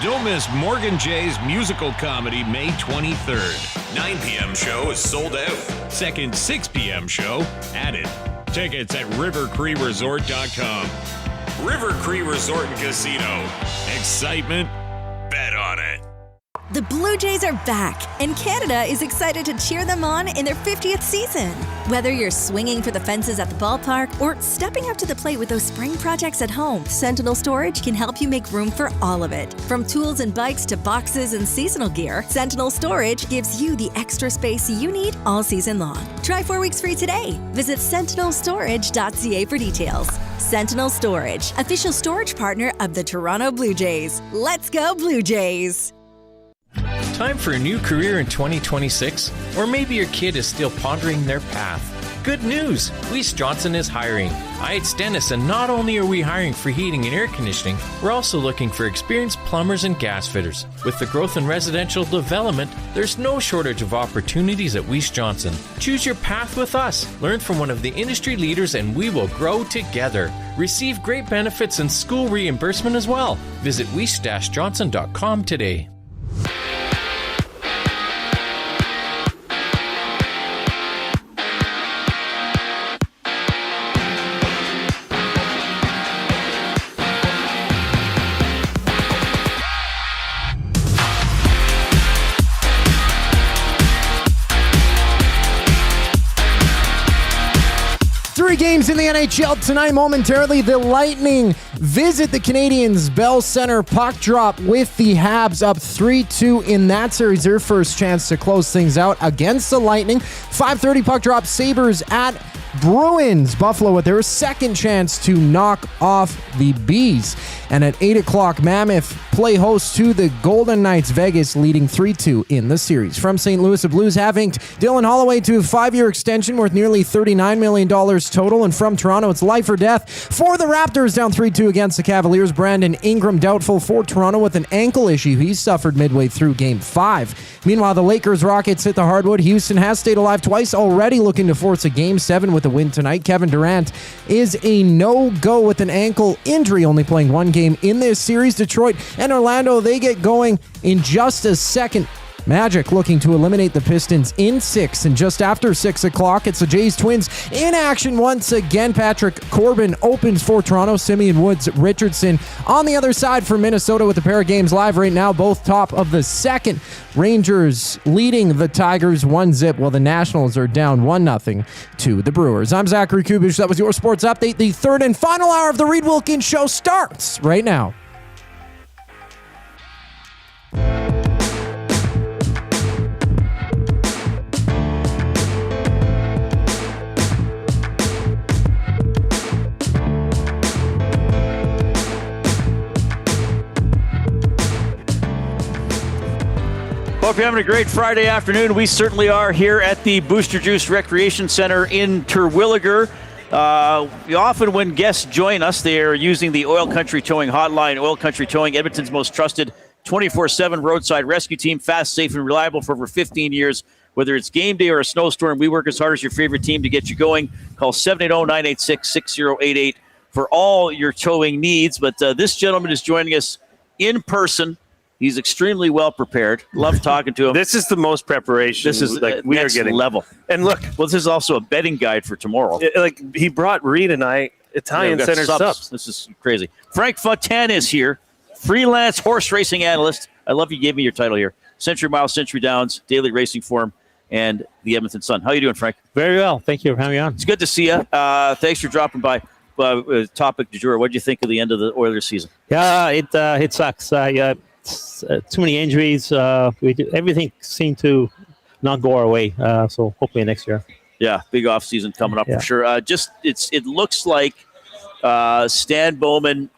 Don't miss Morgan Jay's musical comedy May 23rd. 9 p.m. show is sold out. Second 6 p.m. show added. Tickets at rivercreeresort.com. River Cree Resort and Casino. Excitement, bet on it. The Blue Jays are back, and Canada is excited to cheer them on in their 50th season. Whether you're swinging for the fences at the ballpark or stepping up to the plate with those spring projects at home, Sentinel Storage can help you make room for all of it. From tools and bikes to boxes and seasonal gear, Sentinel Storage gives you the extra space you need all season long. Try 4 weeks free today. Visit sentinelstorage.ca for details. Sentinel Storage, official storage partner of the Toronto Blue Jays. Let's go Blue Jays! Time for a new career in 2026? Or maybe your kid is still pondering their path. Good news! Weiss Johnson is hiring. It's Dennis, and not only are we hiring for heating and air conditioning, we're also looking for experienced plumbers and gas fitters. With the growth in residential development, there's no shortage of opportunities at Weiss Johnson. Choose your path with us. Learn from one of the industry leaders, and we will grow together. Receive great benefits and school reimbursement as well. Visit weiss-johnson.com today. Games in the NHL tonight. Momentarily, the Lightning visit the Canadiens' Bell Center. Puck drop with the Habs up 3-2 in that series. Their first chance to close things out against the Lightning. 5:30 puck drop. Sabres at Bruins. Buffalo with their second chance to knock off the Bees. And at 8 o'clock, Mammoth play host to the Golden Knights. Vegas leading 3-2 in the series. From St. Louis, the Blues have inked Dylan Holloway to a 5-year extension worth nearly $39 million total. And from Toronto, it's life or death for the Raptors, down 3-2 against the Cavaliers. Brandon Ingram doubtful for Toronto with an ankle issue he suffered midway through Game 5. Meanwhile, the Lakers Rockets hit the hardwood. Houston has stayed alive twice already, looking to force a Game 7 with a win tonight. Kevin Durant is a no-go with an ankle injury, only playing one game in this series. Detroit and Orlando, they get going in just a second. Magic looking to eliminate the Pistons in 6. And just after 6 o'clock, it's the Jays Twins in action once again. Patrick Corbin opens for Toronto. Simeon Woods Richardson on the other side for Minnesota with a pair of games live right now, both top of the second. Rangers leading the Tigers 1-0, while the Nationals are down 1-0 to the Brewers. I'm Zachary Kubish. That was your sports update. The third and final hour of the Reid Wilkins Show starts right now. Well, if you're having a great Friday afternoon, we certainly are here at the Booster Juice Recreation Center in Terwilliger. Often when guests join us, they are using the Oil Country Towing Hotline. Oil Country Towing, Edmonton's most trusted 24/7 roadside rescue team, fast, safe, and reliable for over 15 years. Whether it's game day or a snowstorm, we work as hard as your favorite team to get you going. Call 780-986-6088 for all your towing needs. But this gentleman is joining us in person. He's extremely well prepared. Love talking to him. This is the most preparation. This is like we are getting level. And look, well, this is also a betting guide for tomorrow. Like he brought Reid and I Italian center subs. This is crazy. Frank Fontana is here, freelance horse racing analyst. I love you gave me your title here. Century Mile, Century Downs, Daily Racing Form, and the Edmonton Sun. How you doing, Frank? Very well. Thank you for having me on. It's good to see you. Thanks for dropping by. Topic du jour. What did you think of the end of the Oilers season? Yeah, it sucks. Too many injuries. Everything seemed to not go our way. So hopefully next year. Yeah, big off season coming up for sure. It looks like Stan Bowman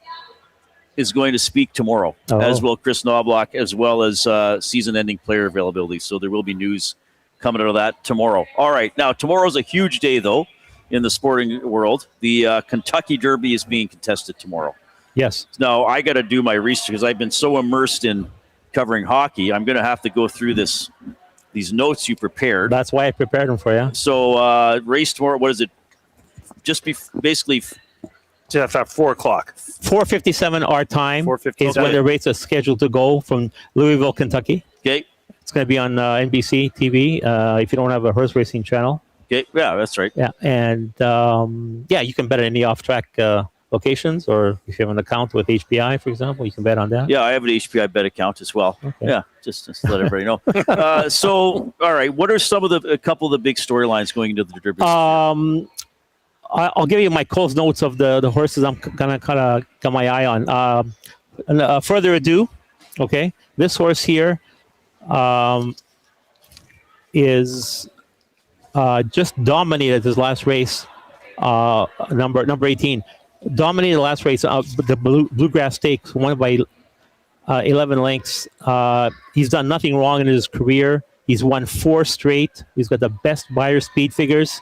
is going to speak tomorrow, as will Chris Knobloch, as well as season-ending player availability. So there will be news coming out of that tomorrow. All right, now tomorrow's a huge day though in the sporting world. The Kentucky Derby is being contested tomorrow. Yes. Now, I got to do my research because I've been so immersed in covering hockey. I'm going to have to go through these notes you prepared. That's why I prepared them for you. So, race tomorrow, what is it? Basically just at 4 o'clock. 4:57 our time 4:57 is when the race is scheduled to go from Louisville, Kentucky. Okay. It's going to be on NBC TV if you don't have a horse racing channel. Okay. Yeah, that's right. Yeah, and you can bet at any off-track locations, or if you have an account with HPI, for example, you can bet on that. Yeah, I have an HPI bet account as well. Okay. Yeah, just to let everybody know. So, all right, what are a couple of the big storylines going into the Derby? I'll give you my close notes of the horses I'm gonna kind of got my eye on. Further ado, okay, this horse here is just dominated his last race. Number 18. Dominated the last race of the Bluegrass Stakes, won by 11 lengths. He's done nothing wrong in his career. He's won 4 straight. He's got the best buyer speed figures.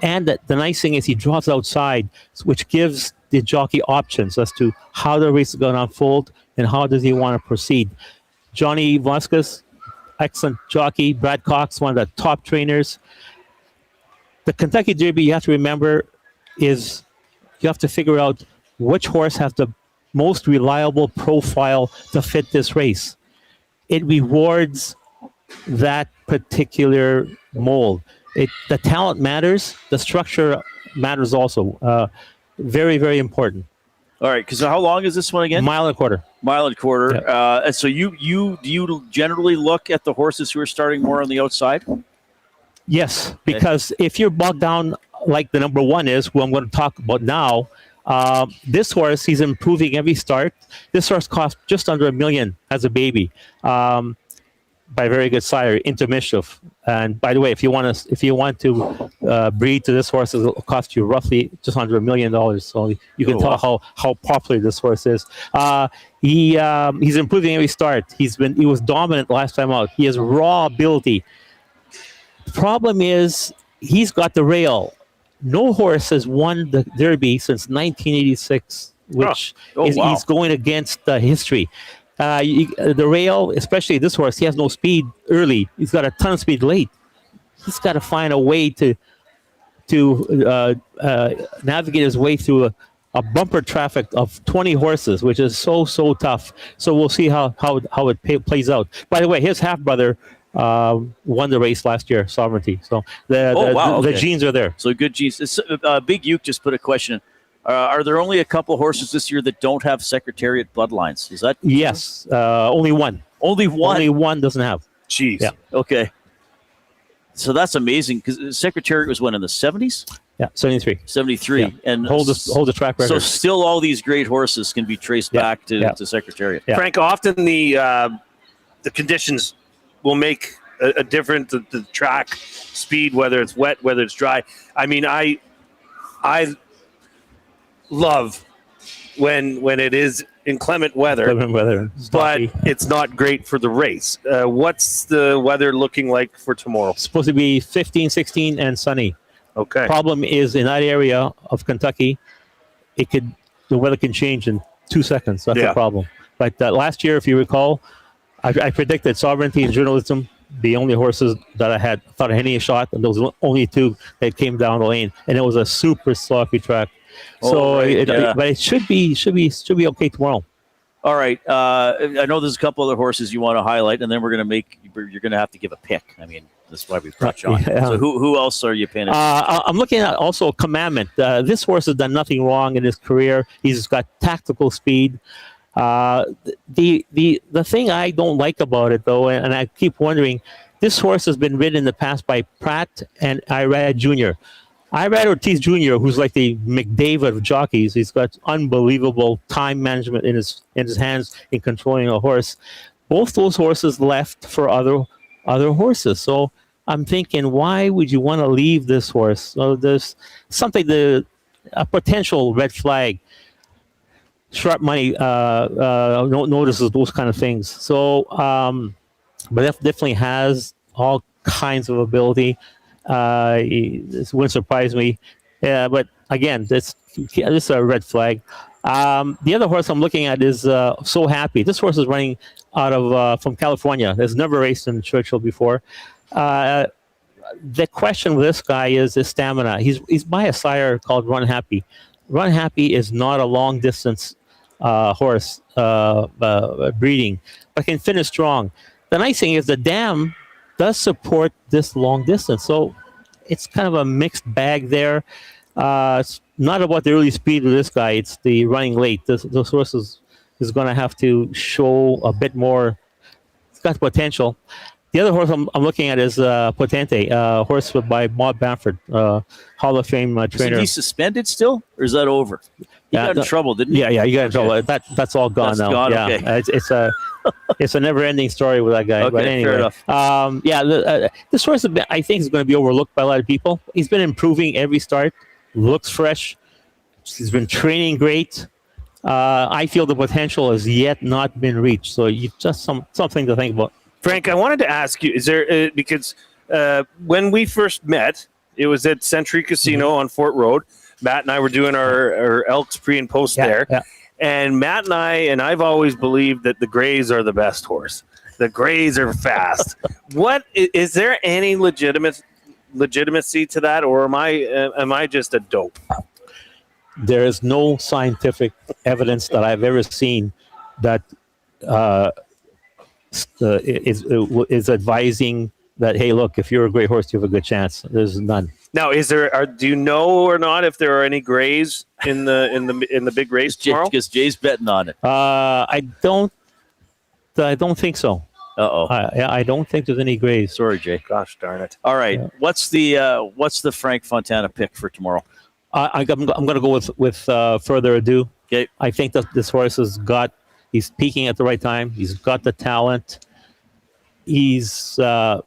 And the nice thing is he draws outside, which gives the jockey options as to how the race is going to unfold and how does he want to proceed. Johnny Vasquez, excellent jockey. Brad Cox, one of the top trainers. The Kentucky Derby, you have to remember, is you have to figure out which horse has the most reliable profile to fit this race. It rewards that particular mold. The talent matters. The structure matters also. Very, very important. All right, because how long is this one again? Mile and a quarter. Mile and a quarter. Yeah. And so do you generally look at the horses who are starting more on the outside? Yes, because if you're bogged down like the number 1 is, who I'm going to talk about now, this horse, he's improving every start. This horse cost just under $1 million as a baby, by a very good sire, Into Mischief. And by the way, if you want to breed to this horse, it'll cost you roughly just under $1 million. So you can tell how popular this horse is. He's improving every start. He was dominant last time out. He has raw ability. The problem is he's got the rail. No horse has won the Derby since 1986, which he's going against history. The rail, especially this horse, he has no speed early. He's got a ton of speed late. He's got to find a way to navigate his way through a bumper traffic of 20 horses, which is so tough. So we'll see how it plays out. By the way, his half brother won the race last year, Sovereignty. So the genes are there. So good genes. Big Uke just put a question in. Are there only a couple horses this year that don't have Secretariat bloodlines? Is that yes? Only one. Only one. Only one doesn't have. Jeez. Yeah. Okay. So that's amazing because Secretariat was when in the 70s. Yeah, 73. 73, yeah. and hold the track record. So still, all these great horses can be traced back to Secretariat. Yeah. Frank, often the conditions will make a difference. The track speed, whether it's wet, whether it's dry. I mean, I love when it is inclement weather. Inclement weather. But it's not great for the race. What's the weather looking like for tomorrow? It's supposed to be 15, 16, and sunny. Okay. Problem is, in that area of Kentucky, the weather can change in 2 seconds. That's the problem. But last year, if you recall, I predicted Sovereignty and Journalism, the only horses that I had thought had any shot, and those were only two that came down the lane, and it was a super sloppy track. But it should be okay tomorrow. All right. I know there's a couple other horses you want to highlight, and then you're going to have to give a pick. I mean, that's why we brought you on. Yeah. So who else are you paying attention to? I'm looking at also Commandment. This horse has done nothing wrong in his career. He's got tactical speed. The thing I don't like about it, though, and I keep wondering, this horse has been ridden in the past by Pratt and Irad Jr. Irad Ortiz Jr., who's like the McDavid of jockeys. He's got unbelievable time management in his hands in controlling a horse. Both those horses left for other horses. So I'm thinking, why would you want to leave this horse? So there's something, a potential red flag. Sharp Money notices those kind of things. So, but that definitely has all kinds of ability. This wouldn't surprise me. But again, this is a red flag. The other horse I'm looking at is So Happy. This horse is running out of from California. There's never raced in Churchill before. The question with this guy is his stamina. He's by a sire called Run Happy. Run Happy is not a long distance horse breeding, but can finish strong. The nice thing is the dam does support this long distance, so it's kind of a mixed bag there. It's not about the early speed with this guy; it's the running late. This horse is going to have to show a bit more. It's got potential. The other horse I'm looking at is Potente, horse by Bob Bamford, Hall of Fame trainer. Is he suspended still, or is that over? He got in trouble, didn't he? Yeah, he got in trouble. That's all gone now. Gone, yeah, okay. It's a never-ending story with that guy. Okay, but anyway, fair enough. this horse I think is going to be overlooked by a lot of people. He's been improving every start. Looks fresh. He's been training great. I feel the potential has yet not been reached. So you just something to think about. Frank, I wanted to ask you, is there, because when we first met, it was at Century Casino on Fort Road. Matt and I were doing our Elks pre and post there. Yeah. And Matt and I've always believed that the Grays are the best horse. The Grays are fast. What is there any legitimacy to that, or am I just a dope? There is no scientific evidence that I've ever seen that is advising that, hey, look, if you're a great horse, you have a good chance. There's none. Now, do you know or not if there are any Grays in the big race tomorrow? Because Jay's betting on it. I don't think so. I don't think there's any Grays. Sorry, Jay. Gosh darn it. All right. Yeah. What's the Frank Fontana pick for tomorrow? I'm going to go with Further Ado. Okay. I think that this horse he's peaking at the right time. He's got the talent. He's John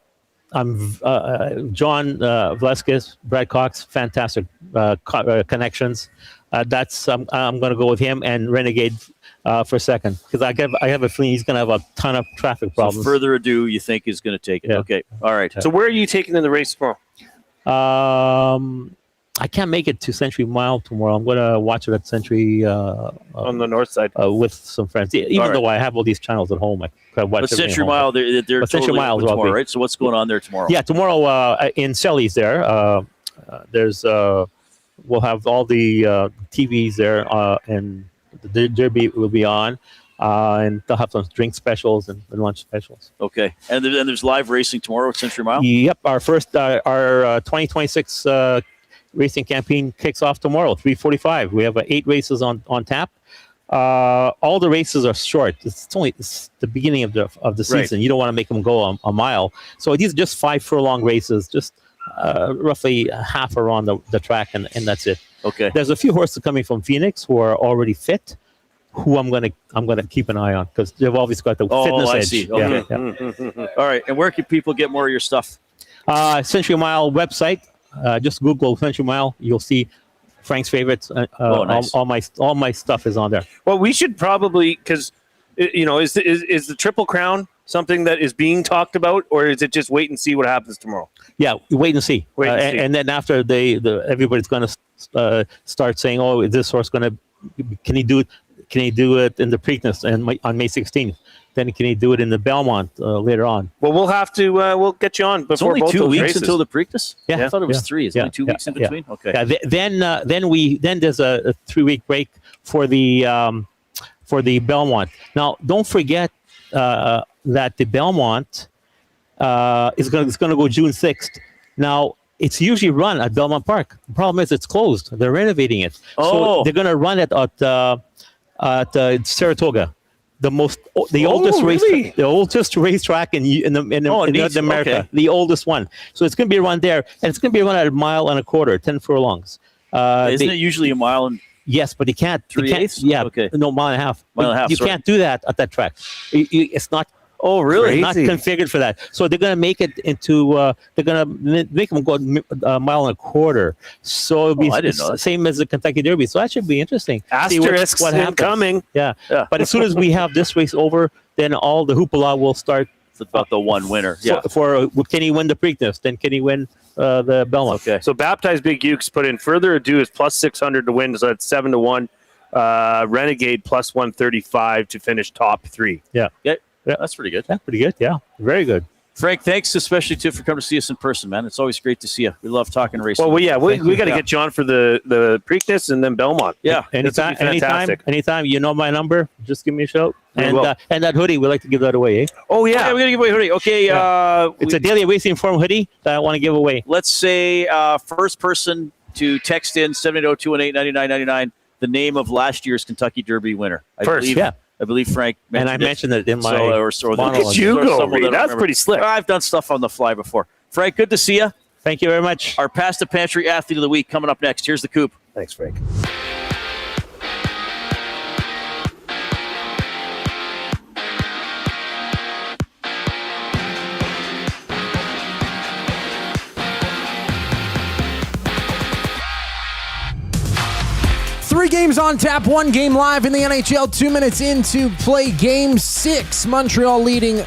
Vleskis, Brad Cox, fantastic connections. I'm going to go with him and Renegade for second, because I have a feeling he's going to have a ton of traffic problems. So Further Ado, you think is going to take it? Yeah. Okay, all right. So where are you taking in the race tomorrow? I can't make it to Century Mile tomorrow. I'm going to watch it at Century on the north side with some friends. Even though I have all these channels at home, I watch. But Century Mile, they're totally Century Mile tomorrow, right? So what's going on there tomorrow? Yeah, tomorrow in Sully's there. There's we'll have all the TVs there, and the Derby will be on. And they'll have some drink specials and lunch specials. Okay, and there's live racing tomorrow at Century Mile. Yep, our 2026 racing campaign kicks off tomorrow, 3:45. We have 8 races on tap. All the races are short. It's the beginning of the season. Right. You don't want to make them go a mile. So these are just 5 furlong races, just roughly half around the track, and that's it. Okay. There's a few horses coming from Phoenix who are already fit, who I'm gonna keep an eye on, because they've always got the fitness edge. See. Okay. Yeah. All right. And where can people get more of your stuff? Century Mile website. Just Google Century Mile. You'll see Frank's favorites. Nice. All my stuff is on there. Well, we should probably, because is the Triple Crown something that is being talked about, or is it just wait and see what happens tomorrow? Yeah, wait and see. Wait and see. And then after everybody's going to start saying, "Oh, is this horse going to? Can he do it? Can he do it in the Preakness and on May 16th? Then can he do it in the Belmont later on?" Well, we'll have to. We'll get you on before It's only both 2 those weeks races. until the Preakness. Yeah, I thought it was yeah, 3. It's yeah, only 2 weeks in between. Okay. Yeah. Then there's a 3-week break for the Belmont. Now, don't forget that the Belmont is going to go June 6th. Now, it's usually run at Belmont Park. The problem is it's closed. They're renovating it. So they're going to run it at Saratoga, the oldest racetrack in North America, okay. the oldest one. So it's going to be run there, and it's going to be run at 1.25 miles, 10 furlongs. Isn't it usually 1 mile and Yes, but you can't. 3/8? Yeah, Okay. no, 1.5 miles. Mile and a half, You sorry. can't do that at that track. It's not. Oh, really? It's not configured for that. So they're going to make it into. They're going to make them go 1.25 miles. So it'll be I didn't know that. same as the Kentucky Derby. So that should be interesting. See Asterisks what happens. incoming. Yeah. Yeah. But as soon as we have this race over, then all the hoopla will start. It's about the one winner. Yeah. For can he win the Preakness? Then can he win the Belmont? Okay. So Baptized Big Ukes put in Further Ado is plus 600 to win, so that's 7-1. Renegade plus 135 to finish top 3. Yeah. Yeah. That's pretty good. Yeah, pretty good. Yeah, very good. Frank, thanks especially too for coming to see us in person, man. It's always great to see you. We love talking racing. Well, we got to get you on for the Preakness and then Belmont. Yeah. Anytime, you know my number. Just give me a shout. We And will. and that hoodie, we like to give that away. Eh? Oh yeah, we're gonna give away a hoodie. Okay. It's a Daily Racing Forum hoodie that I want to give away. Let's say first person to text in 780-218-9999 the name of last year's Kentucky Derby winner. I believe Frank mentioned And I mentioned it in my Look at you go, Reid. That's pretty slick. I've done stuff on the fly before. Frank, good to see you. Thank you very much. Our Past the Pantry Athlete of the Week coming up next. Here's the Coop. Thanks, Frank. Three games on tap, one game live in the NHL. 2 minutes into play game 6. Montreal leading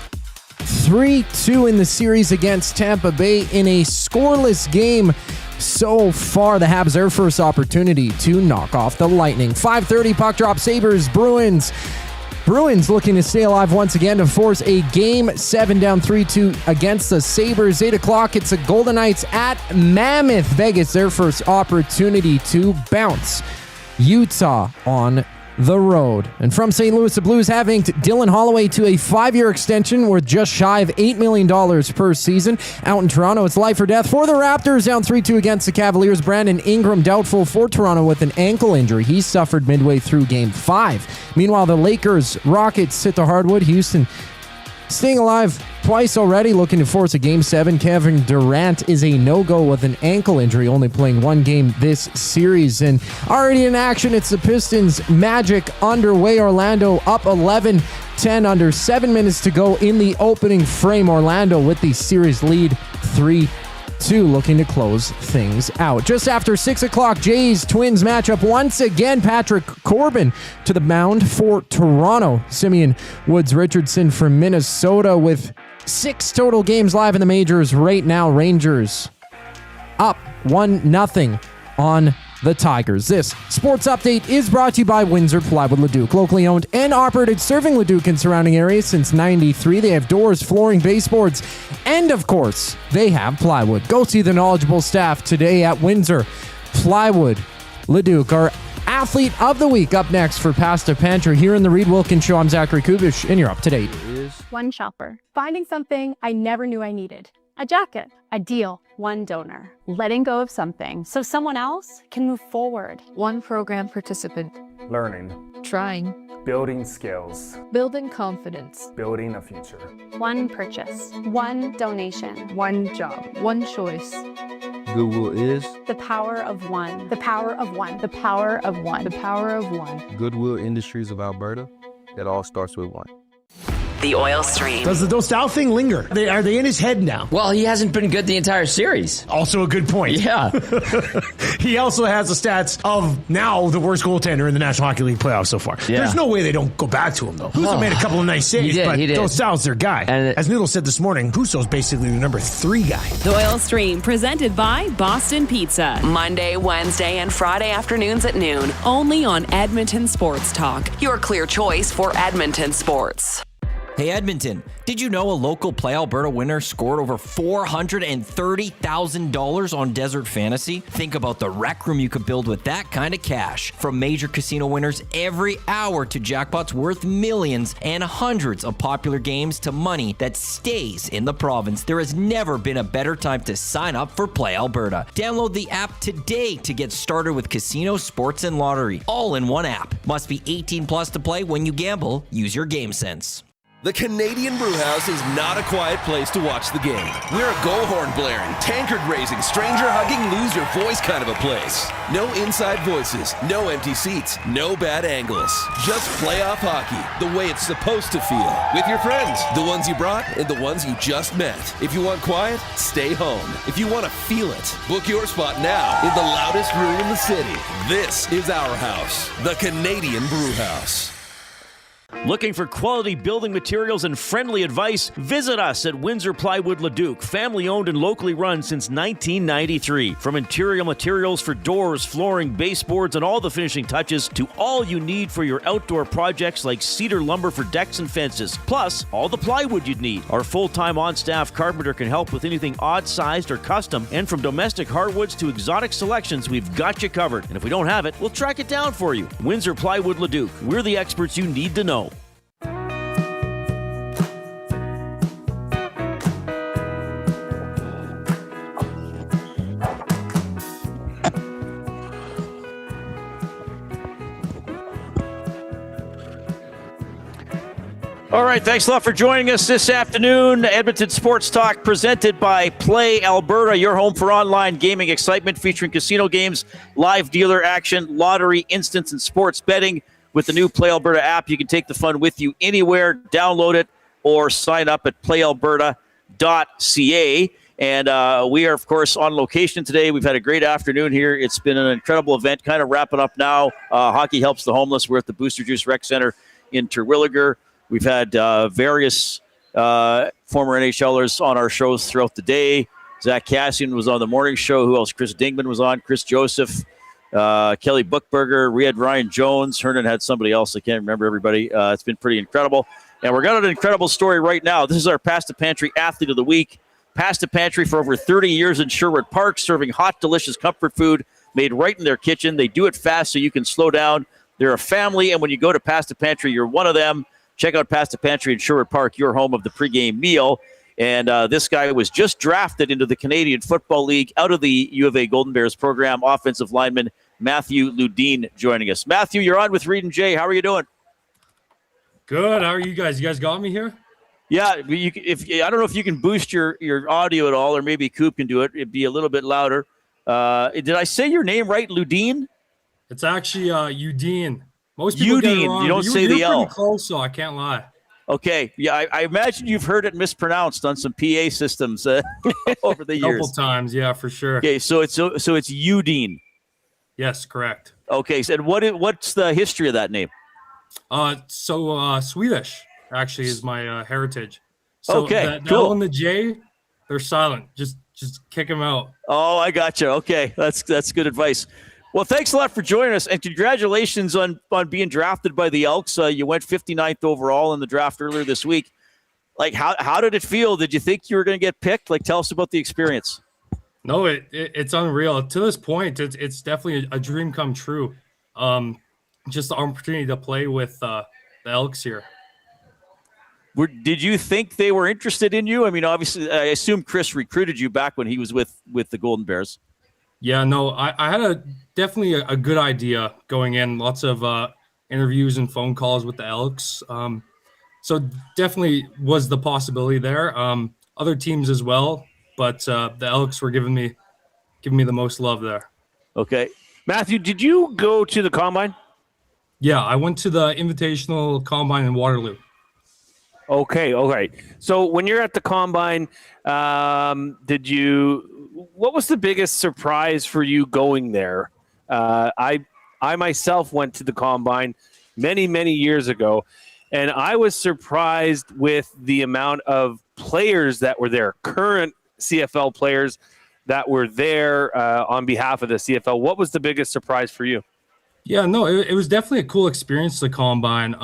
3-2 in the series against Tampa Bay in a scoreless game. So far, the Habs their first opportunity to knock off the Lightning. 5:30 puck drop, Sabres, Bruins. Bruins looking to stay alive once again to force a Game 7 down 3-2 against the Sabres. 8 o'clock, it's the Golden Knights at Mammoth, Vegas. Their first opportunity to bounce Utah on the road. And from St. Louis, the Blues have inked Dylan Holloway to a 5-year extension worth just shy of $8 million per season. Out in Toronto, it's life or death for the Raptors, down 3-2 against the Cavaliers. Brandon Ingram doubtful for Toronto with an ankle injury. He suffered midway through Game 5. Meanwhile, the Lakers, Rockets hit the hardwood. Houston staying alive twice already, looking to force a Game 7. Kevin Durant is a no-go with an ankle injury, only playing one game this series. And already in action, it's the Pistons Magic underway. Orlando up 11-10 under 7 minutes to go in the opening frame. Orlando with the series lead 3-2, looking to close things out. Just after 6 o'clock, Jays Twins matchup once again. Patrick Corbin to the mound for Toronto. Simeon Woods Richardson from Minnesota with 6 total games live in the majors right now. Rangers up 1-0 on the Tigers. This sports update is brought to you by Windsor Plywood Leduc, locally owned and operated, serving Leduc and surrounding areas since '93. They have doors, flooring, baseboards, and of course, they have plywood. Go see the knowledgeable staff today at Windsor Plywood Leduc. Our Athlete of the Week up next for Past the Pantry here in the Reid Wilkins Show. I'm Zachary Kubish, and you're up to date. One shopper. Finding something I never knew I needed. A jacket. A deal. One donor. Letting go of something so someone else can move forward. One program participant. Learning. Trying. Building skills. Building confidence. Building a future. One purchase. One donation. One job. One choice. Goodwill is The power of one. The power of one. The power of one. The power of one. Goodwill Industries of Alberta. It all starts with one. The Oil Stream. Does the Dostal thing linger? Are they in his head now? Well, he hasn't been good the entire series. Also a good point. Yeah. He also has the stats of now the worst goaltender in the National Hockey League playoffs so far. Yeah. There's no way they don't go back to him, though. Husso made a couple of nice saves, but Dostal's their guy. And as Noodle said this morning, Husso's basically the number 3 guy. The Oil Stream, presented by Boston Pizza. Monday, Wednesday, and Friday afternoons at noon. Only on Edmonton Sports Talk. Your clear choice for Edmonton sports. Hey Edmonton, did you know a local Play Alberta winner scored over $430,000 on Desert Fantasy? Think about the rec room you could build with that kind of cash. From major casino winners every hour to jackpots worth millions and hundreds of popular games to money that stays in the province. There has never been a better time to sign up for Play Alberta. Download the app today to get started with casino, sports, and lottery. All in one app. Must be 18 plus to play. When you gamble, use your game sense. The Canadian Brewhouse is not a quiet place to watch the game. We're a goal horn blaring, tankard raising, stranger hugging, lose your voice kind of a place. No inside voices, no empty seats, no bad angles. Just playoff hockey, the way it's supposed to feel. With your friends, the ones you brought and the ones you just met. If you want quiet, stay home. If you want to feel it, book your spot now in the loudest room in the city. This is our house, the Canadian Brewhouse. Looking for quality building materials and friendly advice? Visit us at Windsor Plywood Leduc, family owned and locally run since 1993. From interior materials for doors, flooring, baseboards, and all the finishing touches to all you need for your outdoor projects like cedar lumber for decks and fences, plus all the plywood you'd need. Our full-time on-staff carpenter can help with anything odd-sized or custom, and from domestic hardwoods to exotic selections, we've got you covered. And if we don't have it, we'll track it down for you. Windsor Plywood Leduc. We're the experts you need to know. All right, thanks a lot for joining us this afternoon. Edmonton Sports Talk presented by Play Alberta, your home for online gaming excitement featuring casino games, live dealer action, lottery, instants, and sports betting. With the new Play Alberta app, you can take the fun with you anywhere, download it, or sign up at playalberta.ca. And we are, of course, on location today. We've had a great afternoon here. It's been an incredible event, kind of wrapping up now. Hockey Helps the Homeless. We're at the Booster Juice Rec Center in Terwilliger. We've had various former NHLers on our shows throughout the day. Zach Cassian was on the morning show. Who else? Chris Dingman was on. Chris Joseph, Kelly Bookberger. We had Ryan Jones. Hernan had somebody else. I can't remember everybody. It's been pretty incredible. And we're got an incredible story right now. This is our Pasta Pantry Athlete of the Week. Pasta Pantry for over 30 years in Sherwood Park, serving hot, delicious comfort food made right in their kitchen. They do it fast so you can slow down. They're a family, and when you go to Pasta Pantry, you're one of them. Check out Pasta Pantry in Sherwood Park, your home of the pregame meal. And this guy was just drafted into the Canadian Football League out of the U of A Golden Bears program, offensive lineman Matthew Ludin joining us. Matthew, you're on with Reid and Jay. How are you doing? Good. How are you guys? You guys got me here? Yeah. I don't know if you can boost your audio at all, or maybe Coop can do it. It'd be a little bit louder. Did I say your name right, Ludin? It's actually Udine. Most people get it wrong. You don't say the L. You're pretty close, so I can't lie. Okay. Yeah, I imagine you've heard it mispronounced on some PA systems over the years. A couple times, yeah, for sure. Okay, so it's Udine. Yes, correct. Okay, so what's the history of that name? Swedish actually is my heritage. So okay, the cool. L and the J, they're silent. Just kick them out. Oh, I gotcha. Okay, that's good advice. Well, thanks a lot for joining us, and congratulations on being drafted by the Elks. You went 59th overall in the draft earlier this week. Like, how did it feel? Did you think you were going to get picked? Like, tell us about the experience. No, it's unreal. To this point, it's definitely a dream come true. Just the opportunity to play with the Elks here. Did you think they were interested in you? I mean, obviously, I assume Chris recruited you back when he was with the Golden Bears. Yeah, no, I had definitely a good idea going in. Lots of interviews and phone calls with the Elks. So definitely was the possibility there. Other teams as well, but the Elks were giving me the most love there. Okay. Matthew, did you go to the Combine? Yeah, I went to the Invitational Combine in Waterloo. Okay, all right. So when you're at the combine, what was the biggest surprise for you going there? I myself went to the combine many, many years ago, and I was surprised with the amount of players that were there, current CFL players that were there on behalf of the CFL. What was the biggest surprise for you? Yeah, no, it was definitely a cool experience, the combine.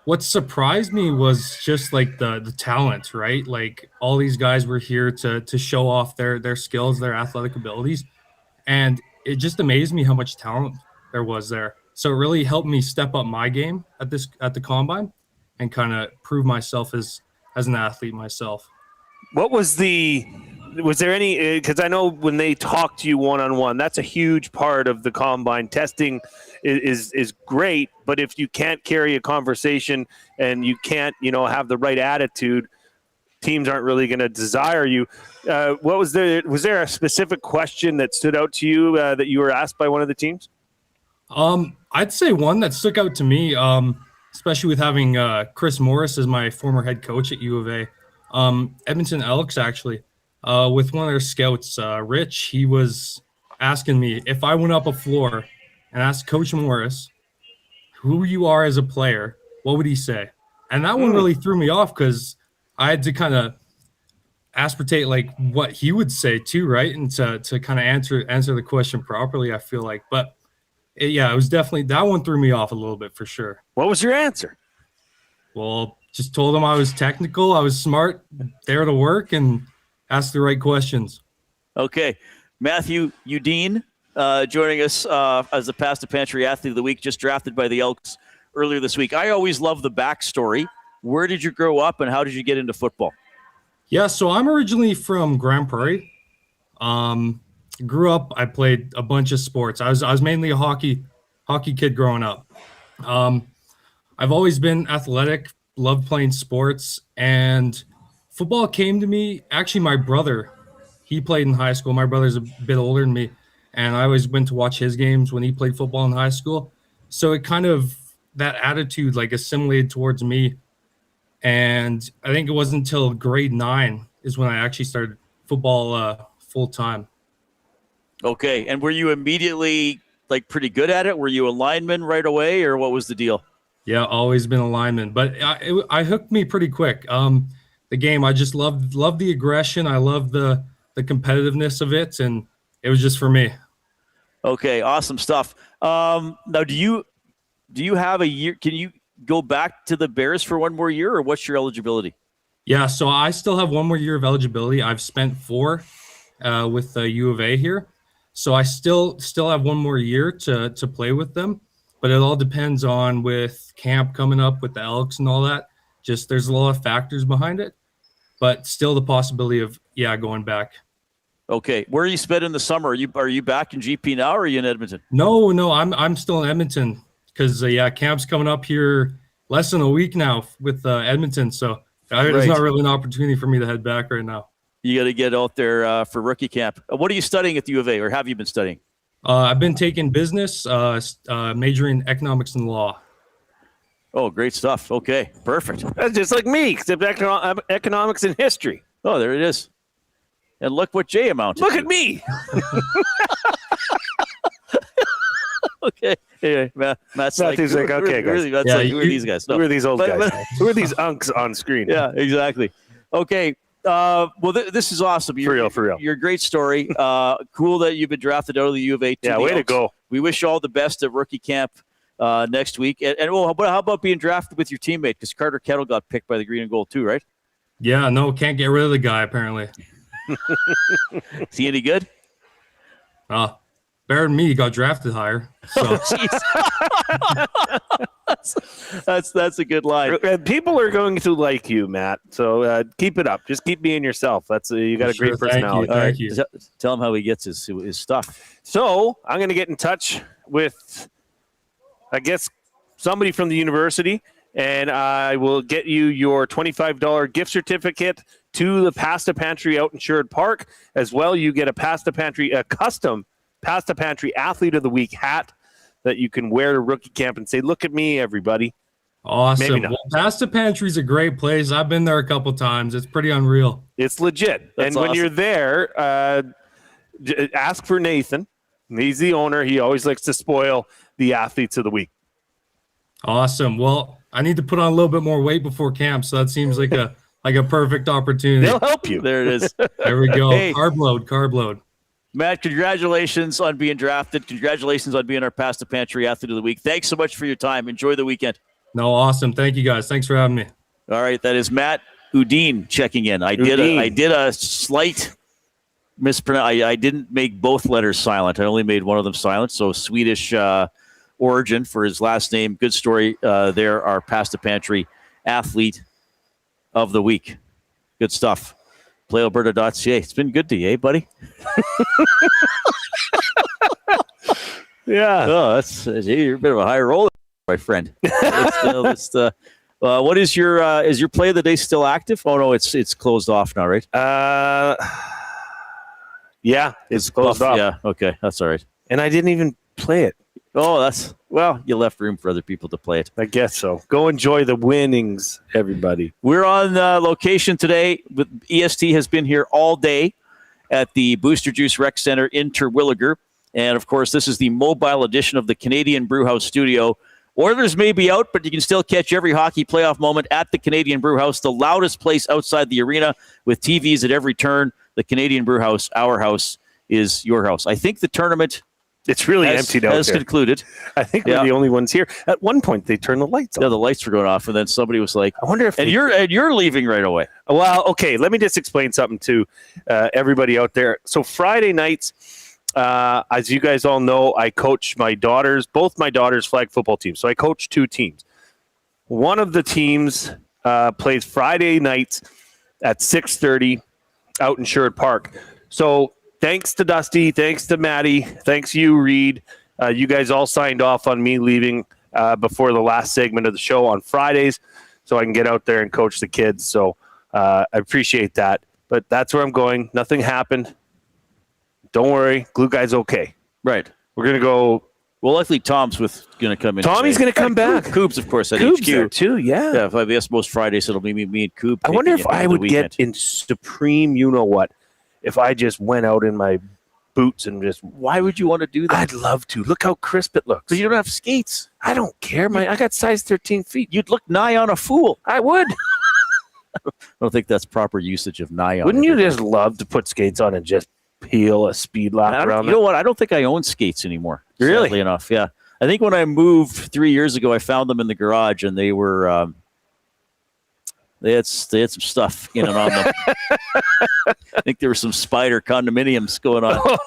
What surprised me was just like the talent, right? Like all these guys were here to show off their skills, their athletic abilities. And it just amazed me how much talent there was there. So it really helped me step up my game at the combine and kind of prove myself as an athlete myself. What was there any, because I know when they talk to you one-on-one, that's a huge part of the combine. Testing is great, but if you can't carry a conversation and you can't, have the right attitude, teams aren't really going to desire you. Was there a specific question that stood out to you that you were asked by one of the teams? I'd say one that stuck out to me, especially with having Chris Morris as my former head coach at U of A. Edmonton Elks, actually, with one of their scouts, Rich, he was asking me if I went up a floor and asked Coach Morris who you are as a player, what would he say? And that one really threw me off because I had to kind of aspartate like what he would say too, right? And to kind of answer the question properly, I feel like. But it was definitely, that one threw me off a little bit for sure. What was your answer? Well, just told him I was technical, I was smart, there to work, and ask the right questions. Okay. Matthew Udine joining us as the Pass the Pantry Athlete of the Week, just drafted by the Elks earlier this week. I always love the backstory. Where did you grow up and how did you get into football? Yeah, so I'm originally from Grand Prairie. Grew up, I played a bunch of sports. I was mainly a hockey kid growing up. I've always been athletic, loved playing sports, and football came to me. Actually, my brother, he played in high school. My brother's a bit older than me, and I always went to watch his games when he played football in high school. So it kind of, that attitude like assimilated towards me. And I think it wasn't until grade 9 is when I actually started football full time. Okay. And were you immediately like pretty good at it? Were you a lineman right away or what was the deal? Yeah, always been a lineman, but I hooked me pretty quick. The game, I just loved the aggression. I loved the competitiveness of it, and it was just for me. Okay, awesome stuff. Now, do you have a year? Can you go back to the Bears for one more year, or what's your eligibility? Yeah, so I still have one more year of eligibility. I've spent 4 with U of A here, so I still have one more year to play with them. But it all depends on with camp coming up with the Elks and all that. Just there's a lot of factors behind it, but still the possibility of going back. Okay, where are you spending the summer? Are you back in GP now, or are you in Edmonton? No, I'm still in Edmonton because camp's coming up here less than a week now with Edmonton. So there's not really an opportunity for me to head back right now. You got to get out there for rookie camp. What are you studying at the U of A, or have you been studying? I've been taking business, majoring in economics and law. Oh, great stuff. Okay, perfect. That's just like me, except economics and history. Oh, there it is. And look what Jay amounted to. Look at me. Okay. Anyway, Matt's like, okay, guys. who are these guys? No. Who are these old guys? Who are these unks on screen? Yeah, exactly. Okay. This is awesome. For real. You're a great story. Cool that you've been drafted out of the U of A. Way to go. We wish you all the best at rookie camp next week. And how about being drafted with your teammate? Because Carter Kettle got picked by the Green and Gold too, right? Yeah, no, can't get rid of the guy apparently. Is he any good? Better than me. He got drafted higher. So. That's a good line. People are going to like you, Matt. So keep it up. Just keep being yourself. You got a great personality. Thank you. Tell him how he gets his stuff. So I'm going to get in touch with, I guess, somebody from the university, and I will get you your $25 gift certificate to the Pasta Pantry out in Sherwood Park. As well, you get a custom Pasta Pantry Athlete of the Week hat that you can wear to rookie camp and say, "Look at me, everybody." Awesome. Maybe not. Well, Pasta Pantry's a great place. I've been there a couple times. It's pretty unreal. It's legit. That's when awesome. you're there, ask for Nathan. He's the owner. He always likes to spoil the athletes of the week. Awesome. Well, I need to put on a little bit more weight before camp, so that seems like a perfect opportunity. They'll help you. There it is. There we go. Hey. Carb load. Matt, congratulations on being drafted. Congratulations on being our Pasta Pantry Athlete of the Week. Thanks so much for your time. Enjoy the weekend. No, awesome. Thank you, guys. Thanks for having me. All right, that is Matt Udine checking in. I did a slight mispronounce. I didn't make both letters silent. I only made one of them silent. So Swedish origin for his last name. Good story. There, our Pasta Pantry Athlete of the Week. Good stuff. PlayAlberta.ca. It's been good to you, eh, buddy? Yeah. Oh, you're a bit of a high roller, my friend. What is your play of the day still active? Oh no, it's closed off now, right? Yeah, it's closed off. Yeah, okay, that's all right. And I didn't even play it. Oh, you left room for other people to play it. I guess so. Go enjoy the winnings, everybody. We're on location today. EST has been here all day at the Booster Juice Rec Center in Terwilliger. And, of course, this is the mobile edition of the Canadian Brewhouse Studio. Oilers may be out, but you can still catch every hockey playoff moment at the Canadian Brewhouse, the loudest place outside the arena with TVs at every turn. The Canadian Brewhouse, our house, is your house. I think the tournament... It's really emptied out has there. concluded. I think we're the only ones here. At one point, they turned the lights on. Yeah, the lights were going off, and then somebody was like, I wonder if... you're leaving right away. Well, okay, let me just explain something to everybody out there. So Friday nights, as you guys all know, I coach both my daughter's flag football teams. So I coach two teams. One of the teams plays Friday nights at 6:30 out in Sherwood Park. So thanks to Dusty, thanks to Maddie, thanks you, Reid. You guys all signed off on me leaving before the last segment of the show on Fridays so I can get out there and coach the kids. So I appreciate that. But that's where I'm going. Nothing happened. Don't worry. Glue Guy's okay. Right. We're going to go. Well, likely Tom's going to come in. Tommy's going to come back. Coop's, of course, at Coop's HQ. there too, yeah. Yeah, if I guess most Fridays it'll be me and Coop. I wonder if I would get in supreme you-know-what if I just went out in my boots and just... Why would you want to do that? I'd love to. Look how crisp it looks. But you don't have skates. I don't care. I got size 13 feet. You'd look nigh on a fool. I would. I don't think that's proper usage of nigh on. Wouldn't you just love to put skates on and just peel a speed lap around? You know what? I don't think I own skates anymore. Really? Sadly enough, yeah. I think when I moved 3 years ago, I found them in the garage, and they were they had some stuff in and on them. I think there were some spider condominiums going on. Oh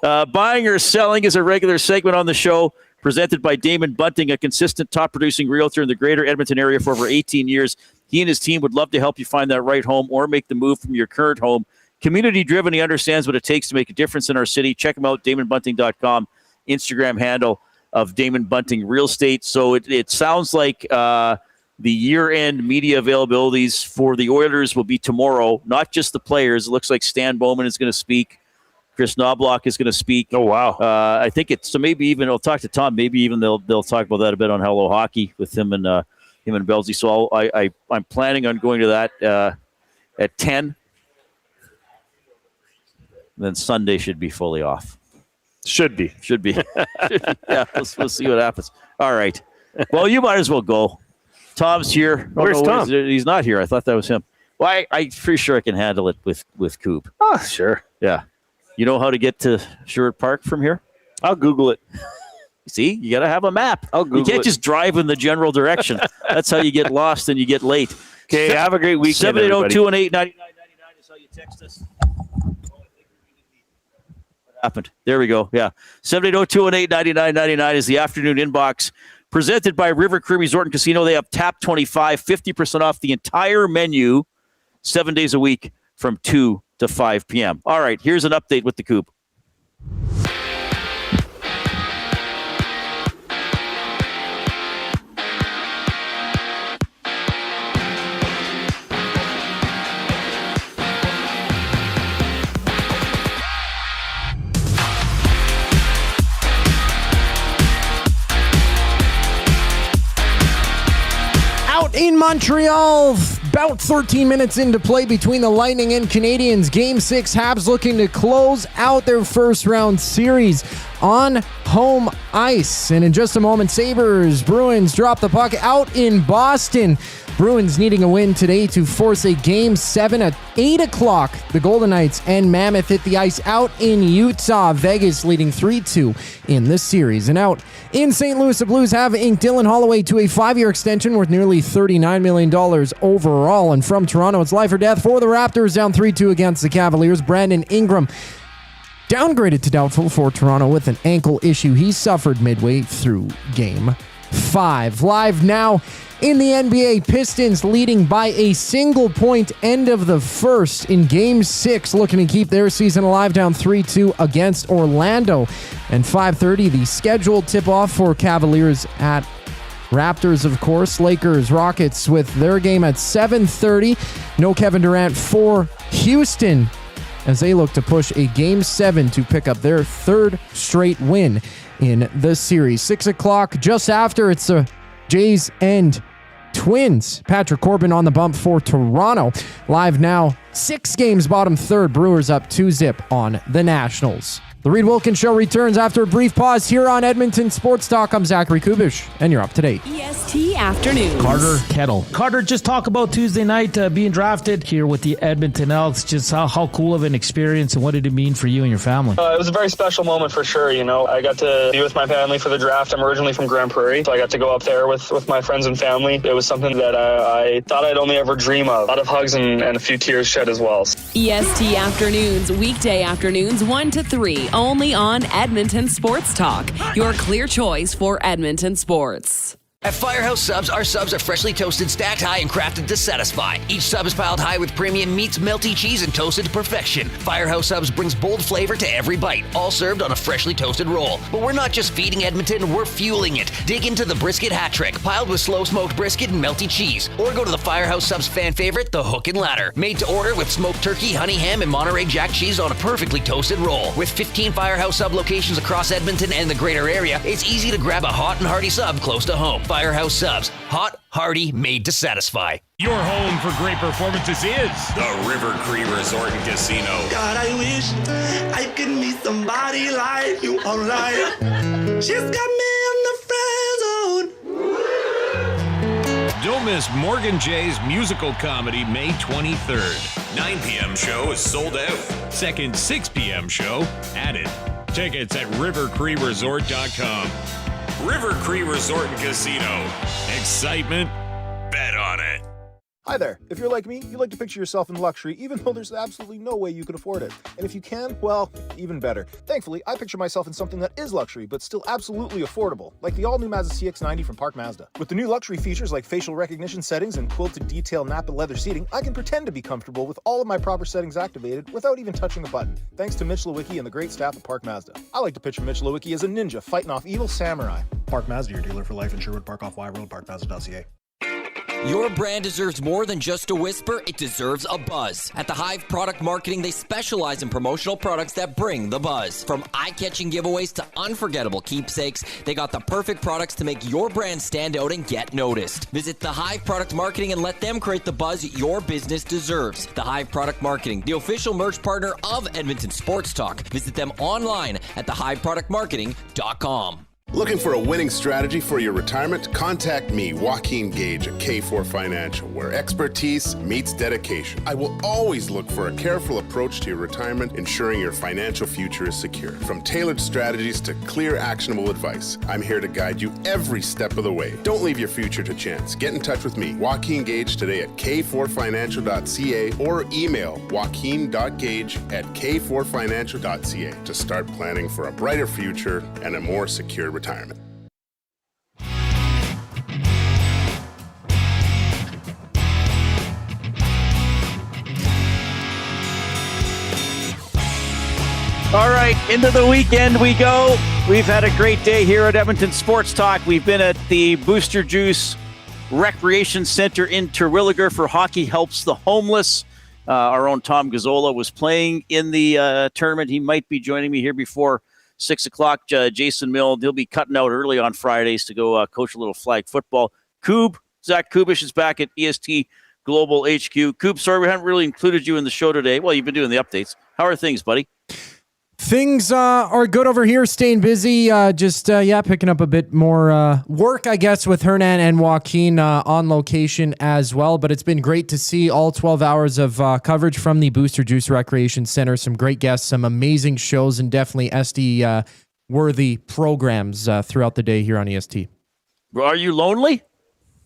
no! Buying or selling is a regular segment on the show, presented by Damon Bunting, a consistent top-producing realtor in the greater Edmonton area for over 18 years. He and his team would love to help you find that right home or make the move from your current home. Community-driven, he understands what it takes to make a difference in our city. Check him out, DamonBunting.com, Instagram handle of Damon Bunting Real Estate. So it sounds like the year-end media availabilities for the Oilers will be tomorrow, not just the players. It looks like Stan Bowman is going to speak. Chris Knobloch is going to speak. Oh, wow. I think so maybe even I'll talk to Tom. Maybe even they'll talk about that a bit on Hello Hockey with him and Belzy. So I'm planning on going to that at 10. And then Sunday should be fully off. Should be. Yeah, we'll see what happens. All right. Well, you might as well go. Tom's here. Oh, where's Tom? He's not here. I thought that was him. Well, I'm pretty sure I can handle it with Coop. Oh, sure. Yeah. You know how to get to Sherwood Park from here? I'll Google it. See, you got to have a map. I'll Google it. You can't just drive in the general direction. That's how you get lost and you get late. Okay, have a great weekend, 780-218-9999 is how you text us. Happened. There we go. Yeah. 780-218-9999 is the afternoon inbox presented by River Cree Resort and Casino. They have Tap 25, 50% off the entire menu 7 days a week from 2 to 5 p.m. All right. Here's an update with the Coop. Out in Montreal, about 13 minutes into play between the Lightning and Canadiens. Game 6, Habs looking to close out their first round series on home ice. And in just a moment, Sabres, Bruins drop the puck out in Boston. Bruins needing a win today to force a Game 7 at 8 o'clock. The Golden Knights and Mammoth hit the ice out in Utah. Vegas leading 3-2 in this series. And out in St. Louis, the Blues have inked Dylan Holloway to a 5-year extension worth nearly $39 million overall. And from Toronto, it's life or death for the Raptors, down 3-2 against the Cavaliers. Brandon Ingram downgraded to doubtful for Toronto with an ankle issue he suffered midway through Game 5. Live now in the NBA, Pistons leading by a single point end of the first in Game 6, looking to keep their season alive, down 3-2 against Orlando. And 5:30, the scheduled tip-off for Cavaliers at Raptors, of course. Lakers, Rockets with their game at 7:30. No Kevin Durant for Houston as they look to push a Game 7 to pick up their third straight win in the series. 6 o'clock, just after, it's the Jays and Twins. Patrick Corbin on the bump for Toronto. Live now, 6 games bottom third. Brewers up 2-0 on the Nationals. The Reid Wilkins Show returns after a brief pause here on Edmonton Sports Talk. I'm Zachary Kubish, and you're up to date. EST Afternoons. Carter Kettle. Carter, just talk about Tuesday night being drafted here with the Edmonton Elks. Just how cool of an experience, and what did it mean for you and your family? It was a very special moment for sure. You know, I got to be with my family for the draft. I'm originally from Grand Prairie, so I got to go up there with my friends and family. It was something that I thought I'd only ever dream of. A lot of hugs and a few tears shed as well. EST Afternoons, weekday afternoons 1 to 3, only on Edmonton Sports Talk, your clear choice for Edmonton sports. At Firehouse Subs, our subs are freshly toasted, stacked high, and crafted to satisfy. Each sub is piled high with premium meats, melty cheese, and toasted to perfection. Firehouse Subs brings bold flavor to every bite, all served on a freshly toasted roll. But we're not just feeding Edmonton, we're fueling it. Dig into the brisket hat trick, piled with slow-smoked brisket and melty cheese. Or go to the Firehouse Subs fan favorite, the Hook and Ladder. Made to order with smoked turkey, honey ham, and Monterey Jack cheese on a perfectly toasted roll. With 15 Firehouse Sub locations across Edmonton and the greater area, it's easy to grab a hot and hearty sub close to home. Firehouse Subs. Hot, hearty, made to satisfy. Your home for great performances is the River Cree Resort and Casino. God, I wish I could meet somebody like you online. She's got me in the friend zone. Don't miss Morgan Jay's musical comedy May 23rd. 9 p.m. show is sold out. Second 6 p.m. show added. Tickets at rivercreeresort.com. River Cree Resort and Casino. Excitement, bet on it. Hi there. If you're like me, you like to picture yourself in luxury, even though there's absolutely no way you could afford it. And if you can, well, even better. Thankfully, I picture myself in something that is luxury, but still absolutely affordable, like the all-new Mazda CX-90 from Park Mazda. With the new luxury features like facial recognition settings and quilted detail Napa leather seating, I can pretend to be comfortable with all of my proper settings activated without even touching a button, thanks to Mitch Lewicki and the great staff at Park Mazda. I like to picture Mitch Lewicki as a ninja fighting off evil samurai. Park Mazda, your dealer for life in Sherwood Park off Y Road, parkmazda.ca. Your brand deserves more than just a whisper, it deserves a buzz. At the Hive Product Marketing, they specialize in promotional products that bring the buzz. From eye-catching giveaways to unforgettable keepsakes, they got the perfect products to make your brand stand out and get noticed. Visit the Hive Product Marketing and let them create the buzz your business deserves. The Hive Product Marketing, the official merch partner of Edmonton Sports Talk. Visit them online at thehiveproductmarketing.com. Looking for a winning strategy for your retirement? Contact me, Joaquin Gage at K4 Financial, where expertise meets dedication. I will always look for a careful approach to your retirement, ensuring your financial future is secure. From tailored strategies to clear, actionable advice, I'm here to guide you every step of the way. Don't leave your future to chance. Get in touch with me, Joaquin Gage, today at k4financial.ca or email joaquin.gage@k4financial.ca to start planning for a brighter future and a more secure retirement. All right, into the weekend we go. We've had a great day here at Edmonton Sports Talk. We've been at the Booster Juice Recreation Center in Terwilliger for Hockey Helps the Homeless. Our own Tom Gazzola was playing in the tournament. He might be joining me here before 6 o'clock. Jason Milne, he'll be cutting out early on Fridays to go coach a little flag football. Coob, Zach Kubish is back at EST Global HQ. Coop, sorry we haven't really included you in the show today. Well, you've been doing the updates. How are things, buddy? Things are good over here, staying busy. Picking up a bit more work, I guess, with Hernan and Joaquin on location as well. But it's been great to see all 12 hours of coverage from the Booster Juice Recreation Center. Some great guests, some amazing shows, and definitely SD-worthy programs throughout the day here on EST. Are you lonely?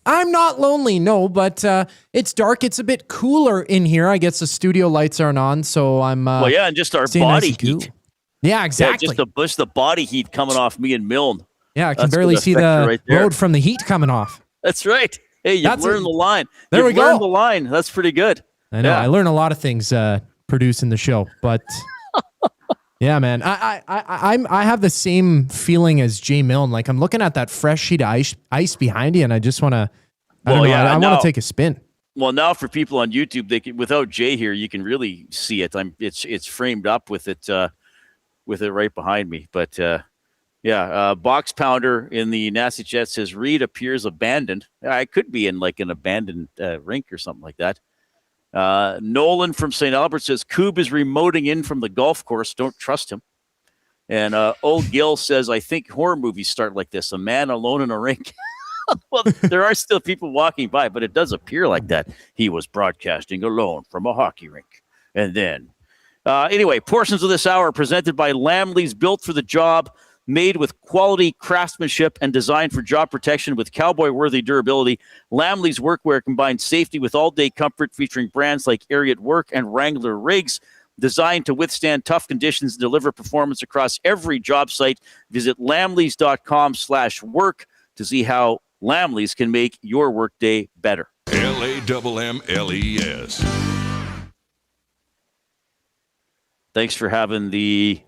I'm not lonely, no, but it's dark. It's a bit cooler in here. I guess the studio lights aren't on, so I'm... and just our body heat. Yeah, exactly. Yeah, just the body heat coming off me and Milne. Yeah, I can barely see the road from the heat coming off. That's right. Hey, you learned the line. There we go. Learned the line. That's pretty good. I know. Yeah. I learn a lot of things producing the show, but yeah, man, I have the same feeling as Jay Milne. Like I'm looking at that fresh sheet of ice behind you, and I just want to. I want to take a spin. Well, now for people on YouTube, they can, without Jay here, you can really see it. It's framed up with it right behind me. But Box Pounder in the Nasty Chat says Reid appears abandoned. I could be in like an abandoned rink or something like that. Nolan from St. Albert says Coob is remoting in from the golf course. Don't trust him. And Old Gil says, I think horror movies start like this. A man alone in a rink. Well, there are still people walking by, but it does appear like that. He was broadcasting alone from a hockey rink. And then, anyway, portions of this hour are presented by Lamley's Built for the Job, made with quality craftsmanship and designed for job protection with cowboy-worthy durability. Lamley's workwear combines safety with all-day comfort, featuring brands like Ariat Work and Wrangler Rigs, designed to withstand tough conditions and deliver performance across every job site. Visit lamleys.com/work to see how Lamley's can make your workday better. LAMMLES. Thanks for having the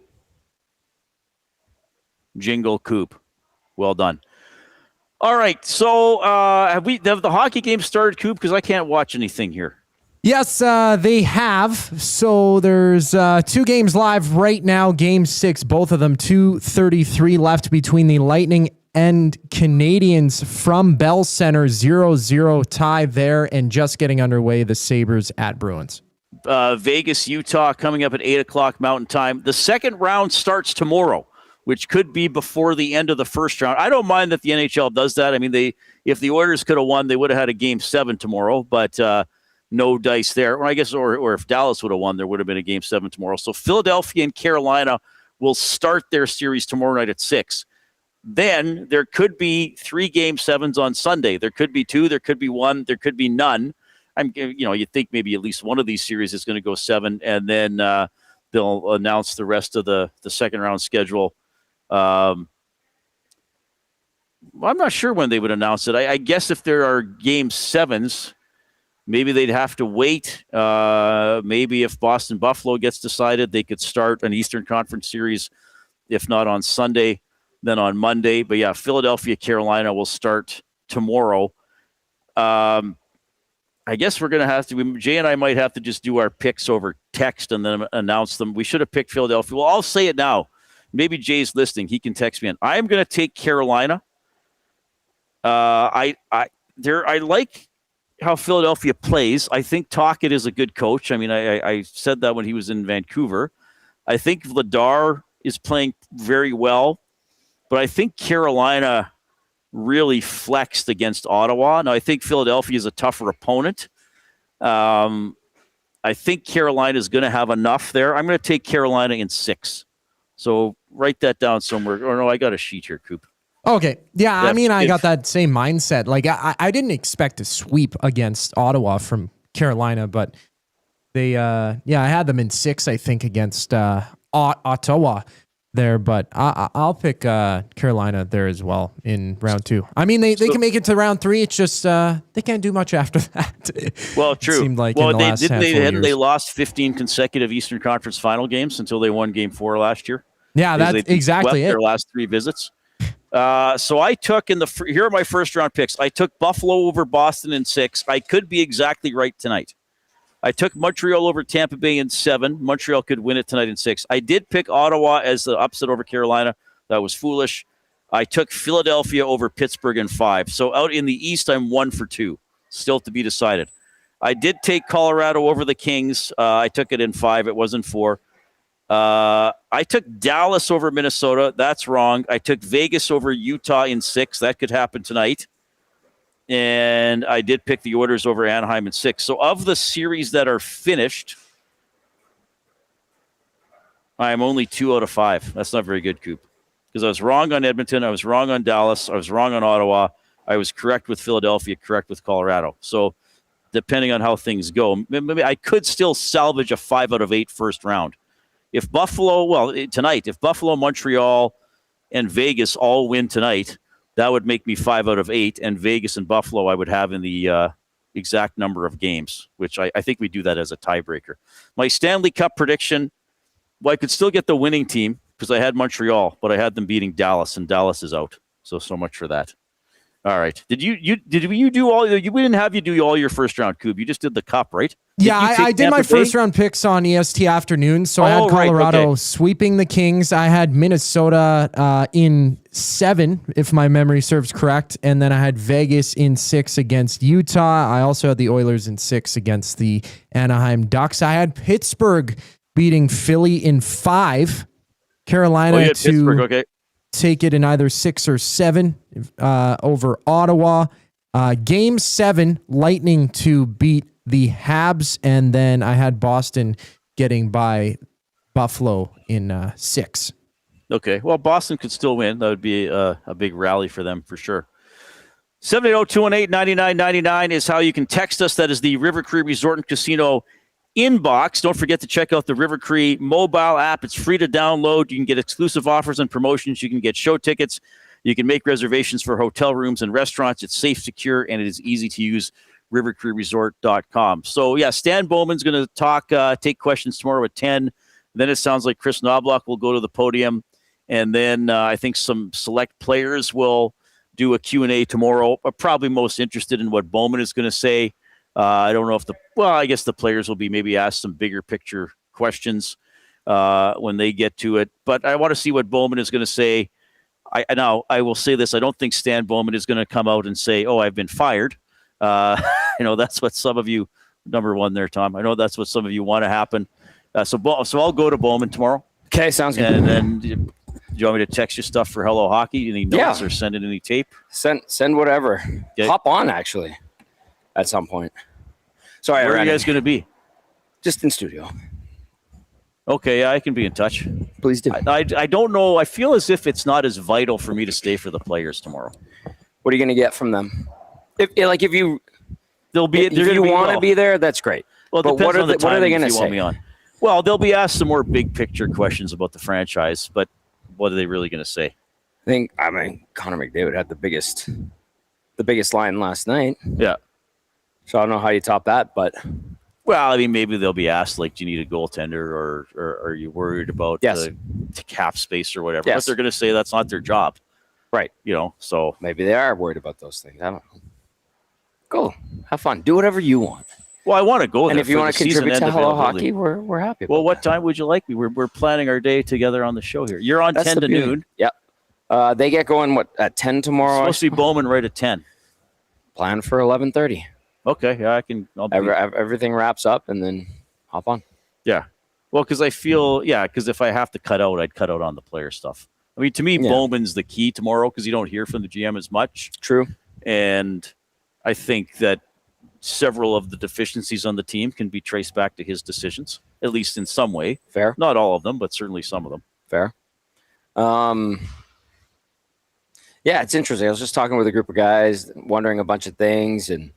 jingle, Coop. Well done. All right, so have the hockey game started, Coop? Because I can't watch anything here. Yes, they have. So there's 2 games live right now. Game 6, both of them, 2:33 left between the Lightning and Canadians from Bell Center. 0-0 tie there, and just getting underway, the Sabres at Bruins. Vegas, Utah, coming up at 8 o'clock Mountain Time. The second round starts tomorrow, which could be before the end of the first round. I don't mind that the NHL does that. I mean, if the Oilers could have won, they would have had a Game 7 tomorrow, but no dice there. Or I guess, or if Dallas would have won, there would have been a Game 7 tomorrow. So Philadelphia and Carolina will start their series tomorrow night at 6. Then there could be 3 Game 7s on Sunday. There could be 2, there could be 1, there could be none. You'd think maybe at least one of these series is going to go 7, and then they'll announce the rest of the second round schedule. I'm not sure when they would announce it. I guess if there are Game 7s, maybe they'd have to wait. Maybe if Boston Buffalo gets decided, they could start an Eastern Conference series, if not on Sunday, then on Monday. But yeah, Philadelphia, Carolina will start tomorrow. I guess we're going to have to, Jay and I might have to just do our picks over text and then announce them. We should have picked Philadelphia. Well, I'll say it now. Maybe Jay's listening. He can text me in. I am going to take Carolina. I like how Philadelphia plays. I think Tocchet is a good coach. I mean, I said that when he was in Vancouver. I think Vladar is playing very well, but I think Carolina really flexed against Ottawa. Now, I think Philadelphia is a tougher opponent. I think Carolina is going to have enough there. I'm going to take Carolina in 6. So write that down somewhere. Or no, I got a sheet here, Coop. Okay. Yeah, I mean, I got that same mindset. Like, I didn't expect a sweep against Ottawa from Carolina, but they, I had them in 6, I think, against Ottawa there, but I'll pick Carolina there as well in round 2. I mean, they can make it to round 3. It's just they can't do much after that. Well, true. It seemed like they lost 15 consecutive Eastern Conference final games until they won Game 4 last year. Yeah, that's exactly it. Their last 3 visits. So I took here are my first round picks. I took Buffalo over Boston in 6. I could be exactly right tonight. I took Montreal over Tampa Bay in 7. Montreal could win it tonight in 6. I did pick Ottawa as the upset over Carolina. That was foolish. I took Philadelphia over Pittsburgh in 5. So out in the East, I'm 1 for 2. Still to be decided. I did take Colorado over the Kings. I took it in 5. It wasn't 4. I took Dallas over Minnesota. That's wrong. I took Vegas over Utah in 6. That could happen tonight. And I did pick the Oilers over Anaheim in 6. So of the series that are finished, I am only 2 out of 5. That's not very good, Coop. Because I was wrong on Edmonton. I was wrong on Dallas. I was wrong on Ottawa. I was correct with Philadelphia, correct with Colorado. So depending on how things go, maybe I could still salvage a 5 out of 8 first round. If Buffalo, tonight, if Buffalo, Montreal, and Vegas all win tonight, that would make me 5 out of 8. And Vegas and Buffalo I would have in the exact number of games, which I think we do that as a tiebreaker. My Stanley Cup prediction, well, I could still get the winning team because I had Montreal, but I had them beating Dallas, and Dallas is out. So much for that. All right. Did you do all? We didn't have you do all your first round, Coop. You just did the Cup, right? Yeah, I did my first round picks on EST afternoon. So I had Colorado sweeping the Kings. I had Minnesota in 7, if my memory serves correct. And then I had Vegas in 6 against Utah. I also had the Oilers in 6 against the Anaheim Ducks. I had Pittsburgh beating Philly in 5. Carolina to take it in either 6 or 7 over Ottawa. Game 7, Lightning to beat the Habs, and then I had Boston getting by Buffalo in 6. Okay, well, Boston could still win. That would be a big rally for them for sure. 780-218-9999 is how you can text us. That is the River Cree Resort and Casino inbox. Don't forget to check out the River Cree mobile app. It's free to download. You can get exclusive offers and promotions. You can get show tickets. You can make reservations for hotel rooms and restaurants. It's safe, secure, and it is easy to use. rivercreeresort.com. So, yeah, Stan Bowman's going to take questions tomorrow at 10. Then it sounds like Chris Knobloch will go to the podium. And then I think some select players will do a Q&A tomorrow. I'm probably most interested in what Bowman is going to say. I don't know if I guess the players will be maybe asked some bigger picture questions when they get to it. But I want to see what Bowman is going to say. I will say this. I don't think Stan Bowman is going to come out and say, I've been fired. That's what some of you, number one there, Tom. I know that's what some of you want to happen. So I'll go to Bowman tomorrow. Okay, sounds good. And then do you want me to text you stuff for Hello Hockey? Any notes or send in any tape? Send whatever. Okay. Hop on, actually, at some point. Sorry, where are you guys going to be? Just in studio. Okay, I can be in touch. Please do. I don't know. I feel as if it's not as vital for me to stay for the players tomorrow. What are you going to get from them? If you want to be there, that's great. Well, but what are they going to say? Me on. Well, they'll be asked some more big picture questions about the franchise, but what are they really going to say? I mean, Connor McDavid had the biggest line last night. Yeah. So I don't know how you top that, but maybe they'll be asked, like, do you need a goaltender or are you worried about the cap space or whatever? Yes. But they're going to say that's not their job. Right. So maybe they are worried about those things. I don't know. Go. Have fun. Do whatever you want. Well, I want to go there. And if you want to contribute to Hello Hockey, we're happy about what time would you like me? We're planning our day together on the show here. You're on 10 to noon. Yep. They get going, at 10 tomorrow? It's supposed to be Bowman right at 10. Plan for 11:30. Okay, yeah, I can. Everything wraps up and then hop on. Yeah. Well, because I feel, because if I have to cut out, I'd cut out on the player stuff. I mean, to me, Bowman's the key tomorrow because you don't hear from the GM as much. True. And I think that several of the deficiencies on the team can be traced back to his decisions, at least in some way. Fair. Not all of them, but certainly some of them. Fair. Yeah, it's interesting. I was just talking with a group of guys, wondering a bunch of things, and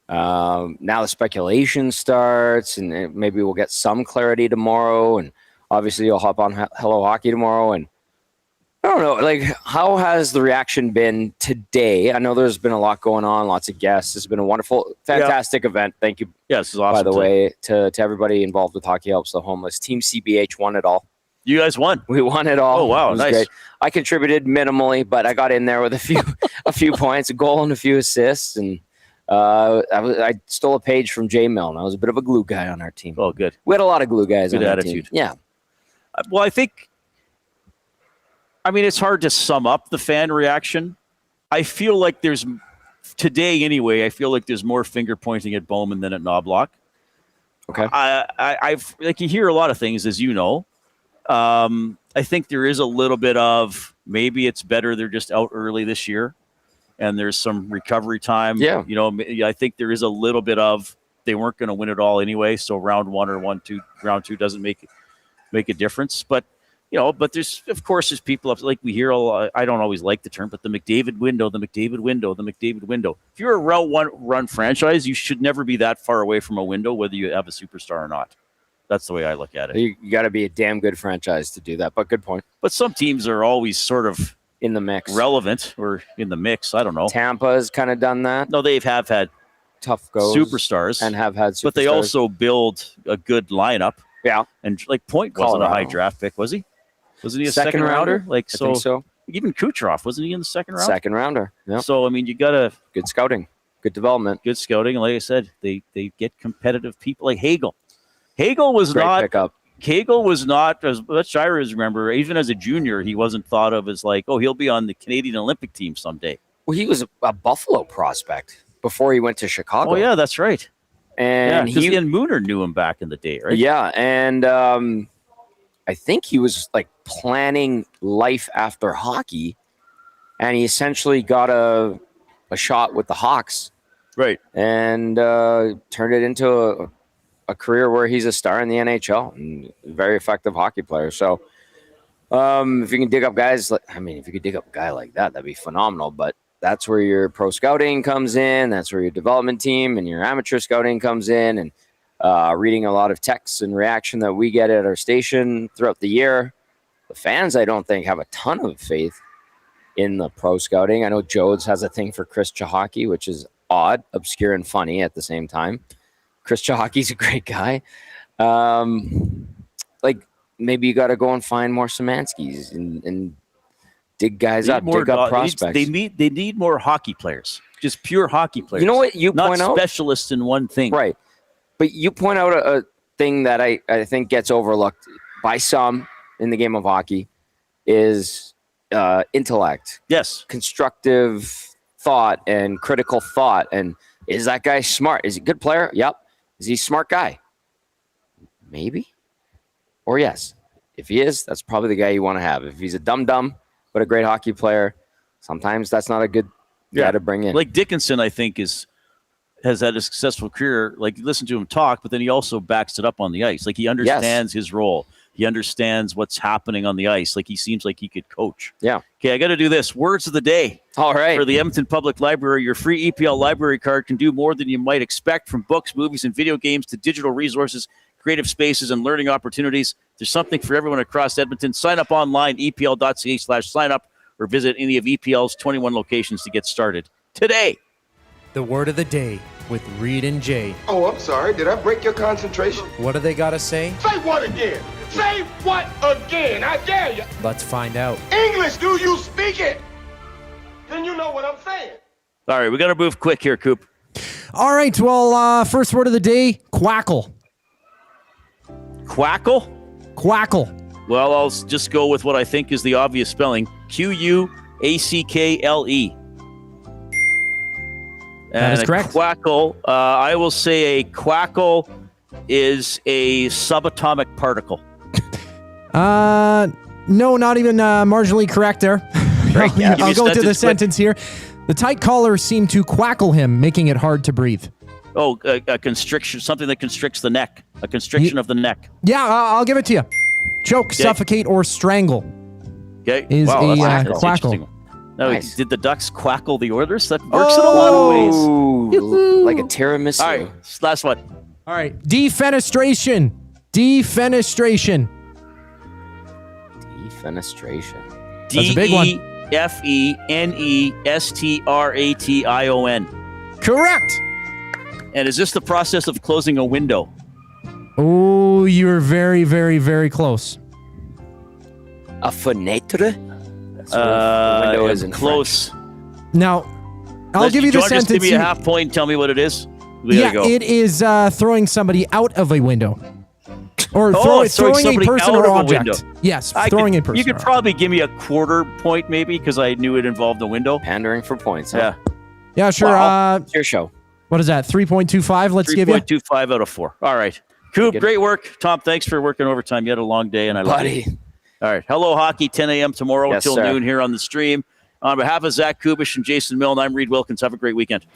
now the speculation starts, and maybe we'll get some clarity tomorrow, and obviously you'll hop on Hello Hockey tomorrow, and I don't know, like, how has the reaction been today? I know there's been a lot going on, lots of guests. It's been a wonderful, fantastic event. Thank you. Yeah, this is awesome. By the way, to everybody involved with Hockey Helps the Homeless. Team CBH won it all. You guys won. We won it all. Oh, wow, nice. Great. I contributed minimally, but I got in there with a few points, a goal and a few assists, and I stole a page from Jay Milne. I was a bit of a glue guy on our team. Oh, good. We had a lot of glue guys on our team. Good attitude. Yeah. Well, I think I mean, it's hard to sum up the fan reaction. I feel like today anyway, I feel like there's more finger pointing at Bowman than at Knobloch. Okay. I've you hear a lot of things, as you know. I think there is a little bit of maybe it's better they're just out early this year and there's some recovery time. Yeah. I think there is a little bit of they weren't going to win it all anyway, so round 1 or round 2 doesn't make a difference. But but there's people up, like we hear a lot. I don't always like the term, but the McDavid window. If you're a route 1 run franchise, you should never be that far away from a window, whether you have a superstar or not. That's the way I look at it. You got to be a damn good franchise to do that, but good point. But some teams are always sort of in the mix, relevant or in the mix. I don't know. Tampa has kind of done that. No, they have had tough goes superstars and have had superstars. But they also build a good lineup. Yeah. And like Point wasn't a high draft pick, was he? Wasn't he a second rounder? I think so. Even Kucherov, wasn't he in the second round? Second rounder. Yeah. So, I mean, you got to... Good scouting. Good development. Good scouting. And like I said, they get competitive people like Hagel. Hagel was Great pickup. Hagel was not, as much I remember, even as a junior, he wasn't thought of as like, he'll be on the Canadian Olympic team someday. Well, he was a Buffalo prospect before he went to Chicago. Oh, yeah, that's right. And he and Mooner knew him back in the day, right? Yeah, and I think he was like planning life after hockey, and he essentially got a shot with the Hawks, right? And turned it into a career where he's a star in the NHL and a very effective hockey player. So if you can dig up guys, if you could dig up a guy like that, that'd be phenomenal. But that's where your pro scouting comes in. That's where your development team and your amateur scouting comes in. And reading a lot of texts and reaction that we get at our station throughout the year. The fans, I don't think, have a ton of faith in the pro scouting. I know Jodes has a thing for Chris Chahaki, which is odd, obscure, and funny at the same time. Chris Chahaki's a great guy. Maybe you got to go and find more Szymanskis and dig guys up, dig up prospects. They need more hockey players, just pure hockey players. You know what you point out? Not specialists in one thing. Right. But you point out a thing that I think gets overlooked by some in the game of hockey is intellect. Yes. Constructive thought and critical thought. And is that guy smart? Is he a good player? Yep. Is he a smart guy? Maybe. Or yes. If he is, that's probably the guy you want to have. If he's a dumb but a great hockey player, sometimes that's not a good guy to bring in. Like Dickinson, I think, has had a successful career. Like, you listen to him talk, but then he also backs it up on the ice. Like, he understands his role. He understands what's happening on the ice. Like, he seems like he could coach. Yeah. Okay, I got to do this. Words of the day. All right. For the Edmonton Public Library, your free EPL library card can do more than you might expect, from books, movies, and video games to digital resources, creative spaces, and learning opportunities. There's something for everyone across Edmonton. Sign up online, epl.ca/signup, or visit any of EPL's 21 locations to get started today. The word of the day with Reid and Jay. Oh, I'm sorry. Did I break your concentration? What do they got to say? Say what again? Say what again? I dare you. Let's find out. English, do you speak it? Then you know what I'm saying. All right, we got to move quick here, Coop. All right, well, first word of the day, quackle. Quackle? Quackle. Well, I'll just go with what I think is the obvious spelling. Quackle. That is correct. Quackle, I will say a quackle is a subatomic particle. No, not even marginally correct there. Right, yeah. I'll go to the sentence here. The tight collar seemed to quackle him, making it hard to breathe. Oh, a constriction, something that constricts the neck. A constriction of the neck. Yeah, I'll give it to you. Choke, suffocate, or strangle. Okay. Is wow, a that's quackle. Now, did the Ducks quackle the Oilers? That works in a lot of ways. Like a tiramisu. All right, last one. All right. Defenestration. Defenestration. That's a big one. Defenestration. Correct. And is this the process of closing a window? Oh, you're very, very, very close. A fenêtre? The window is close. Now, I'll give you the sentence. Just give me a half point and tell me what it is? It is throwing somebody out of a window. Or throwing a person or object. Window. Yes, throwing a person. You could probably give me a quarter point maybe because I knew it involved the window. Pandering for points. Yeah. Yeah, sure. It's your show. What is that? 3.25. Let's give you 3.25 out of 4. All right. Coop, great work. Tom, thanks for working overtime. You had a long day, and I love it. All right. Hello, Hockey, 10 a.m. tomorrow until noon here on the stream. On behalf of Zach Kubish and Jason Milne, I'm Reid Wilkins. Have a great weekend.